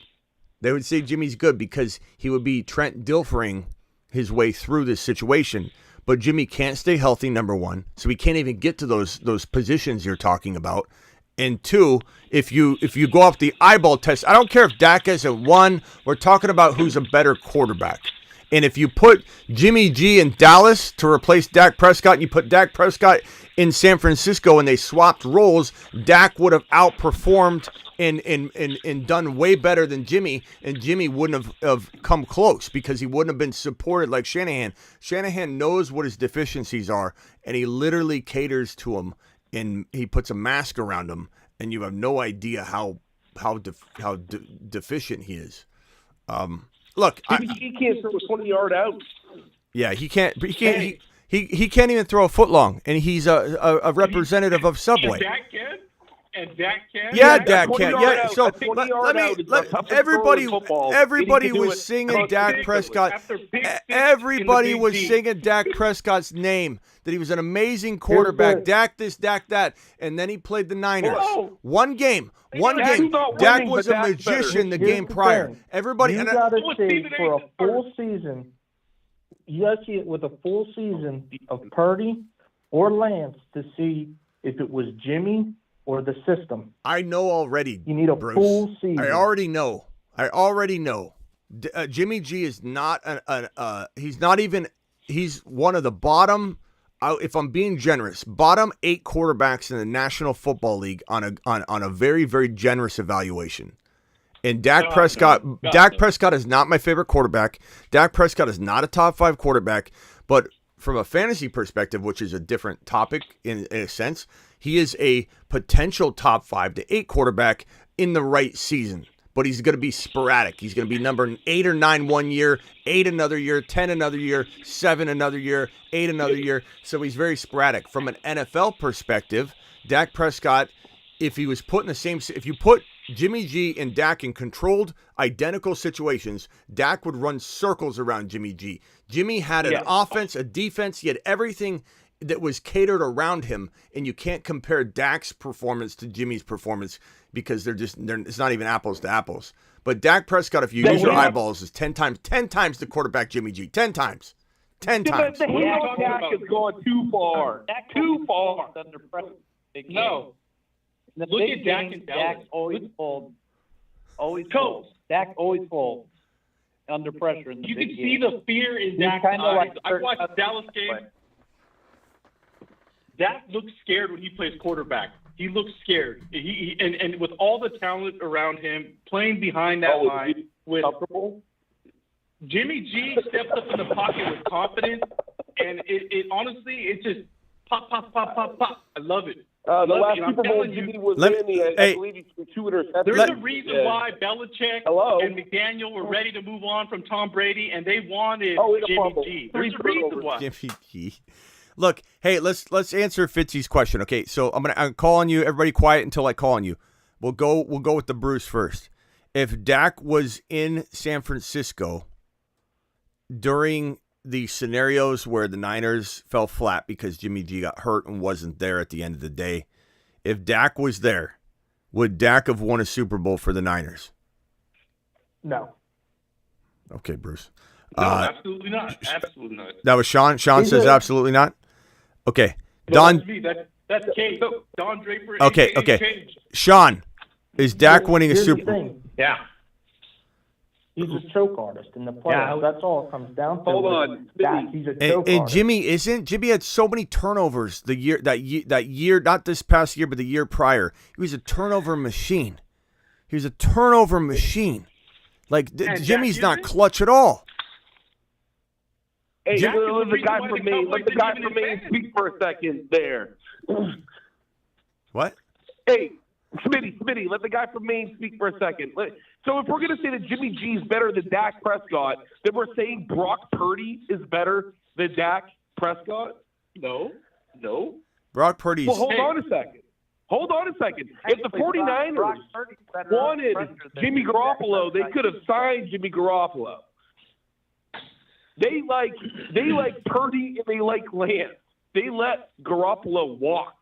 They would say Jimmy's good because he would be Trent Dilfering his way through this situation. But Jimmy can't stay healthy, number one, so he can't even get to those positions you're talking about. And 2, if you go off the eyeball test, I don't care if Dak hasn't won. We're talking about who's a better quarterback. And if you put Jimmy G in Dallas to replace Dak Prescott, and you put Dak Prescott in San Francisco, and they swapped roles, Dak would have outperformed and done way better than Jimmy, and Jimmy wouldn't have come close because he wouldn't have been supported like Shanahan. Shanahan knows what his deficiencies are, and he literally caters to them, and he puts a mask around him, and you have no idea how deficient he is. Look, he can't throw a 20-yard out. Yeah, he can't. He can't even throw a foot long, and he's a representative of Subway. And Dak can. Yeah, Dak can. Yeah, so everybody was singing Dak Prescott. Everybody was singing Dak Prescott's name, that he was an amazing quarterback. Dak this, Dak that, and then he played the Niners. One game. Dak was a magician the game prior. Everybody. You got to see for a full season. You got to see it with a full season of Purdy or Lance to see if it was Jimmy or the system. I know already. You need a Bruce. full season. I already know. Jimmy G is not he's not even. He's one of the bottom. If I'm being generous, bottom 8 quarterbacks in the National Football League on a very, very generous evaluation. And Dak Prescott is not my favorite quarterback. Dak Prescott is not a top 5 quarterback, but from a fantasy perspective, which is a different topic in a sense, he is a potential top 5 to 8 quarterback in the right season. But he's going to be sporadic. He's going to be number 8 or 9 one year, 8 another year, 10 another year, 7 another year, 8 another year. So he's very sporadic. From an NFL perspective, Dak Prescott, if he was put in the same, if you put Jimmy G and Dak in controlled, identical situations, Dak would run circles around Jimmy G. Jimmy had an offense, a defense. He had everything that was catered around him, and you can't compare Dak's performance to Jimmy's performance because it's not even apples to apples. But Dak Prescott, if you use your eyeballs, is 10 times the quarterback Jimmy G. 10 times. 10 times. Dak has gone too far. Too far. No. Look at Dak and Dallas. Dak always folds. Always folds. Dak always folds under pressure in the You big can game. see the fear in Dak's eyes. I watched the Dallas game. Dak looks scared when he plays quarterback. He looks scared. And with all the talent around him, playing behind that line with Jimmy G steps up in the pocket with confidence, and it honestly, Pop, pop, pop, pop, pop. I love it. The Love last it. I'm Super Bowl telling you, Jimmy was Let- in, I hey. believe he threw 2 interceptions. There's a reason why Belichick Hello? and McDaniel were ready to move on from Tom Brady, and they wanted Oh, he Jimmy fumbled. G. 3 There's a reason turnovers. why. Jimmy G. Look, hey, let's answer Fitzy's question. Okay, so I'm calling you. Everybody, quiet until I call on you. We'll go with the Bruce first. If Dak was in San Francisco during the scenarios where the Niners fell flat because Jimmy G got hurt and wasn't there at the end of the day, if Dak was there, would Dak have won a Super Bowl for the Niners? No. Okay, Bruce. No, absolutely not. Absolutely not. That was Sean. Sean says absolutely not. Okay, No, Don. that's me. That's Kate. Don Draper. Okay, AKA okay. Page. Sean, is Dak winning a Here's Super the Bowl? thing. Yeah. He's a choke artist in the playoffs. That's all it comes down to. Hold on. Dak, he's a choke And artist. Jimmy isn't. Jimmy had so many turnovers that year, not this past year, but the year prior. He was a turnover machine. He was a turnover machine. Like And Jimmy's Dak not isn't? clutch at all. Hey, Dak is let the the reason guy why from the Maine, Cowboys let the didn't guy even from Maine advance. speak for a second there. What? Hey, Smitty, let the guy from Maine speak for a second. So if we're going to say that Jimmy G is better than Dak Prescott, then we're saying Brock Purdy is better than Dak Prescott? No. Brock Purdy's. Well, hold on a second. If the 49ers wanted Jimmy Garoppolo, they could have signed Jimmy Garoppolo. They like Purdy and they like Lance. They let Garoppolo walk.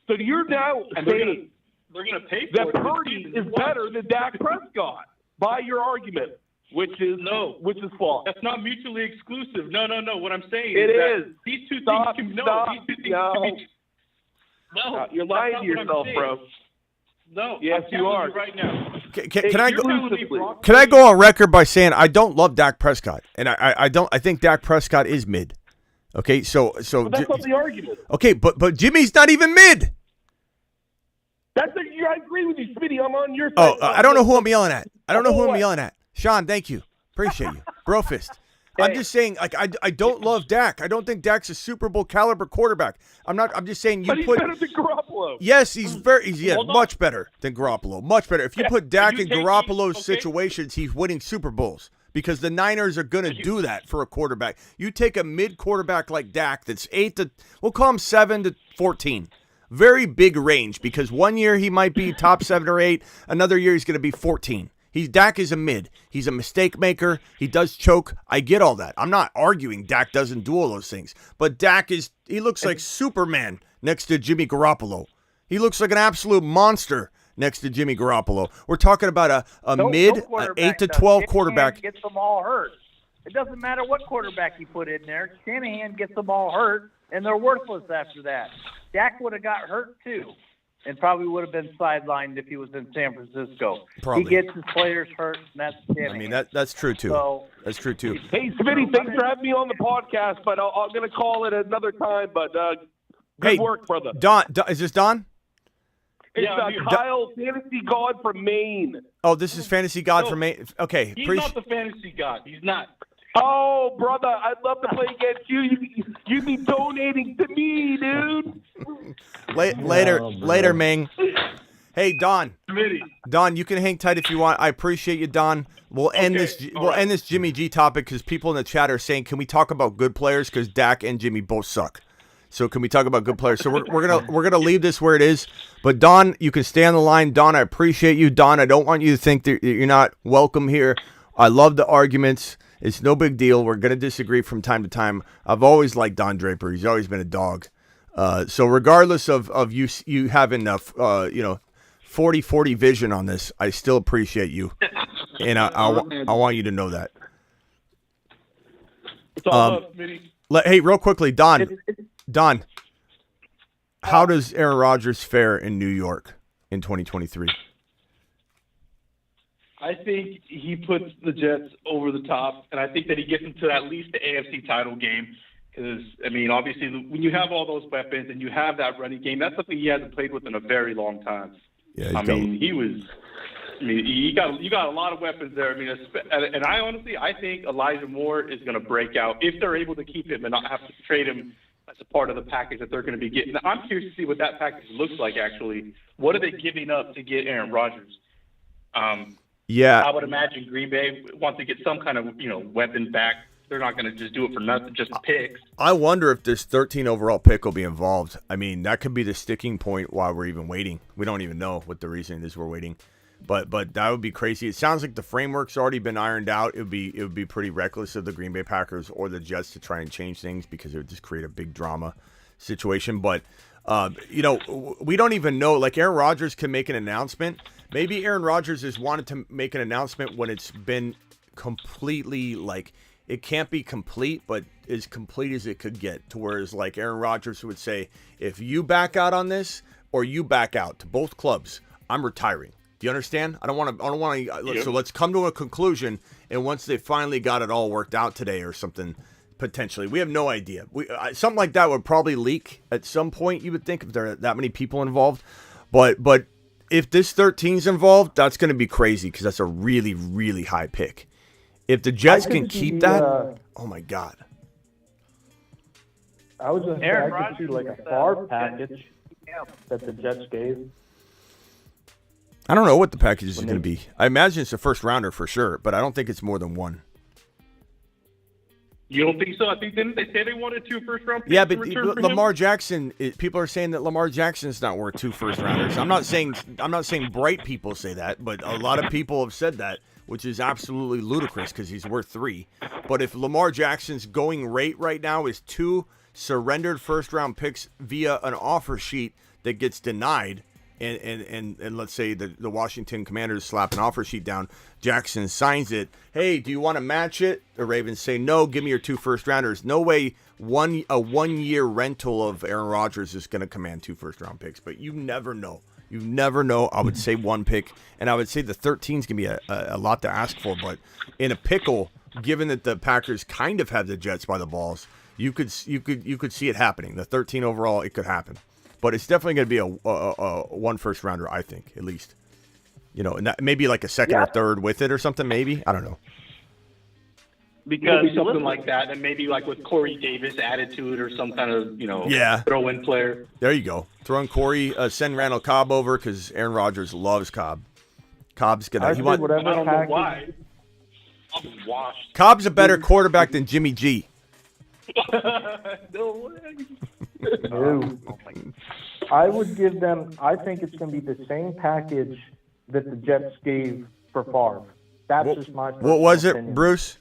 So you're now saying They're gonna pay for that it. Purdy is better than Dak Prescott by your argument, which is false. That's not mutually exclusive. No. What I'm saying It is is. that these two Stop, things can stop, these two things no. can be. No, You're that's lying not to what I'm yourself, saying. bro. No, Yes, I'm you telling are. right now. Can I go? Exclusively. Can I go on record by saying I don't love Dak Prescott, and I don't. I think Dak Prescott is mid. Okay, so But that's not the argument. okay, but Jimmy's not even mid. I agree with you, Smitty. I'm on your side. Oh, I don't know who I'm yelling at. I don't know who I'm yelling at. Sean, thank you. Appreciate you. Bro fist. I'm just saying, like, I don't love Dak. I don't think Dak's a Super Bowl caliber quarterback. I'm just saying you But he's put. better than Garoppolo. Yes, he's Hold on. much better than Garoppolo. Much better. If you put Dak you in take Garoppolo's okay. situations, he's winning Super Bowls because the Niners are going to do that for a quarterback. You take a mid quarterback like Dak that's 7 to 14. Very big range because one year he might be top 7 or 8. Another year he's going to be 14. Dak is a mid. He's a mistake maker. He does choke. I get all that. I'm not arguing Dak doesn't do all those things. But he looks like Superman next to Jimmy Garoppolo. He looks like an absolute monster next to Jimmy Garoppolo. We're talking about a mid, 8 to 12 quarterback. Gets them all hurt. It doesn't matter what quarterback you put in there. Shanahan gets them all hurt, and they're worthless after that. Dak would have got hurt too, and probably would have been sidelined if he was in San Francisco. Probably. He gets his players hurt, and that's Shanahan. I mean, that's true too. So, That's true too. Hey, Smitty, thanks for having me on the podcast, but I'm going to call it another time. But good work, brother. Don, is this Don? It's Yeah, I'm here. Kyle, fantasy god from Maine. Oh, this is Fantasy God No. from Maine. Okay, He's not the fantasy god. He's not. Oh, brother, I'd love to play against you. You'd be donating to me, dude. later, Ming. Hey, Don. Smitty. Don, you can hang tight if you want. I appreciate you, Don. We'll end this Jimmy G topic because people in the chat are saying, "Can we talk about good players?" Because Dak and Jimmy both suck. So can we talk about good players? So we're gonna leave this where it is. But Don, you can stay on the line. Don, I appreciate you. Don, I don't want you to think that you're not welcome here. I love the arguments. It's no big deal. We're gonna disagree from time to time. I've always liked Don Draper. He's always been a dog. So regardless of you having 40-40 vision on this, I still appreciate you, and I want you to know that. It's all love, Smitty. Hey, real quickly, Don, how does Aaron Rodgers fare in New York in 2023? I think he puts the Jets over the top, and I think that he gets into at least the AFC title game. Because, I mean, obviously, when you have all those weapons and you have that running game, that's something he hasn't played with in a very long time. Yeah, you got a lot of weapons there. I mean, and I honestly think Elijah Moore is going to break out if they're able to keep him and not have to trade him as a part of the package that they're going to be getting. Now, I'm curious to see what that package looks like, actually. What are they giving up to get Aaron Rodgers? Yeah. I would imagine Green Bay wants to get some kind of, weapon back. They're not going to just do it for nothing, just picks. I wonder if this 13 overall pick will be involved. I mean, that could be the sticking point while we're even waiting. We don't even know what the reason is we're waiting. But that would be crazy. It sounds like the framework's already been ironed out. It would be pretty reckless of the Green Bay Packers or the Jets to try and change things because it would just create a big drama situation. But we don't even know. Like, Aaron Rodgers can make an announcement. Maybe Aaron Rodgers has wanted to make an announcement when it's been completely, like, it can't be complete, but as complete as it could get, to where it's like Aaron Rodgers would say, if you back out on this or you back out to both clubs, I'm retiring. Do you understand? I don't want to. So let's come to a conclusion. And once they finally got it all worked out today or something, potentially, we have no idea. Something like that would probably leak at some point. You would think, if there are that many people involved. But if this 13's involved, that's going to be crazy because that's a really, really high pick. If the Jets can keep that, oh my God. I was going to say, I could see like a Favre package that the Jets gave. I don't know what the package is going to be. I imagine it's a first rounder for sure, but I don't think it's more than one. You don't think so? I think didn't they say they wanted 2 first-round picks? Yeah, but Lamar Jackson. People are saying that Lamar Jackson's not worth 2 first-rounders. I'm not saying bright people say that, but a lot of people have said that, which is absolutely ludicrous because he's worth 3. But if Lamar Jackson's going rate right now is 2 surrendered first-round picks via an offer sheet that gets denied, and let's say the Washington Commanders slap an offer sheet down, Jackson signs it. Hey, do you want to match it? The Ravens say, no, give me your 2 first-rounders. No way a one-year rental of Aaron Rodgers is going to command 2 first-round picks, but you never know. You never know. I would say 1 pick, and I would say the 13 is going to be a lot to ask for, but in a pickle, given that the Packers kind of have the Jets by the balls, you could see it happening. The 13 overall, it could happen. But it's definitely going to be a 1 first rounder, I think, at least. And that, maybe like a second or third with it or something, maybe. I don't know. Because something like that, and maybe like with Corey Davis added to it or some kind of, throw-in player. There you go. Throw in Corey, send Randall Cobb over because Aaron Rodgers loves Cobb. Cobb's going to... I don't know why. I'll be washed. Cobb's a better quarterback than Jimmy G. No way. No. I would give them, I think it's going to be the same package that the Jets gave for Favre. That's just my personal What was it, opinion. Bruce?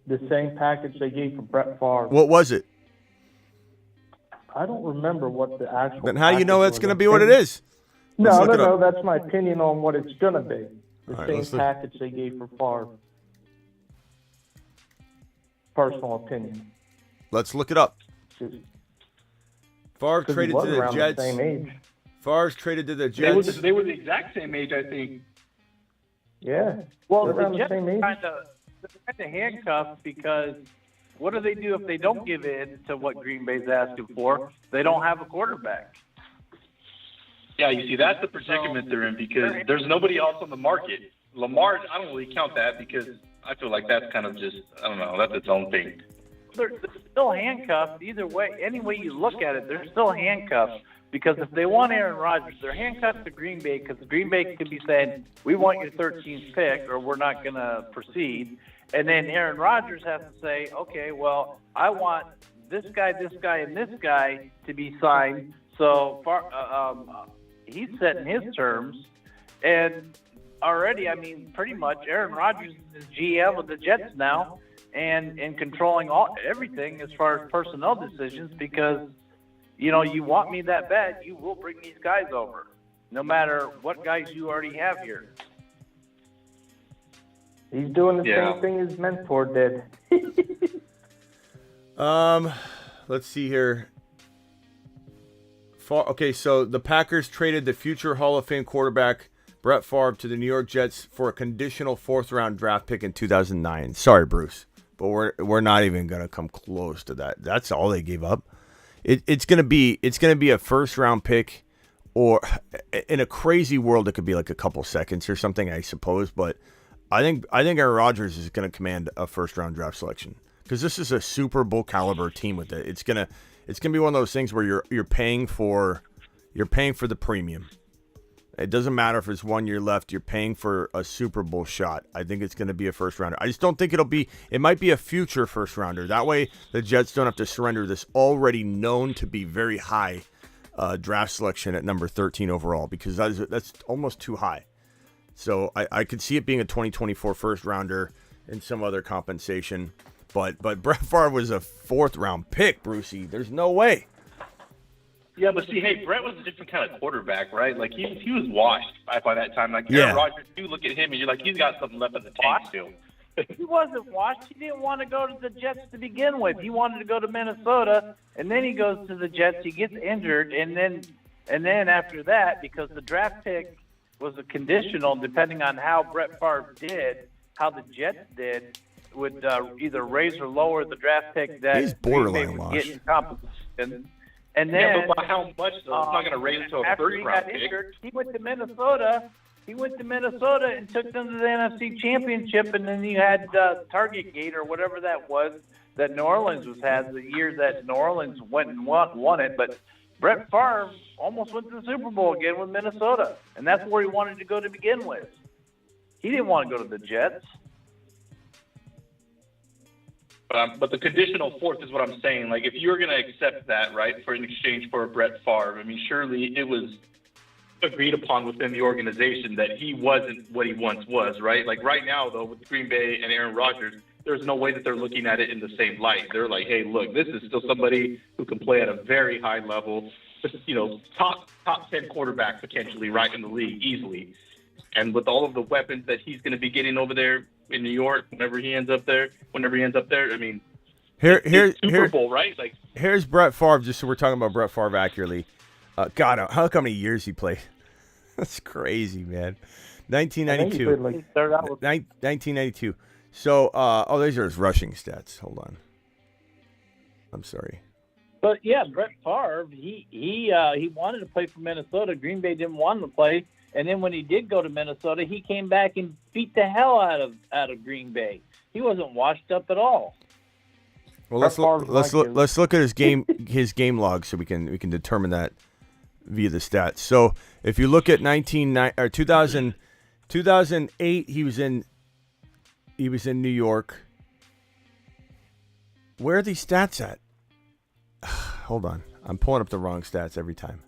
The same package they gave for Brett Favre. What was it? I don't remember what the actual. Then how do you know that's going to be what it is? No, that's my opinion on what it's going to be. The same package they gave for Favre. Personal opinion. Let's look it up. Favre traded to the Jets. The same age. Favre's traded to the Jets. They were the exact same age, I think. Yeah. Well, they're around the the Jets same age. kind of handcuffed because what do they do if they don't give in to what Green Bay's asking for? They don't have a quarterback. Yeah, you see, that's the predicament they're in because there's nobody else on the market. Lamar, I don't really count that because I feel like that's kind of just, I don't know, that's its own thing. They're still handcuffed either way. Any way you look at it, they're still handcuffed because if they want Aaron Rodgers, they're handcuffed to Green Bay because Green Bay could be saying, we want your 13th pick or we're not going to proceed. And then Aaron Rodgers has to say, okay, well, I want this guy, and this guy to be signed. So he's setting his terms. And already, I mean, pretty much Aaron Rodgers is GM of the Jets now and controlling everything as far as personnel decisions because, you want me that bad, you will bring these guys over, no matter what guys you already have here. He's doing the same thing his mentor did. Let's see here. Okay, so the Packers traded the future Hall of Fame quarterback Brett Favre to the New York Jets for a conditional 4th-round draft pick in 2009. Sorry, Bruce, but we're not even gonna come close to that. That's all they gave up. It's gonna be a 1st-round pick, or in a crazy world, it could be like a couple seconds or something, I suppose. But I think Aaron Rodgers is gonna command a 1st-round draft selection because this is a Super Bowl caliber team with it. It's gonna be one of those things where you're paying for the premium. It doesn't matter if it's 1 year left. You're paying for a Super Bowl shot. I think it's going to be a first rounder. I just don't think it might be a future first rounder. That way the Jets don't have to surrender this already known to be very high draft selection at number 13 overall, because that's almost too high. So I could see it being a 2024 first rounder and some other compensation. But Brett Favre was a 4th round pick, Brucey. There's no way. Yeah, but see, hey, Brett was a different kind of quarterback, right? Like, he was washed by that time. Like, Yeah. Aaron Rodgers, you look at him and you're like, he's got something left in the tank still. He wasn't washed. He didn't want to go to the Jets to begin with. He wanted to go to Minnesota, and then he goes to the Jets. He gets injured, and then after that, because the draft pick was a conditional, depending on how Brett Favre did, how the Jets did, would either raise or lower the draft pick that He's borderline would washed. get in competition. And then, Yeah, but by how much, though? It's not going to raise it to a after he first-round got pick. injured, he went to Minnesota. He went to Minnesota and took them to the NFC Championship, and then you had Target Gate or whatever that was that New Orleans had the year that New Orleans went and won it. But Brett Favre almost went to the Super Bowl again with Minnesota, and that's where he wanted to go to begin with. He didn't want to go to the Jets. But the conditional 4th is what I'm saying. Like, if you're going to accept that, right, for in exchange for Brett Favre, I mean, surely it was agreed upon within the organization that he wasn't what he once was, right? Like, right now, though, with Green Bay and Aaron Rodgers, there's no way that they're looking at it in the same light. They're like, hey, look, this is still somebody who can play at a very high level, you know, top 10 quarterback potentially right in the league easily. And with all of the weapons that he's going to be getting over there in New York, whenever he ends up there, I mean, Here's Super Bowl, right? Like, here's Brett Favre, just so we're talking about Brett Favre accurately. God, how many years he played? That's crazy, man. 1992. 1992. So, these are his rushing stats. Hold on. I'm sorry. But yeah, Brett Favre, he wanted to play for Minnesota. Green Bay didn't want him to play, and then when he did go to Minnesota, he came back and beat the hell out of Green Bay. He wasn't washed up at all. Well, let's look at his game log so we can determine that via the stats. So if you look at 2008, he was in New York. Where are these stats at? Hold on, I'm pulling up the wrong stats every time.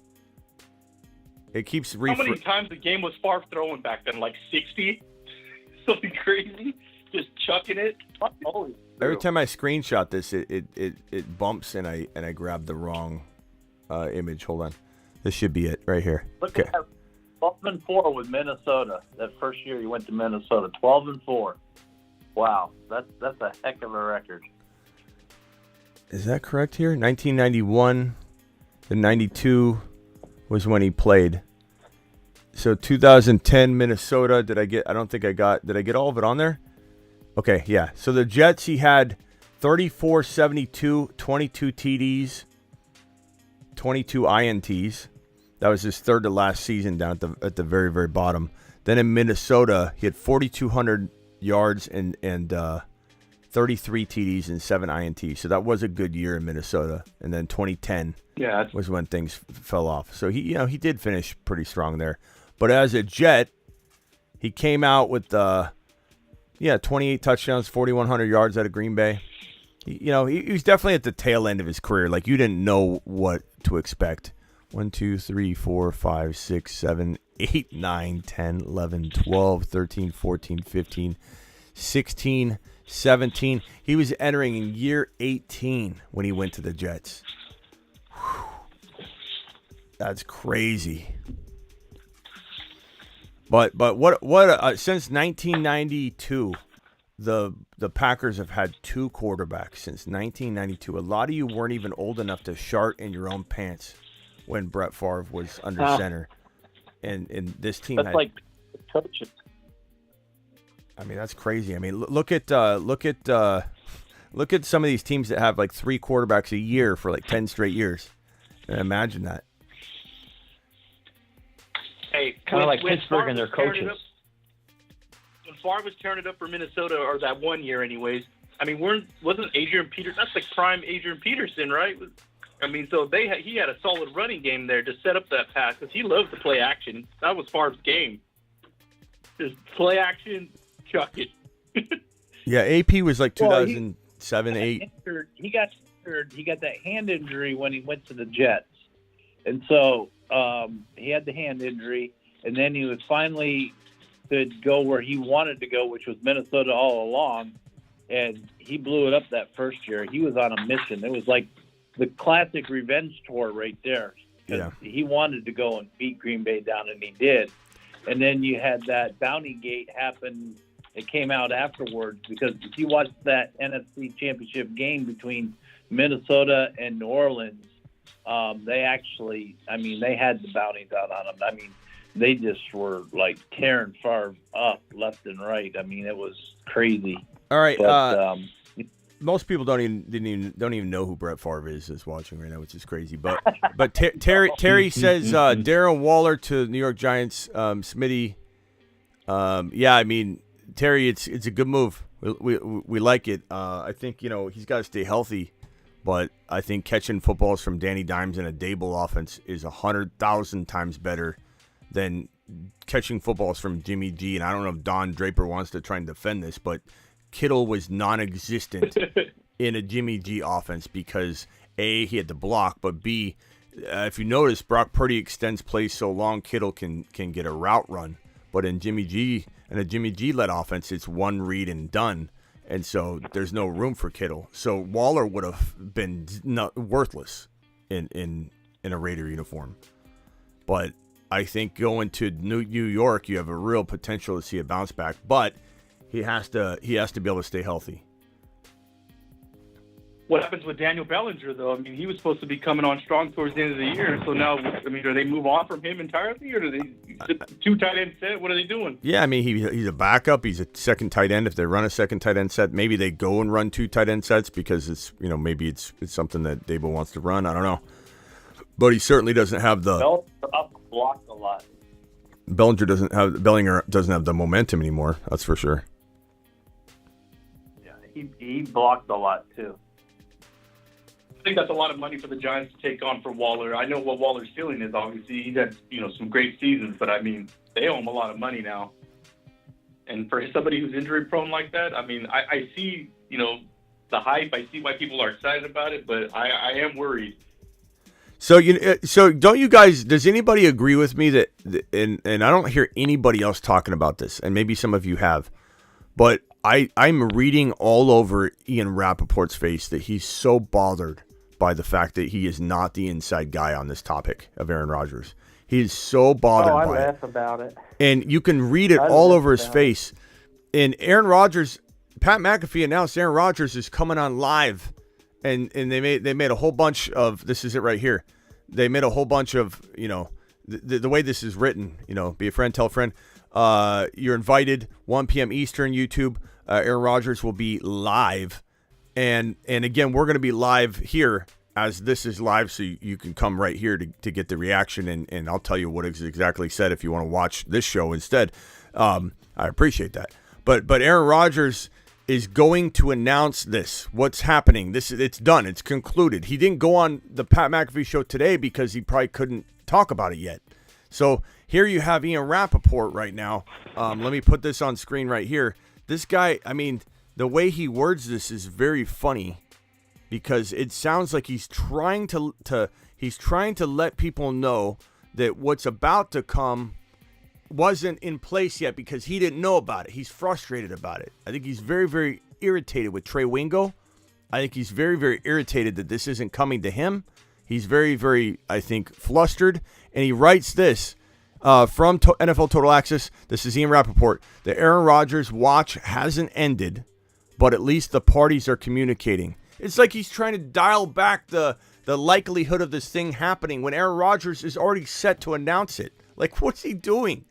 It keeps how many times the game was Favre throwing back then? Like 60? Something crazy? Just chucking it? Holy. Every time I screenshot this, it bumps and I grab the wrong image. Hold on, this should be it right here. Look at that, 12-4 with Minnesota. That first year he went to Minnesota, 12-4. Wow, that's a heck of a record. Is that correct here? 1991, the 92 was when he played. So 2010 Minnesota. Did I get all of it on there? Okay, yeah. So the Jets, he had 34, 72, 22 TDs, 22 INTs. That was his third to last season down at the very, very bottom. Then in Minnesota, he had 4,200 yards and 33 TDs and 7 INTs. So that was a good year in Minnesota. And then 2010 was when things fell off. So he did finish pretty strong there. But as a Jet, he came out with 28 touchdowns, 4,100 yards out of Green Bay. He was definitely at the tail end of his career. Like, you didn't know what to expect. 1, 2, 3, 4, 5, 6, 7, 8, 9, 10, 11, 12, 13, 14, 15, 16, 17. He was entering in year 18 when he went to the Jets. Whew. That's crazy. But what since 1992, the Packers have had 2 quarterbacks since 1992. A lot of you weren't even old enough to shart in your own pants when Brett Favre was under center, and this team that's had, like coaches. I mean, that's crazy. I mean, look at some of these teams that have like 3 quarterbacks a year for like 10 straight years. Imagine that. Hey, kind of like Pittsburgh and their coaches. When Favre was tearing it up for Minnesota, or that one year anyways, I mean, wasn't Adrian Peterson? That's the prime Adrian Peterson, right? I mean, so he had a solid running game there to set up that pass because he loves to play action. That was Favre's game. Just play action, chuck it. Yeah, AP was like 2007, 8. He got injured. He got that hand injury when he went to the Jets, and so he had the hand injury, and then he was finally to go where he wanted to go, which was Minnesota all along, and he blew it up that first year. He was on a mission. It was like the classic revenge tour right there. Yeah. He wanted to go and beat Green Bay down, and he did. And then you had that bounty gate happen. It came out afterwards because if you watched that NFC Championship game between Minnesota and New Orleans, they actually, I mean, they had the bounties out on them. I mean, they just were like tearing Favre up left and right. I mean, it was crazy. All right. But, most people don't even know who Brett Favre is watching right now, which is crazy. But Terry says Darren Waller to New York Giants. Smitty, yeah, I mean Terry, it's a good move. We like it. I think he's got to stay healthy, but I think catching footballs from Danny Dimes in a Dable offense is 100,000 times better than catching footballs from Jimmy G. And I don't know if Don Draper wants to try and defend this, but Kittle was non-existent in a Jimmy G offense because A, he had to block, but B, if you notice, Brock Purdy extends plays so long, Kittle can get a route run. But in a Jimmy G-led offense, it's one read and done, and so there's no room for Kittle. So Waller would have been worthless in a Raider uniform. But I think going to New York, you have a real potential to see a bounce back, but he has to be able to stay healthy. What happens with Daniel Bellinger, though? I mean, he was supposed to be coming on strong towards the end of the year. So now, I mean, do they move on from him entirely, or do they two tight end set? What are they doing? Yeah, I mean, he's a backup. He's a second tight end. If they run a second tight end set, maybe they go and run two tight end sets because it's maybe it's something that Dable wants to run. I don't know, but he certainly doesn't have the blocked a lot. Bellinger doesn't have the momentum anymore. That's for sure. Yeah, he blocked a lot too. I think that's a lot of money for the Giants to take on for Waller. I know what Waller's ceiling is. Obviously, he's had some great seasons, but I mean, they owe him a lot of money now. And for somebody who's injury prone like that, I mean, I see the hype. I see why people are excited about it, but I am worried. So so don't you guys? Does anybody agree with me that? And I don't hear anybody else talking about this, and maybe some of you have, but I'm reading all over Ian Rappaport's face that he's so bothered by the fact that he is not the inside guy on this topic of Aaron Rodgers. He is so bothered by it. I laugh about it. And you can read it all over his face. And Aaron Rodgers, Pat McAfee announced Aaron Rodgers is coming on live, and they made a whole bunch of, this is it right here. They made a whole bunch of, the way this is written, be a friend, tell a friend. You're invited, 1 p.m. Eastern, YouTube. Aaron Rodgers will be live. And again, we're going to be live here as this is live, so you can come right here to get the reaction, and I'll tell you what is exactly said if you want to watch this show instead. I appreciate that. But Aaron Rodgers is going to announce this. What's happening? It's done. It's concluded. He didn't go on the Pat McAfee show today because he probably couldn't talk about it yet. So here you have Ian Rappaport right now. Let me put this on screen right here. This guy, I mean, the way he words this is very funny because it sounds like he's trying to let people know that what's about to come wasn't in place yet because he didn't know about it. He's frustrated about it. I think he's very, very irritated with Trey Wingo. I think he's very, very irritated that this isn't coming to him. He's very, very, I think, flustered. And he writes this from NFL Total Access. This is Ian Rappaport. The Aaron Rodgers watch hasn't ended, but at least the parties are communicating. It's like he's trying to dial back the likelihood of this thing happening when Aaron Rodgers is already set to announce it. Like, what's he doing?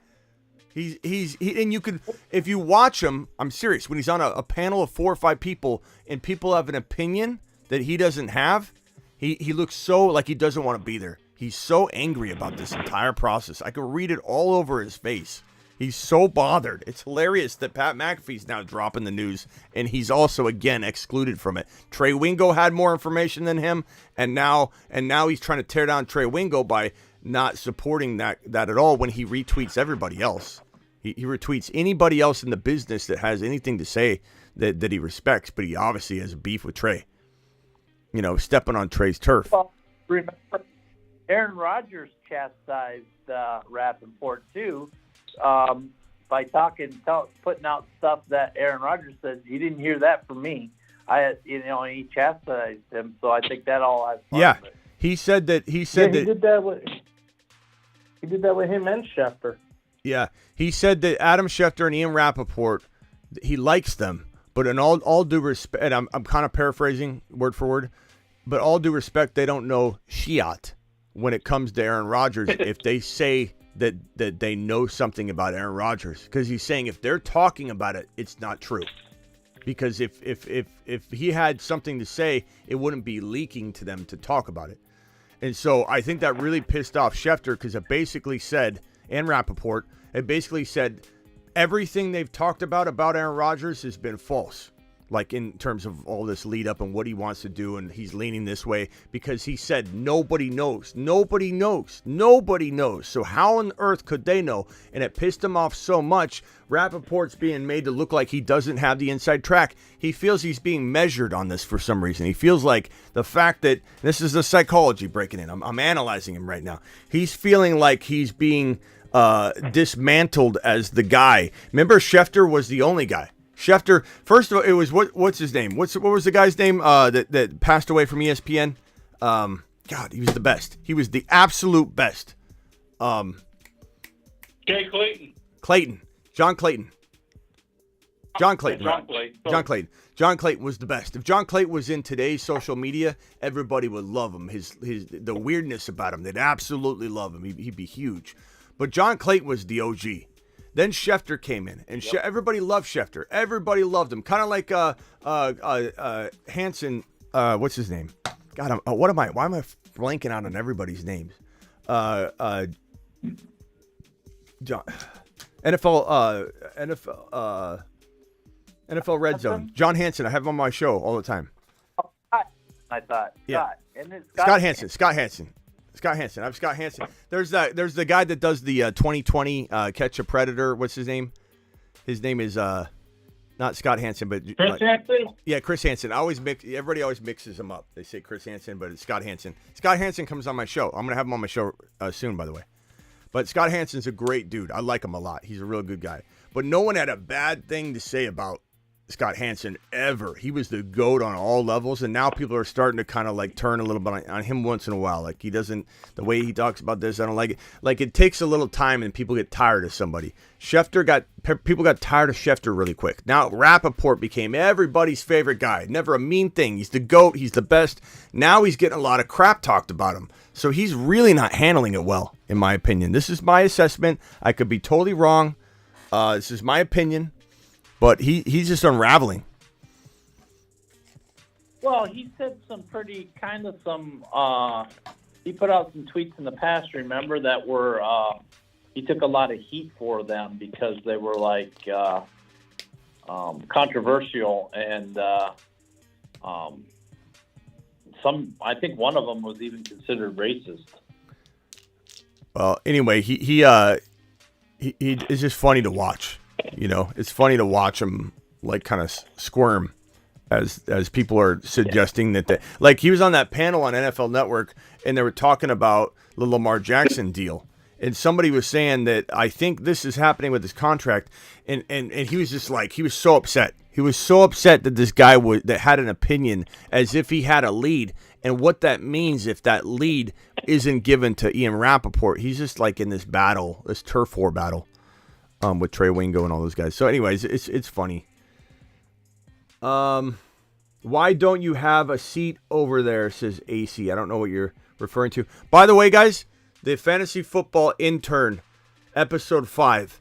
And you can, if you watch him, I'm serious, when he's on a panel of 4 or 5 people and people have an opinion that he doesn't have, he looks so like he doesn't want to be there. He's so angry about this entire process. I could read it all over his face. He's so bothered. It's hilarious that Pat McAfee's now dropping the news, and he's also, again, excluded from it. Trey Wingo had more information than him, and now he's trying to tear down Trey Wingo by not supporting that at all when he retweets everybody else. He retweets anybody else in the business that has anything to say that he respects, but he obviously has a beef with Trey. You know, stepping on Trey's turf. Well, remember, Aaron Rodgers chastised Rappaport too by putting out stuff that Aaron Rodgers said. You didn't hear that from me. And he chastised him. So I think that all has part of it. He said that. He did that with him and Schefter. Yeah, he said that Adam Schefter and Ian Rappaport, he likes them, but in all due respect, and I'm kind of paraphrasing word for word, but all due respect, they don't know shiat when it comes to Aaron Rodgers if they say that they know something about Aaron Rodgers, because he's saying if they're talking about it, it's not true. Because if he had something to say, it wouldn't be leaking to them to talk about it. And so I think that really pissed off Schefter, because it basically said, and Rappaport, it basically said everything they've talked about Aaron Rodgers has been false. Like in terms of all this lead up and what he wants to do, and he's leaning this way because he said nobody knows. Nobody knows. Nobody knows. So how on earth could they know? And it pissed him off so much. Rappaport's being made to look like he doesn't have the inside track. He feels he's being measured on this for some reason. He feels like the fact that this is the psychology breaking in. I'm analyzing him right now. He's feeling like he's being dismantled as the guy. Remember, Schefter was the only guy. Schefter, first of all, it was what's his name? What was the guy's name that passed away from ESPN? God, he was the best. He was the absolute best. Jay Clayton. John Clayton. John Clayton was the best. If John Clayton was in today's social media, everybody would love him. The weirdness about him, they'd absolutely love him. He'd be huge. But John Clayton was the OG. Then Schefter came in, and everybody loved Schefter. Everybody loved him. Kind of like Hansen. What's his name? God, why am I blanking out on everybody's names? John, NFL Red Zone. John Hansen. I have him on my show all the time. I thought. Yeah. Scott Hansen. I have Scott Hansen. There's the guy that does the 2020 Catch a Predator. What's his name? His name is not Scott Hansen, but Chris Hansen. Yeah, Chris Hansen. Everybody always mixes him up. They say Chris Hansen, but it's Scott Hansen. Scott Hansen comes on my show. I'm gonna have him on my show soon, by the way. But Scott Hansen's a great dude. I like him a lot. He's a real good guy. But no one had a bad thing to say about Scott Hansen ever. He was the GOAT on all levels, and now people are starting to kind of like turn a little bit on him once in a while. Like the way he talks about this, I don't like it. Like it takes a little time and people get tired of somebody. People got tired of Schefter really quick. Now Rappaport became everybody's favorite guy. Never a mean thing. He's the GOAT. He's the best. Now he's getting a lot of crap talked about him. So he's really not handling it well, in my opinion. This is my assessment. I could be totally wrong. This is my opinion. But he's just unraveling. Well, he said some pretty he put out some tweets in the past, remember, that were, he took a lot of heat for them because they were like controversial, and I think one of them was even considered racist. Well, anyway, he it's just funny to watch. You know, it's funny to watch him like kind of squirm as people are suggesting that like he was on that panel on NFL Network and they were talking about the Lamar Jackson deal. And somebody was saying that I think this is happening with his contract. And he was just like, he was so upset. He was so upset that this guy that had an opinion as if he had a lead. And what that means if that lead isn't given to Ian Rappaport. He's just like in this battle, this turf war battle. With Trey Wingo and all those guys. So anyways, it's funny. Why don't you have a seat over there, says AC. I don't know what you're referring to. By the way, guys, the Fantasy Football Intern episode 5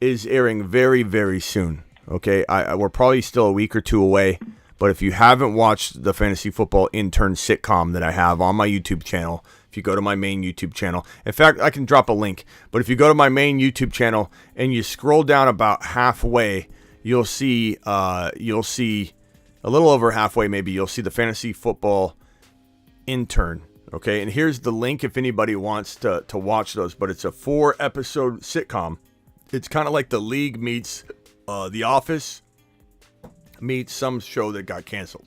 is airing very, very soon. Okay, we're probably still a week or two away, But if you haven't watched the Fantasy Football Intern sitcom that I have on my YouTube channel, if you go to my main YouTube channel, in fact, I can drop a link. But if you go to my main YouTube channel and you scroll down about halfway, you'll see a little over halfway maybe. You'll see the Fantasy Football Intern. Okay, and here's the link if anybody wants to watch those. But it's a 4-episode sitcom. It's kind of like The League meets The Office meets some show that got canceled.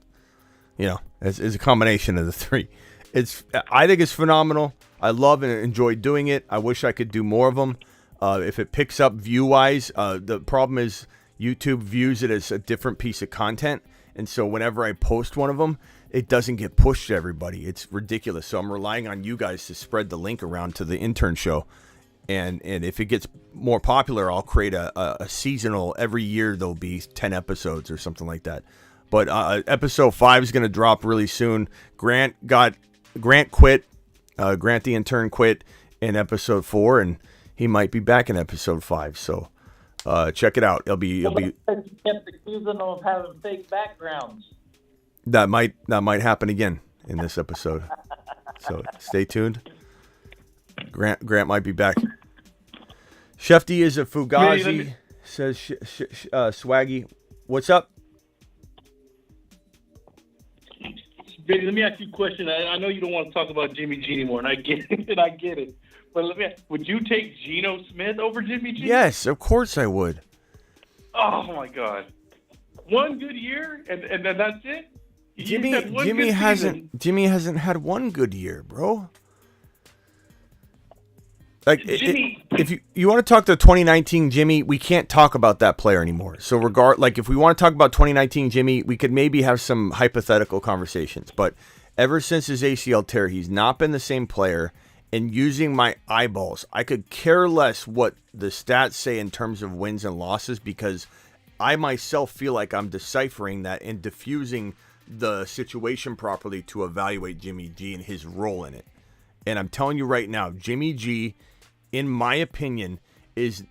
You know, it's a combination of the three. I think it's phenomenal. I love and enjoy doing it. I wish I could do more of them. If it picks up view-wise, the problem is YouTube views it as a different piece of content. And so whenever I post one of them, it doesn't get pushed to everybody. It's ridiculous. So I'm relying on you guys to spread the link around to the intern show. And if it gets more popular, I'll create a seasonal. Every year there'll be 10 episodes or something like that. But episode 5 is going to drop really soon. Grant quit. Grant the intern quit in episode 4, and he might be back in episode 5. So check it out. It'll be. You kept accusing them of having fake backgrounds. That might happen again in this episode. So stay tuned. Grant might be back. Shefty is a Fugazi, says Swaggy. What's up? Let me ask you a question. I know you don't want to talk about Jimmy G anymore, and I get it. But let me ask, would you take Geno Smith over Jimmy G? Yes, of course I would. Oh, my God. One good year, and then that's it? Jimmy hasn't had one good year, bro. Like, if you want to talk to 2019 Jimmy, we can't talk about that player anymore. So if we want to talk about 2019 Jimmy, we could maybe have some hypothetical conversations. But ever since his ACL tear, he's not been the same player. And using my eyeballs, I could care less what the stats say in terms of wins and losses, because I myself feel like I'm deciphering that and diffusing the situation properly to evaluate Jimmy G and his role in it. And I'm telling you right now, Jimmy G, in my opinion, is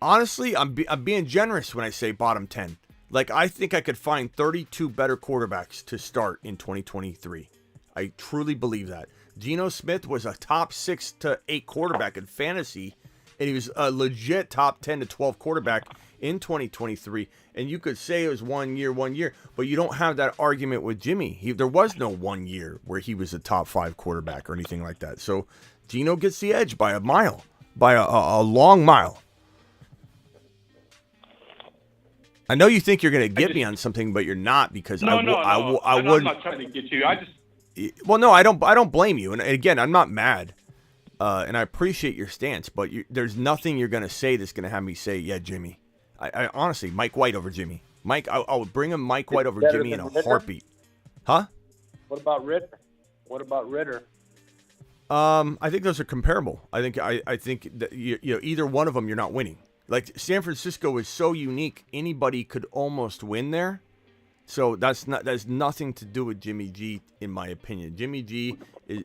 honestly, I'm being generous when I say bottom 10. Like, I think I could find 32 better quarterbacks to start in 2023. I truly believe that. Geno Smith was a top 6 to 8 quarterback in fantasy, and he was a legit top 10 to 12 quarterback in 2023. And you could say it was 1 year, but you don't have that argument with Jimmy. There was no 1 year where he was a top 5 quarterback or anything like that. So Geno gets the edge by a mile. By a long mile. I know you think you're going to get me on something, but you're not, because I'm not trying to get you. Well, no, I don't blame you. And again, I'm not mad, and I appreciate your stance. But there's nothing you're going to say that's going to have me say, yeah, Jimmy. I honestly, Mike White over Jimmy. I would bring him Mike White over Jimmy in a heartbeat. Huh? What about Ritter? I think those are comparable. I think that either one of them, you're not winning. Like, San Francisco is so unique, anybody could almost win there. So that's nothing to do with Jimmy G, in my opinion. Jimmy G,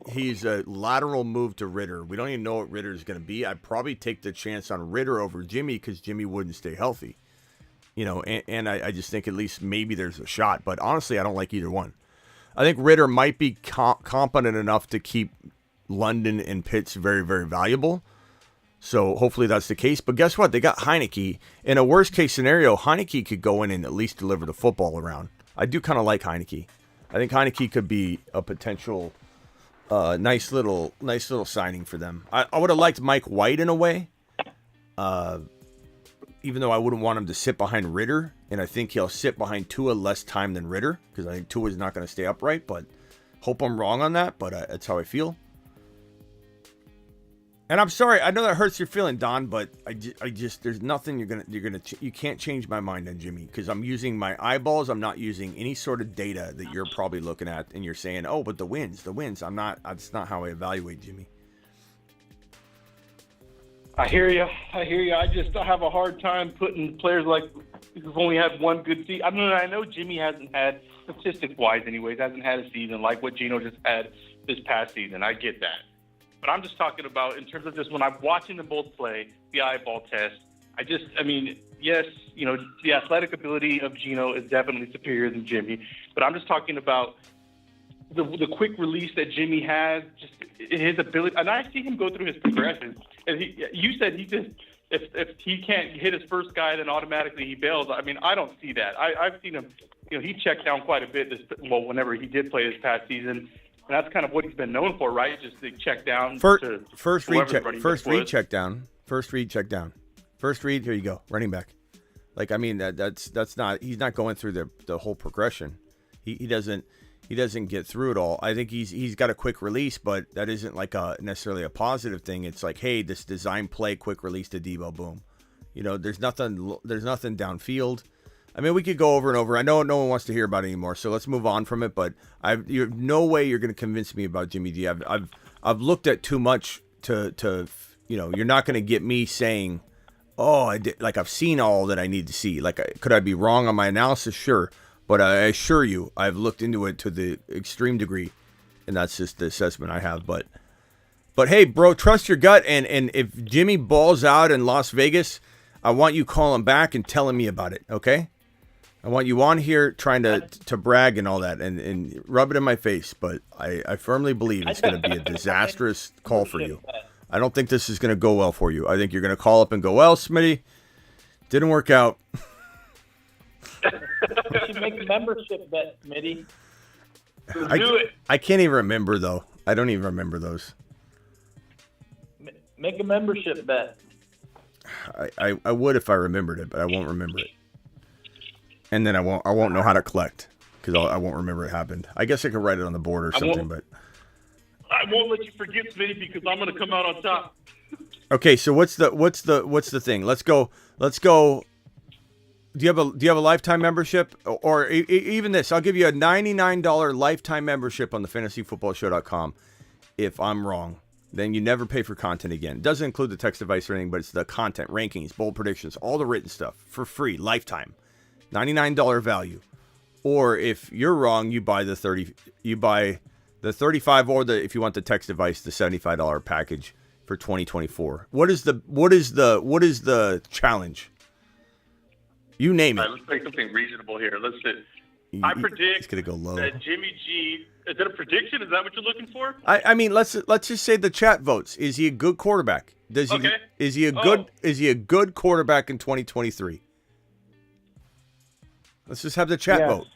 he's a lateral move to Ritter. We don't even know what Ritter is going to be. I'd probably take the chance on Ritter over Jimmy, because Jimmy wouldn't stay healthy. And I just think at least maybe there's a shot. But honestly, I don't like either one. I think Ritter might be competent enough to keep London and Pitts very, very valuable. So hopefully that's the case. But guess what? They got Heineke. In a worst case scenario, Heineke could go in and at least deliver the football around. I do kind of like Heineke. I think Heineke could be a potential nice little signing for them. I would have liked Mike White in a way. Even though I wouldn't want him to sit behind Ritter. And I think he'll sit behind Tua less time than Ritter, because I think Tua's not going to stay upright. But hope I'm wrong on that. But that's how I feel. And I'm sorry, I know that hurts your feeling, Don, but I just there's nothing you can't change my mind on Jimmy, because I'm using my eyeballs. I'm not using any sort of data that you're probably looking at, and you're saying, oh, but the wins. I'm not. That's not how I evaluate Jimmy. I hear you. I just have a hard time putting players like who've only had one good season. I know Jimmy hasn't had, statistic-wise anyways, hasn't had a season like what Geno just had this past season. I get that. But I'm just talking about in terms of just when I'm watching them both play, the eyeball test, I mean, yes, the athletic ability of Geno is definitely superior than Jimmy, but I'm just talking about the quick release that Jimmy has, just his ability. And I see him go through his progression. And you said he just, if he can't hit his first guy, then automatically he bails. I mean, I don't see that. I've seen him, he checked down quite a bit whenever he did play this past season. And that's kind of what he's been known for, right? Just to check down. First read check down. First read, here you go, running back. Like, I mean, that's not, he's not going through the whole progression. He doesn't get through it all. I think he's got a quick release, but that isn't like necessarily a positive thing. It's like, hey, this design play, quick release to Debo, boom. There's nothing downfield. I mean, we could go over and over. I know no one wants to hear about it anymore, so let's move on from it. But you have no way you're going to convince me about Jimmy G. I've looked at too much to you're not going to get me saying, oh, I did, like I've seen all that I need to see. Like, could I be wrong on my analysis? Sure. But I assure you, I've looked into it to the extreme degree, and that's just the assessment I have. But hey, bro, trust your gut. And if Jimmy balls out in Las Vegas, I want you calling back and telling me about it, okay? I want you on here trying to brag and all that and rub it in my face. But I firmly believe it's going to be a disastrous call for you. I don't think this is going to go well for you. I think you're going to call up and go, well, Smitty, didn't work out. We should make a membership bet, Smitty. Do it. I can't even remember, though. I don't even remember those. Make a membership bet. I would if I remembered it, but I won't remember it. And then I won't know how to collect because I won't remember it happened. I guess I could write it on the board or something, but I won't let you forget, Smitty, because I'm going to come out on top. Okay, so what's the thing? Let's go. Do you have a lifetime membership, or even this? I'll give you a $99 lifetime membership on the fantasyfootballshow.com. If I'm wrong, then you never pay for content again. It doesn't include the text device or anything, but it's the content, rankings, bold predictions, all the written stuff for free, lifetime, $99 value. Or if you're wrong, you buy the 35, or if you want the text device, the $75 package for 2024. What is the challenge? You name it. All right, let's make something reasonable here. I predict it's gonna go low. That Jimmy G. Is it a prediction? Is that what you're looking for? I mean, let's just say the chat votes. Is he a good quarterback? Is he a good quarterback in 2023? Let's just have the chat vote.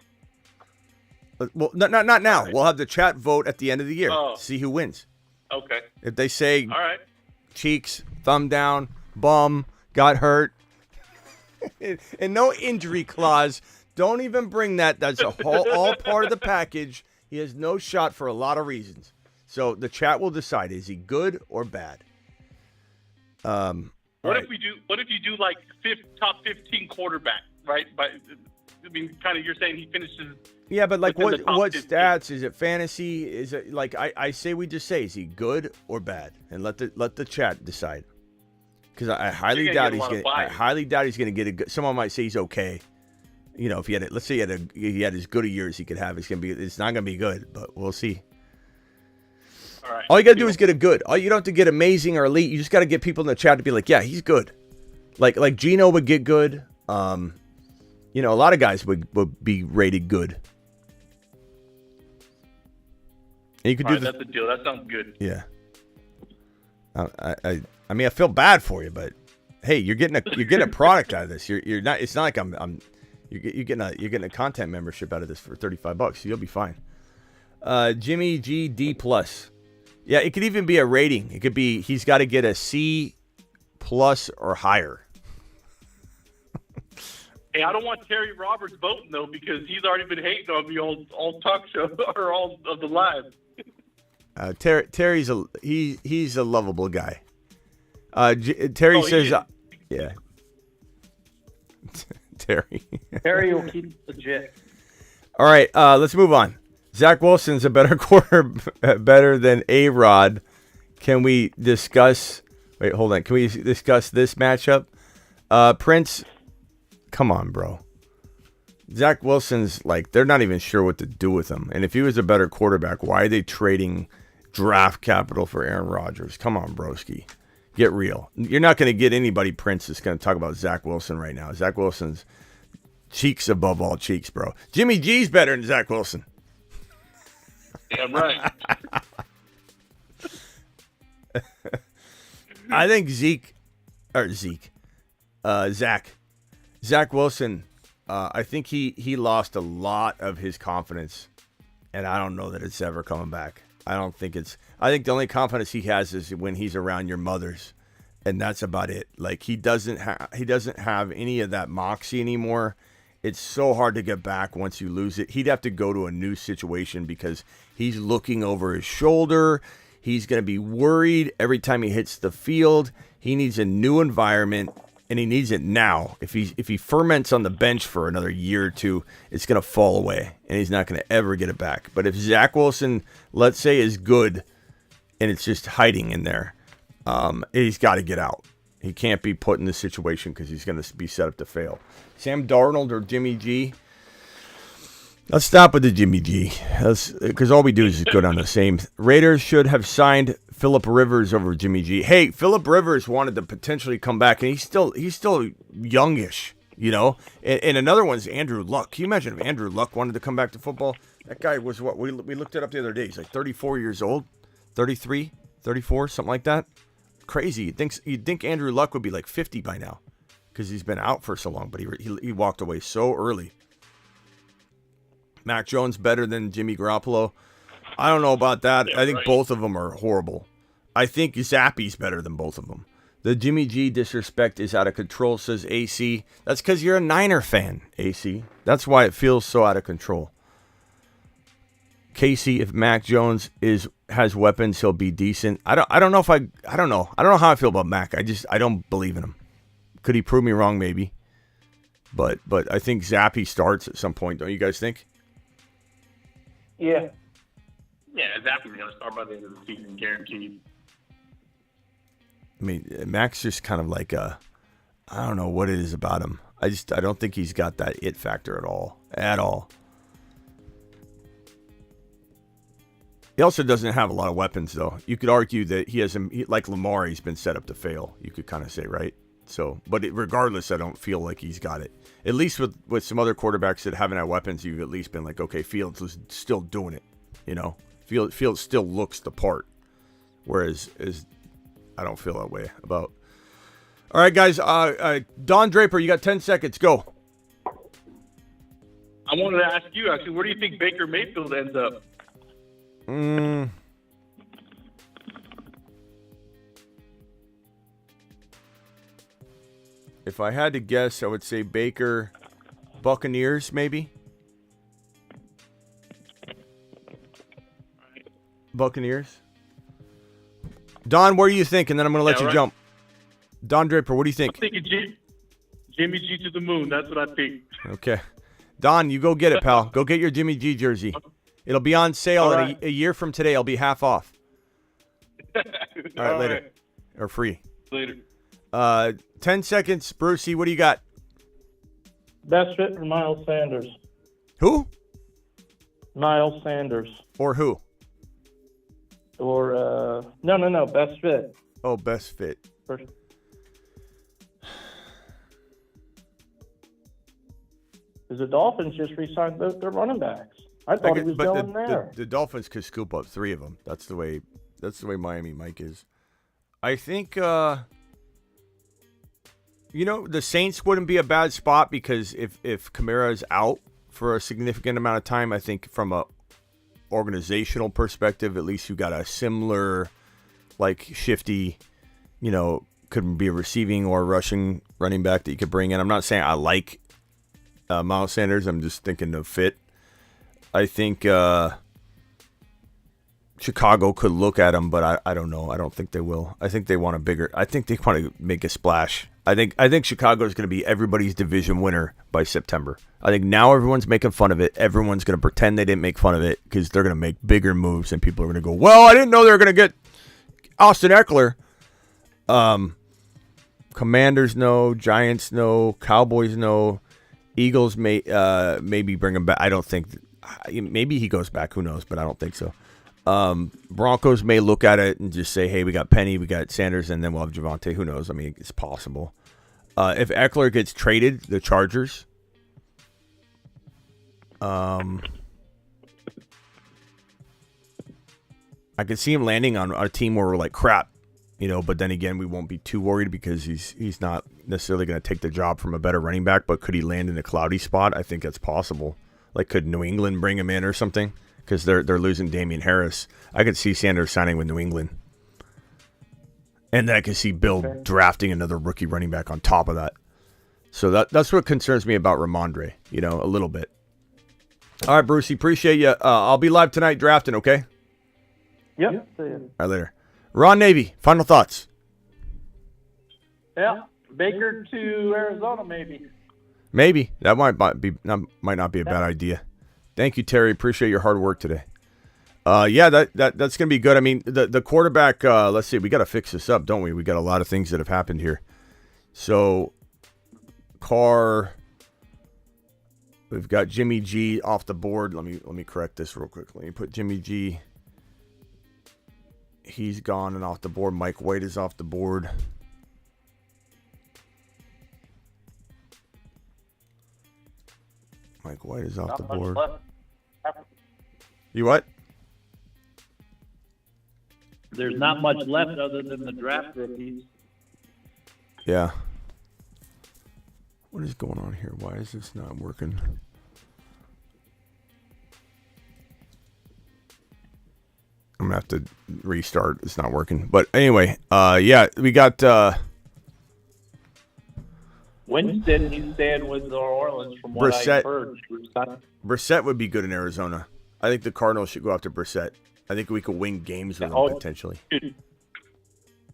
Well, not now. Right. We'll have the chat vote at the end of the year. See who wins. Okay. If they say, all right, cheeks, thumb down, bum, got hurt. And no injury clause. Don't even bring that. That's all part of the package. He has no shot for a lot of reasons. So the chat will decide: is he good or bad? What if you do like top 15 quarterback, right? Kind of you're saying he finishes. Yeah, but like what stats? Is it fantasy? Is it like I say we just say, is he good or bad? And let the chat decide. Because I highly doubt he's going to get a good. Someone might say he's okay. If he had let's say he had as good a year as he could have, it's not going to be good, but we'll see. All right. All you got to do is get a good. You don't have to get amazing or elite. You just got to get people in the chat to be like, yeah, he's good. Like Geno would get good. A lot of guys would be rated good. And you could that's the deal. That sounds good. Yeah. I mean, I feel bad for you, but hey, you're getting a product out of this. You're not. It's not like you're getting a content membership out of this for $35. So you'll be fine. Jimmy G D+. Yeah, it could even be a rating. It could be he's got to get a C+ or higher. Hey, I don't want Terry Roberts voting though, because he's already been hating on me all talk show or all of the live. Terry's he's a lovable guy. Terry says, yeah. Terry. Terry will keep it legit. All right, let's move on. Zach Wilson's a better better than A-Rod. Can we discuss? Wait, hold on. Can we discuss this matchup? Prince, come on, bro. Zach Wilson's like, they're not even sure what to do with him. And if he was a better quarterback, why are they trading draft capital for Aaron Rodgers? Come on, broski. Get real. You're not going to get anybody, Prince, that's going to talk about Zach Wilson right now. Zach Wilson's cheeks above all cheeks, bro. Jimmy G's better than Zach Wilson. Yeah, right. I think Zach Wilson, I think he lost a lot of his confidence, and I don't know that it's ever coming back. I think the only confidence he has is when he's around your mothers, and that's about it. Like he doesn't have any of that moxie anymore. It's so hard to get back once you lose it. He'd have to go to a new situation because he's looking over his shoulder. He's going to be worried every time he hits the field. He needs a new environment, and he needs it now. If he ferments on the bench for another year or two, it's going to fall away, and he's not going to ever get it back. But if Zach Wilson, let's say, is good, and it's just hiding in there, he's got to get out. He can't be put in this situation because he's going to be set up to fail. Sam Darnold or Jimmy G? Let's stop with the Jimmy G. Because all we do is go down the same. Raiders should have signed Phillip Rivers over Jimmy G. Hey, Phillip Rivers wanted to potentially come back, and he's still youngish, you know. And another one's Andrew Luck. Can you imagine if Andrew Luck wanted to come back to football? That guy was what? We looked it up the other day. He's like 34 years old, 33, 34, something like that. Crazy. You'd think Andrew Luck would be like 50 by now because he's been out for so long, but he walked away so early. Mac Jones better than Jimmy Garoppolo. I don't know about that. Yeah, I think both of them are horrible. I think Zappy's better than both of them. The Jimmy G disrespect is out of control, says AC. That's because you're a Niner fan, AC. That's why it feels so out of control. Casey, if Mac Jones has weapons, he'll be decent. I don't know how I feel about Mac. I don't believe in him. Could he prove me wrong? Maybe. But I think Zappy starts at some point. Don't you guys think? Yeah. Yeah, Zappy's going to start by the end of the season, guaranteed. I mean, Mac's just kind of like I don't know what it is about him. I don't think he's got that it factor at all. At all. He also doesn't have a lot of weapons, though. You could argue that like Lamar, he's been set up to fail. You could kind of say, right? So, but regardless, I don't feel like he's got it. At least with some other quarterbacks that haven't had weapons, you've at least been like, okay, Fields was still doing it. You know, Fields still looks the part. Whereas I don't feel that way about. All right, guys. Don Draper, you got 10 seconds. Go. I wanted to ask you, actually, where do you think Baker Mayfield ends up? If I had to guess, I would say Baker, Buccaneers, maybe. Buccaneers. Don, where do you think? And then I'm going to let you jump. Don Draper, what do you think? I'm thinking Jimmy G to the moon. That's what I think. Okay. Don, you go get it, pal. Go get your Jimmy G jersey. It'll be on sale a year from today. I'll be half off. All right, later. Right. Or free. Later. 10 seconds. Brucey, what do you got? Best fit for Miles Sanders. Who? Miles Sanders. Or who? Or, no, best fit. Oh, best fit. First. Because the Dolphins just re-signed their running backs. I thought he was going there. The Dolphins could scoop up 3 of them. That's the way Miami Mike is. I think, the Saints wouldn't be a bad spot because if Kamara is out for a significant amount of time, I think from a organizational perspective, at least you got a similar, like, shifty, could be a receiving or rushing running back that you could bring in. I'm not saying I like Miles Sanders. I'm just thinking of fit. I think Chicago could look at him, but I don't know. I don't think they will. I think they want to make a splash. I think Chicago is going to be everybody's division winner by September. I think now everyone's making fun of it. Everyone's going to pretend they didn't make fun of it because they're going to make bigger moves, and people are going to go, well, I didn't know they were going to get Austin Eckler. Commanders no, Giants no, Cowboys no, Eagles maybe bring him back. I don't think maybe he goes back. Who knows? But I don't think so. Broncos may look at it and just say, hey, we got Penny, we got Sanders, and then we'll have Javonte. Who knows? I mean, it's possible. If Eckler gets traded, the Chargers, I could see him landing on a team where we're like, crap, but then again, we won't be too worried because he's not necessarily going to take the job from a better running back, but could he land in a cloudy spot? I think that's possible. Like, could New England bring him in or something? Because they're losing Damian Harris. I could see Sanders signing with New England. And then I could see Bill drafting another rookie running back on top of that. So that's what concerns me about Ramondre, a little bit. All right, Brucey, appreciate you. I'll be live tonight drafting, okay? Yep. See ya. All right, later. Ron Navy, final thoughts. Yeah, Baker to Arizona, maybe. Maybe. That might not be a bad idea. Thank you, Terry. Appreciate your hard work today. Yeah, that's going to be good. I mean, the quarterback, let's see, we got to fix this up, don't we? We got a lot of things that have happened here. So, Carr, we've got Jimmy G off the board. Let me correct this real quick. Let me put Jimmy G. He's gone and off the board. Mike White is off the board. Mike White is off the board. You what? There's not much left other than the draft rookies. Yeah. What is going on here? Why is this not working? I'm going to have to restart. It's not working. But anyway, yeah, we got... Winston, he's staying with New Orleans from what I heard. Brissett would be good in Arizona. I think the Cardinals should go after Brissett. I think we could win games with him potentially.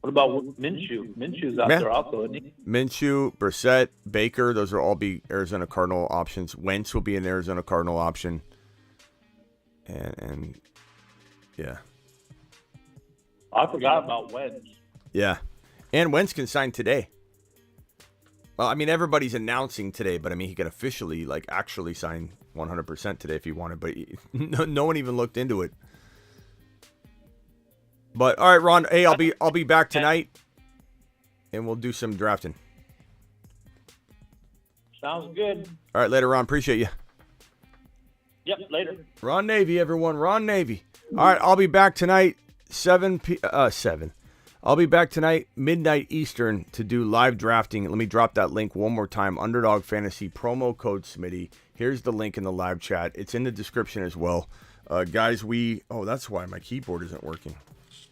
What about Minshew? Minshew's out there also, isn't he? Minshew, Brissett, Baker, those will all be Arizona Cardinal options. Wentz will be an Arizona Cardinal option. And yeah. I forgot about Wentz. Yeah. And Wentz can sign today. Well, I mean, everybody's announcing today, but I mean, he could officially, actually sign 100% today if he wanted, but no one even looked into it. But all right, Ron, hey, I'll be back tonight, and we'll do some drafting. Sounds good. All right, later, Ron. Appreciate you. Yep, later. Ron Navy, everyone. Ron Navy. All right, I'll be back tonight, 7. I'll be back tonight, midnight Eastern, to do live drafting. Let me drop that link one more time. Underdog Fantasy, promo code Smitty. Here's the link in the live chat. It's in the description as well. Guys, that's why my keyboard isn't working.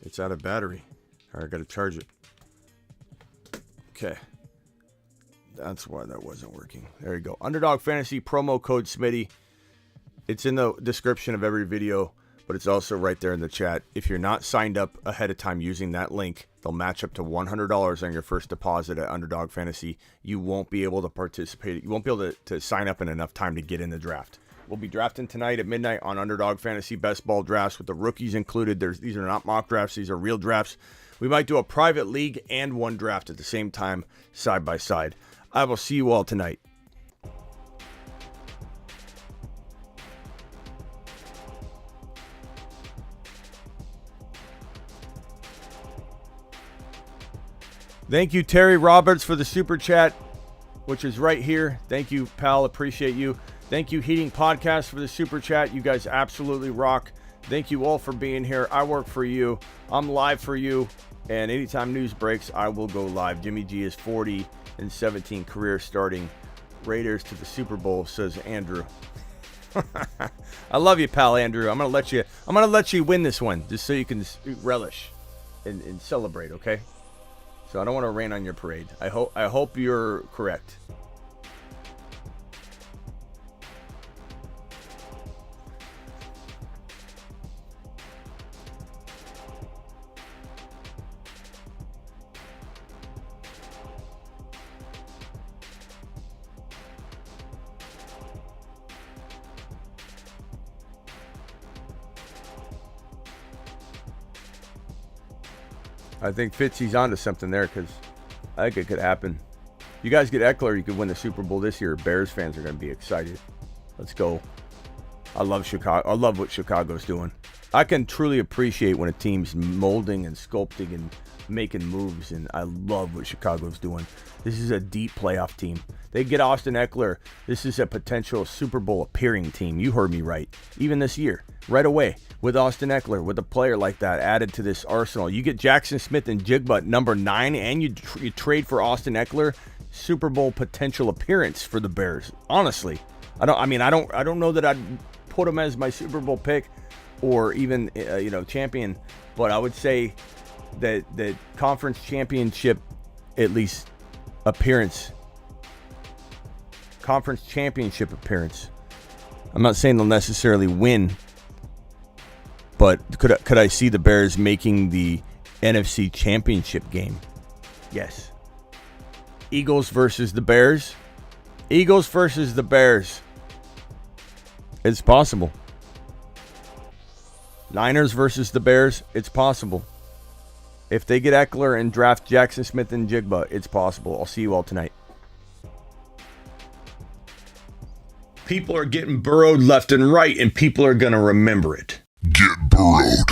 It's out of battery. All right, I got to charge it. Okay. That's why that wasn't working. There you go. Underdog Fantasy, promo code Smitty. It's in the description of every video, but it's also right there in the chat. If you're not signed up ahead of time using that link, they'll match up to $100 on your first deposit at Underdog Fantasy. You won't be able to participate. You won't be able to sign up in enough time to get in the draft. We'll be drafting tonight at midnight on Underdog Fantasy Best Ball Drafts with the rookies included. These are not mock drafts. These are real drafts. We might do a private league and one draft at the same time, side by side. I will see you all tonight. Thank you, Terry Roberts, for the super chat, which is right here. Thank you, pal. Appreciate you. Thank you, Heating Podcast, for the super chat. You guys absolutely rock. Thank you all for being here. I work for you. I'm live for you. And anytime news breaks, I will go live. Jimmy G is 40-17 career starting. Raiders to the Super Bowl, says Andrew. I love you, pal, Andrew. I'm gonna let you win this one, just so you can relish and celebrate. Okay. So I don't want to rain on your parade. I hope you're correct. I think Fitzy's onto something there, because I think it could happen. You guys get Eckler, you could win the Super Bowl this year. Bears fans are going to be excited. Let's go. I love Chicago. I love what Chicago's doing. I can truly appreciate when a team's molding and sculpting and making moves, and I love what Chicago's doing. This is a deep playoff team. They get Austin Eckler. This is a potential Super Bowl appearing team. You heard me right. Even this year, right away, with Austin Eckler, with a player like that added to this arsenal. You get Jackson Smith and Jigba at number 9, and you trade for Austin Eckler. Super Bowl potential appearance for the Bears. Honestly, I don't know that I'd put him as my Super Bowl pick or even champion, but I would say that the conference championship, at least appearance, conference championship appearance. I'm not saying they'll necessarily win, but could I see the Bears making the NFC championship game? Yes. Eagles versus the Bears. Eagles versus the Bears. It's possible. Niners versus the Bears. It's possible. If they get Eckler and draft Jackson Smith and Jigba, it's possible. I'll see you all tonight. People are getting burrowed left and right, and people are going to remember it. Get burrowed.